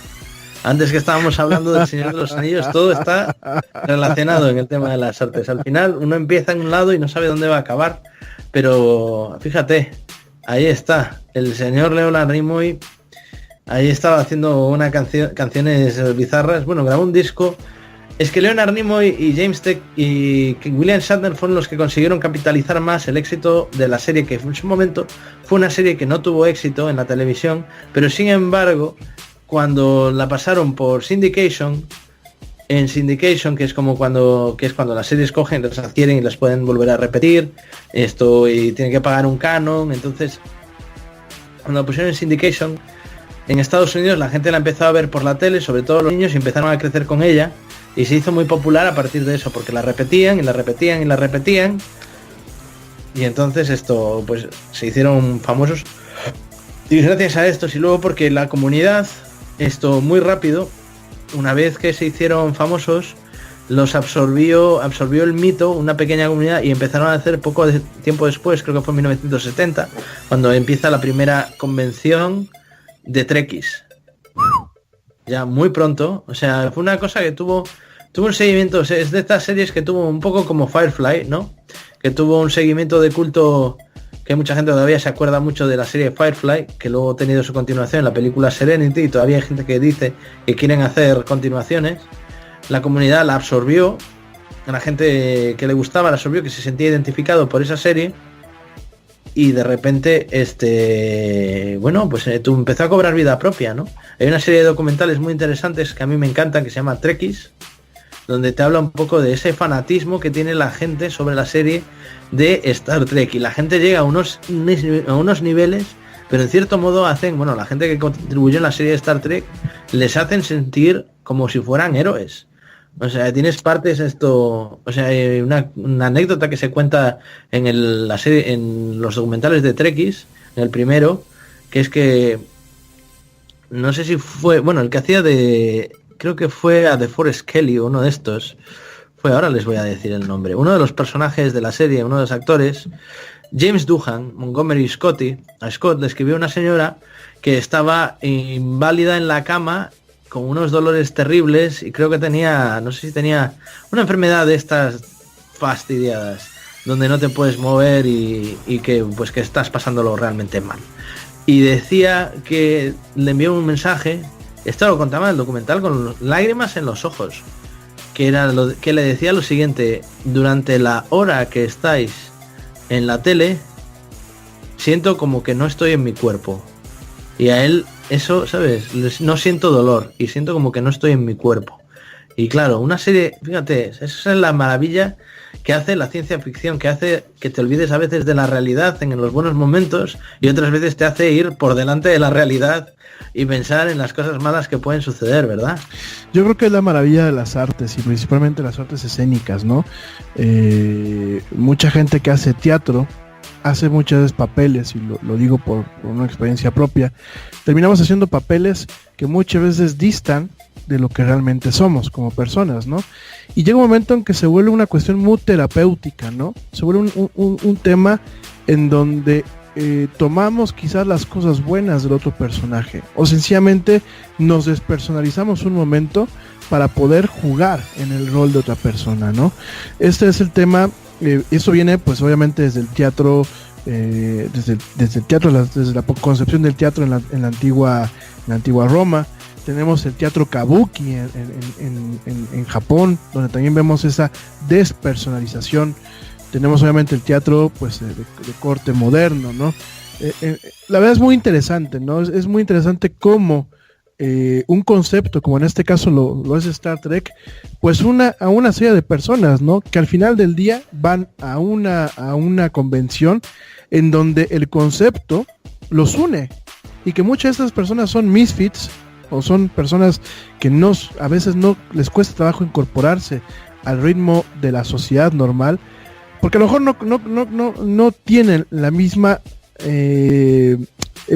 Antes que estábamos hablando del Señor de los Anillos, todo está relacionado en el tema de las artes. Al final uno empieza en un lado y no sabe dónde va a acabar, pero fíjate, ahí está, el señor Leonard Nimoy, ahí estaba haciendo canciones bizarras, grabó un disco. Es que Leonard Nimoy y James Tech y William Shatner fueron los que consiguieron capitalizar más el éxito de la serie, que en su momento fue una serie que no tuvo éxito en la televisión, pero sin embargo, cuando la pasaron por Syndication, en Syndication, que es cuando las series cogen, las adquieren y las pueden volver a repetir, y tienen que pagar un canon, entonces cuando la pusieron en Syndication, en Estados Unidos la gente la empezó a ver por la tele, sobre todo los niños, y empezaron a crecer con ella. Y se hizo muy popular a partir de eso, porque la repetían y la repetían y la repetían. Y entonces pues se hicieron famosos. Y gracias a estos, y luego porque la comunidad, muy rápido, una vez que se hicieron famosos, los absorbió el mito, una pequeña comunidad, y empezaron a hacer poco tiempo después, creo que fue en 1970, cuando empieza la primera convención de Trekkies. Ya muy pronto, o sea, fue una cosa que tuvo un seguimiento, es de estas series que tuvo un poco como Firefly, ¿no? Que tuvo un seguimiento de culto, que mucha gente todavía se acuerda mucho de la serie Firefly, que luego ha tenido su continuación en la película Serenity, y todavía hay gente que dice que quieren hacer continuaciones. La comunidad la absorbió a la gente que le gustaba, la absorbió, que se sentía identificado por esa serie. Y de repente, bueno, pues tú empezó a cobrar vida propia, ¿no? Hay una serie de documentales muy interesantes que a mí me encantan, que se llama Trekkies, donde te habla un poco de ese fanatismo que tiene la gente sobre la serie de Star Trek. Y la gente llega a unos niveles, pero en cierto modo hacen, bueno, la gente que contribuyó en la serie de Star Trek, les hacen sentir como si fueran héroes. O sea, tienes partes o sea, una anécdota que se cuenta en la serie, en los documentales de Trekkies, en el primero, que es que no sé si fue, bueno, el que hacía creo que fue a DeForest Kelley, uno de estos, ahora les voy a decir el nombre, uno de los personajes de la serie, uno de los actores, James Doohan, Montgomery Scotty, a Scott le escribió una señora que estaba inválida en la cama con unos dolores terribles y creo que tenía, no sé si tenía una enfermedad de estas fastidiadas, donde no te puedes mover y que pues que estás pasándolo realmente mal. Y decía que le envió un mensaje, esto lo contaba en el documental, con lágrimas en los ojos, que era que le decía lo siguiente: durante la hora que estáis en la tele, siento como que no estoy en mi cuerpo. Y a él eso, ¿sabes? No siento dolor y siento como que no estoy en mi cuerpo. Y claro, una serie, fíjate, esa es la maravilla que hace la ciencia ficción, que hace que te olvides a veces de la realidad en los buenos momentos y otras veces te hace ir por delante de la realidad y pensar en las cosas malas que pueden suceder, ¿verdad? Yo creo que es la maravilla de las artes y principalmente las artes escénicas, ¿no? Mucha gente que hace teatro hace muchas veces papeles, y lo digo por una experiencia propia, terminamos haciendo papeles que muchas veces distan de lo que realmente somos como personas, ¿no? Y llega un momento en que se vuelve una cuestión muy terapéutica, ¿no? Se vuelve un tema en donde tomamos quizás las cosas buenas del otro personaje, o sencillamente nos despersonalizamos un momento para poder jugar en el rol de otra persona, ¿no? Este es el tema. Eso viene pues obviamente desde el teatro, desde el teatro, desde la concepción del teatro en la antigua Roma. Tenemos el teatro kabuki en Japón, donde también vemos esa despersonalización. Tenemos obviamente el teatro pues de corte moderno, ¿no? La verdad es muy interesante, ¿no? Es muy interesante cómo un concepto como en este caso lo es Star Trek, pues a una serie de personas, ¿no? Que al final del día van a una convención en donde el concepto los une, y que muchas de estas personas son misfits, o son personas que a veces no les cuesta trabajo incorporarse al ritmo de la sociedad normal, porque a lo mejor no tienen la misma el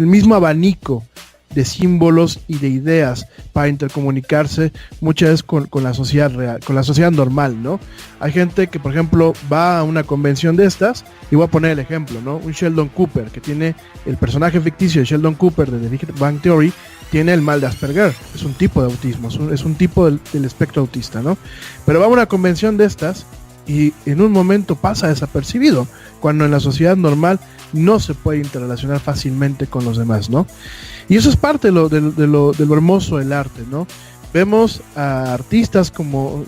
mismo abanico de símbolos y de ideas para intercomunicarse muchas veces con la sociedad real, con la sociedad normal, ¿no? Hay gente que, por ejemplo, va a una convención de estas, y voy a poner el ejemplo, ¿no? Un Sheldon Cooper, que tiene el personaje ficticio de Sheldon Cooper de The Big Bang Theory, tiene el mal de Asperger, es un tipo de autismo, es un tipo del espectro autista, ¿no? Pero va a una convención de estas y en un momento pasa desapercibido, cuando en la sociedad normal no se puede interrelacionar fácilmente con los demás, ¿no? Y eso es parte de lo hermoso del arte, ¿no? Vemos a artistas como,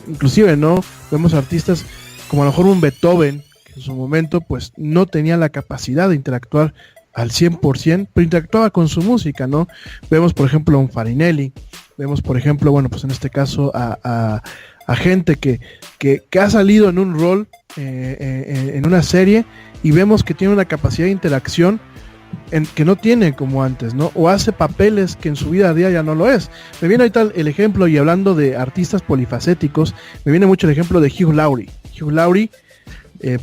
inclusive, ¿no? Vemos a artistas como a lo mejor un Beethoven, que en su momento pues no tenía la capacidad de interactuar al 100%, pero interactuaba con su música, ¿no? Vemos, por ejemplo, a un Farinelli, vemos, por ejemplo, bueno, pues en este caso a gente que ha salido en un rol, en una serie, y vemos que tiene una capacidad de interacción que no tiene como antes, ¿no? O hace papeles que en su vida diaria no lo es. Me viene ahorita el ejemplo, y hablando de artistas polifacéticos, me viene mucho el ejemplo de Hugh Laurie. Hugh Laurie,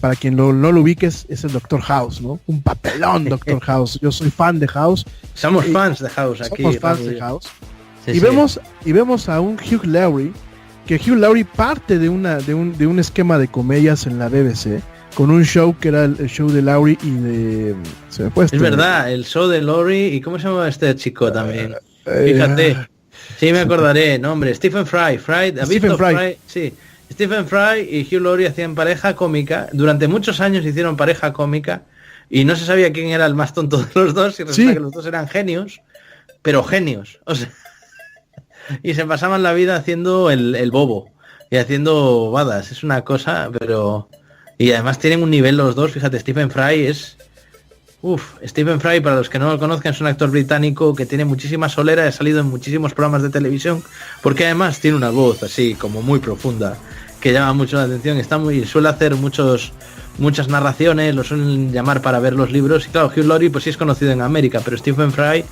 para quien no lo ubique, es el Dr. House, ¿no? Un papelón Dr. House. Yo soy fan de House. Somos fans de House aquí. Somos fans de House. Sí, y vemos a un Hugh Laurie, que Hugh Laurie parte de un esquema de comedias en la BBC, con un show que era el show de Laurie y de... Es verdad, el show de Laurie, y ¿cómo se llama este chico también? Fíjate. Sí, me acordaré, nombre. Stephen Fry. Sí. Stephen Fry y Hugh Laurie hacían pareja cómica. Durante muchos años hicieron pareja cómica y no se sabía quién era el más tonto de los dos, y resulta que los dos eran genios, pero genios. O sea, y se pasaban la vida haciendo el bobo. y haciendo badas. Es una cosa, pero... Y además tienen un nivel los dos. Fíjate, Stephen Fry es... Stephen Fry, para los que no lo conozcan, es un actor británico que tiene muchísima solera, ha salido en muchísimos programas de televisión, porque además tiene una voz así como muy profunda, que llama mucho la atención. Suele hacer muchas narraciones, lo suelen llamar para ver los libros, y claro, Hugh Laurie pues sí es conocido en América, pero Stephen Fry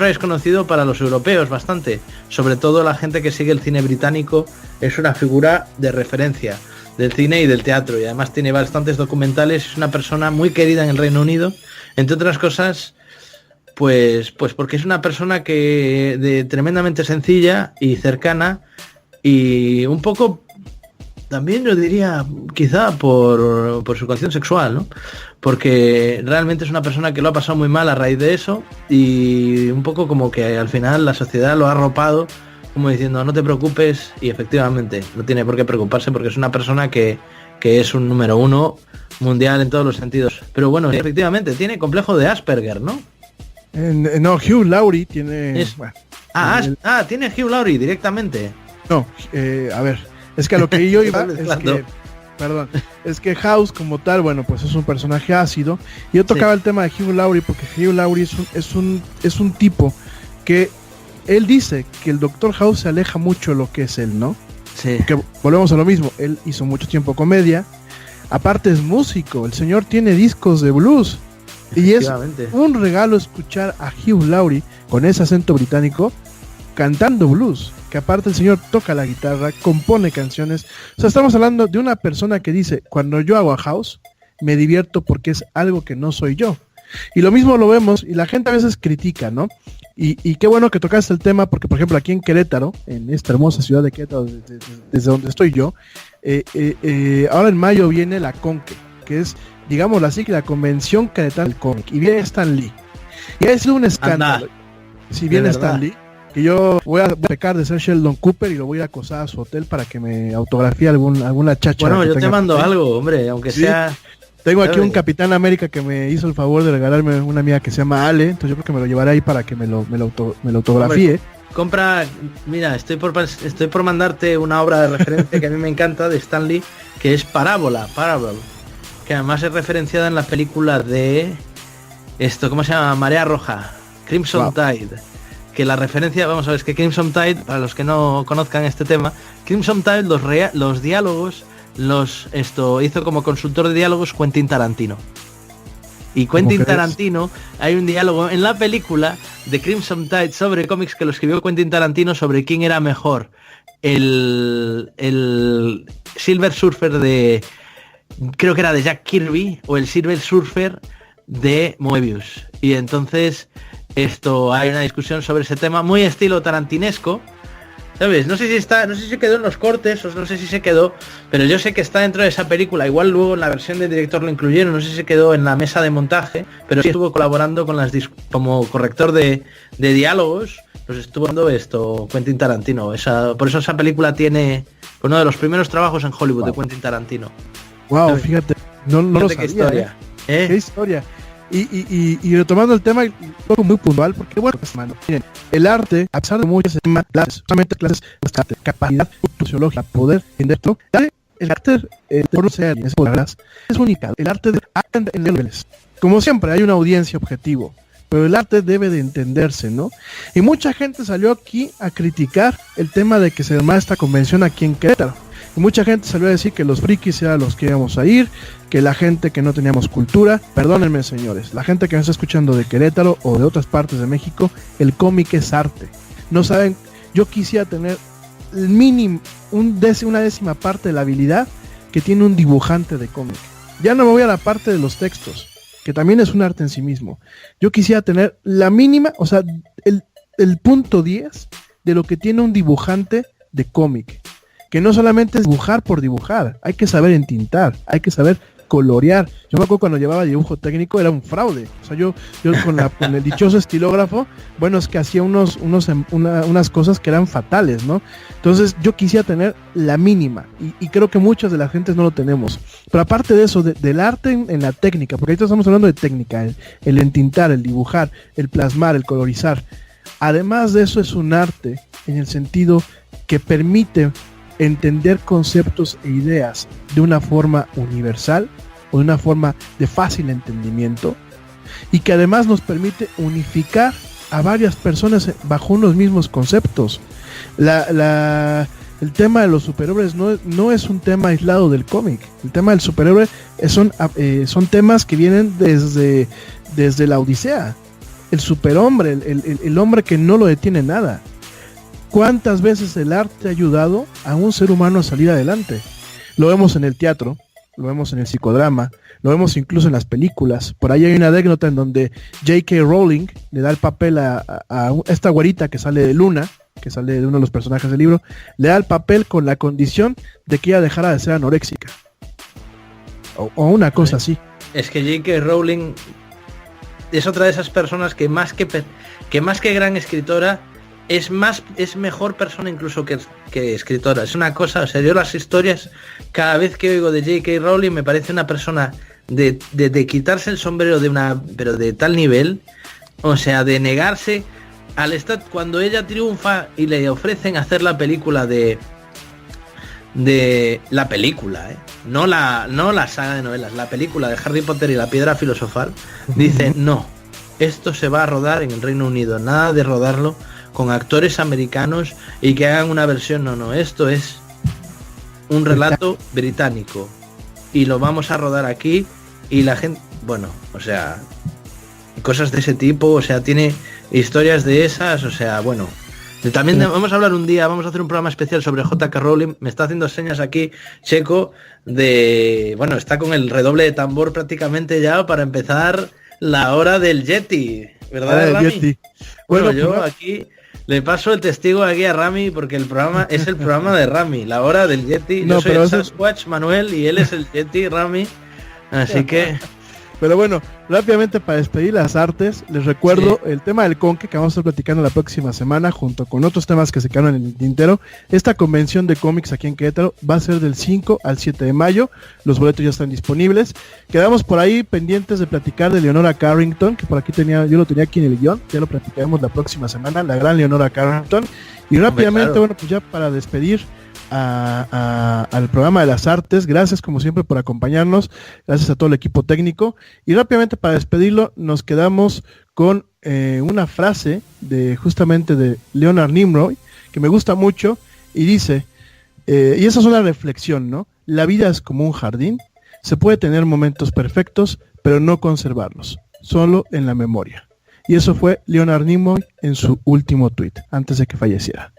es conocido para los europeos bastante, sobre todo la gente que sigue el cine británico. Es una figura de referencia del cine y del teatro, y además tiene bastantes documentales. Es una persona muy querida en el Reino Unido, entre otras cosas pues porque es una persona tremendamente sencilla y cercana, y un poco también yo diría quizá por su condición sexual, ¿no? Porque realmente es una persona que lo ha pasado muy mal a raíz de eso, y un poco como que al final la sociedad lo ha arropado como diciendo no te preocupes, y efectivamente no tiene por qué preocuparse, porque es una persona que es un número 1 mundial en todos los sentidos. Pero bueno, efectivamente tiene complejo de Asperger, ¿no? No, Hugh Laurie tiene... tiene Hugh Laurie directamente. No, a ver, es que a lo que yo iba es que House como tal, bueno, pues es un personaje ácido, y yo tocaba el tema de Hugh Laurie porque Hugh Laurie es un tipo que él dice que el Dr. House se aleja mucho de lo que es él, ¿no? Sí. Que volvemos a lo mismo, él hizo mucho tiempo comedia, aparte es músico, el señor tiene discos de blues, y es un regalo escuchar a Hugh Laurie con ese acento británico cantando blues, que aparte el señor toca la guitarra, compone canciones. O sea, estamos hablando de una persona que dice, cuando yo hago a House, me divierto porque es algo que no soy yo. Y lo mismo lo vemos, y la gente a veces critica, ¿no? Y qué bueno que tocaste el tema, porque por ejemplo aquí en Querétaro, en esta hermosa ciudad de Querétaro, desde donde estoy yo, ahora en mayo viene la Conque, que es, digámoslo así, que la convención queretana del cómic, y viene Stan Lee. Y ha sido un escándalo. Si viene Stan Lee, que yo voy a pecar de ser Sheldon Cooper y lo voy a acosar a su hotel para que me autografíe alguna chacha. Bueno, yo te mando algo, hombre, aunque sea... Tengo aquí un Capitán América que me hizo el favor de regalarme una amiga que se llama Ale, entonces yo creo que me lo llevaré ahí para que me lo autografíe. Compra, mira, estoy por mandarte una obra de referencia que a mí me encanta de Stan Lee, que es Parable, que además es referenciada en la película de ¿cómo se llama? Marea Roja, Crimson Tide. Que la referencia, vamos a ver, es que Crimson Tide, para los que no conozcan este tema, Crimson Tide, los diálogos hizo como consultor de diálogos Quentin Tarantino. Y Quentin Tarantino, hay un diálogo en la película de Crimson Tide sobre cómics que lo escribió Quentin Tarantino sobre quién era mejor, el Silver Surfer creo que era de Jack Kirby, o el Silver Surfer de Moebius. Y entonces hay una discusión sobre ese tema muy estilo tarantinesco, ¿sabes? No sé si quedó en los cortes o no sé si se quedó, pero yo sé que está dentro de esa película. Igual luego en la versión del director lo incluyeron, no sé si se quedó en la mesa de montaje, pero sí estuvo colaborando con como corrector de diálogos, los estuvo dando Quentin Tarantino. Por eso esa película tiene uno de los primeros trabajos en Hollywood de Quentin Tarantino. Wow, fíjate, no lo sabía, qué historia. Qué historia. Y retomando el tema, algo muy puntual, porque bueno, miren, el arte, a pesar de muchas clases, solamente clases de capacidad sociológica, poder, intelecto, el arte es única. El arte de en niveles. Como siempre, hay una audiencia objetivo, pero el arte debe de entenderse, ¿no? Y mucha gente salió aquí a criticar el tema de que se armara esta convención aquí en Querétaro. Y mucha gente salió a decir que los frikis eran los que íbamos a ir, que la gente que no teníamos cultura. Perdónenme, señores, la gente que me está escuchando de Querétaro o de otras partes de México, el cómic es arte. No saben, yo quisiera tener el mínimo, una décima parte de la habilidad que tiene un dibujante de cómic. Ya no me voy a la parte de los textos, que también es un arte en sí mismo. Yo quisiera tener la mínima, o sea, el punto 10 de lo que tiene un dibujante de cómic. Que no solamente es dibujar por dibujar, hay que saber entintar, hay que saber colorear. Yo me acuerdo cuando llevaba dibujo técnico era un fraude. O sea, yo con el dichoso estilógrafo, bueno, es que hacía unas cosas que eran fatales, ¿no? Entonces yo quisiera tener la mínima, y creo que muchas de las gentes no lo tenemos. Pero aparte de eso, del arte en la técnica, porque ahorita estamos hablando de técnica, el entintar, el dibujar, el plasmar, el colorizar. Además de eso, es un arte en el sentido que permite entender conceptos e ideas de una forma universal o de una forma de fácil entendimiento, y que además nos permite unificar a varias personas bajo unos mismos conceptos. El tema de los superhéroes no es un tema aislado del cómic. El tema del superhéroe son temas que vienen desde la Odisea. El superhombre, el hombre que no lo detiene nada. ¿Cuántas veces el arte ha ayudado a un ser humano a salir adelante? Lo vemos en el teatro, lo vemos en el psicodrama, lo vemos incluso en las películas. Por ahí hay una anécdota en donde J.K. Rowling le da el papel a esta güerita que sale de Luna, que sale de uno de los personajes del libro, le da el papel con la condición de que ella dejara de ser anoréxica. O una cosa así. Es que J.K. Rowling es otra de esas personas que más que gran escritora es mejor persona incluso que escritora. Es una cosa, o sea, yo las historias, cada vez que oigo de J.K. Rowling me parece una persona de quitarse el sombrero pero de tal nivel, o sea, de negarse al estar, cuando ella triunfa y le ofrecen hacer la película de la película, no la saga de novelas, la película de Harry Potter y la Piedra Filosofal, dice no, esto se va a rodar en el Reino Unido, nada de rodarlo con actores americanos y que hagan una versión, no, esto es un relato británico y lo vamos a rodar aquí. Y la gente, bueno, o sea, cosas de ese tipo, o sea, tiene historias de esas, o sea, bueno. También vamos a hablar un día, vamos a hacer un programa especial sobre J.K. Rowling. Me está haciendo señas aquí Checo bueno, está con el redoble de tambor prácticamente ya para empezar la hora del Yeti, ¿verdad, Rami? Yeti. Bueno, yo aquí le paso el testigo aquí a Rami porque el programa es el programa de Rami, la hora del Yeti. Yo soy el Sasquatch Manuel y él es el Yeti Rami. Así que... Pero bueno, rápidamente para despedir las artes, les recuerdo el tema del Conque que vamos a estar platicando la próxima semana junto con otros temas que se quedaron en el tintero. Esta convención de cómics aquí en Querétaro va a ser del 5 al 7 de mayo. Los boletos ya están disponibles. Quedamos por ahí pendientes de platicar de Leonora Carrington, que por aquí yo lo tenía aquí en el guión. Ya lo platicaremos la próxima semana, la gran Leonora Carrington. Y rápidamente, bueno, pues ya para despedir al programa de las artes, gracias como siempre por acompañarnos, gracias a todo el equipo técnico, y rápidamente para despedirlo nos quedamos con una frase justamente de Leonard Nimoy que me gusta mucho y dice, y esa es una reflexión, ¿no? La vida es como un jardín, se puede tener momentos perfectos pero no conservarlos, solo en la memoria. Y eso fue Leonard Nimoy en su último tweet antes de que falleciera.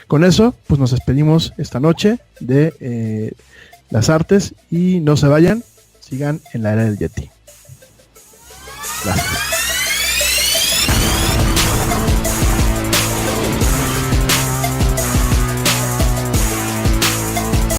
Con eso, pues nos despedimos esta noche de las artes y no se vayan, sigan en la era del Yeti. Gracias.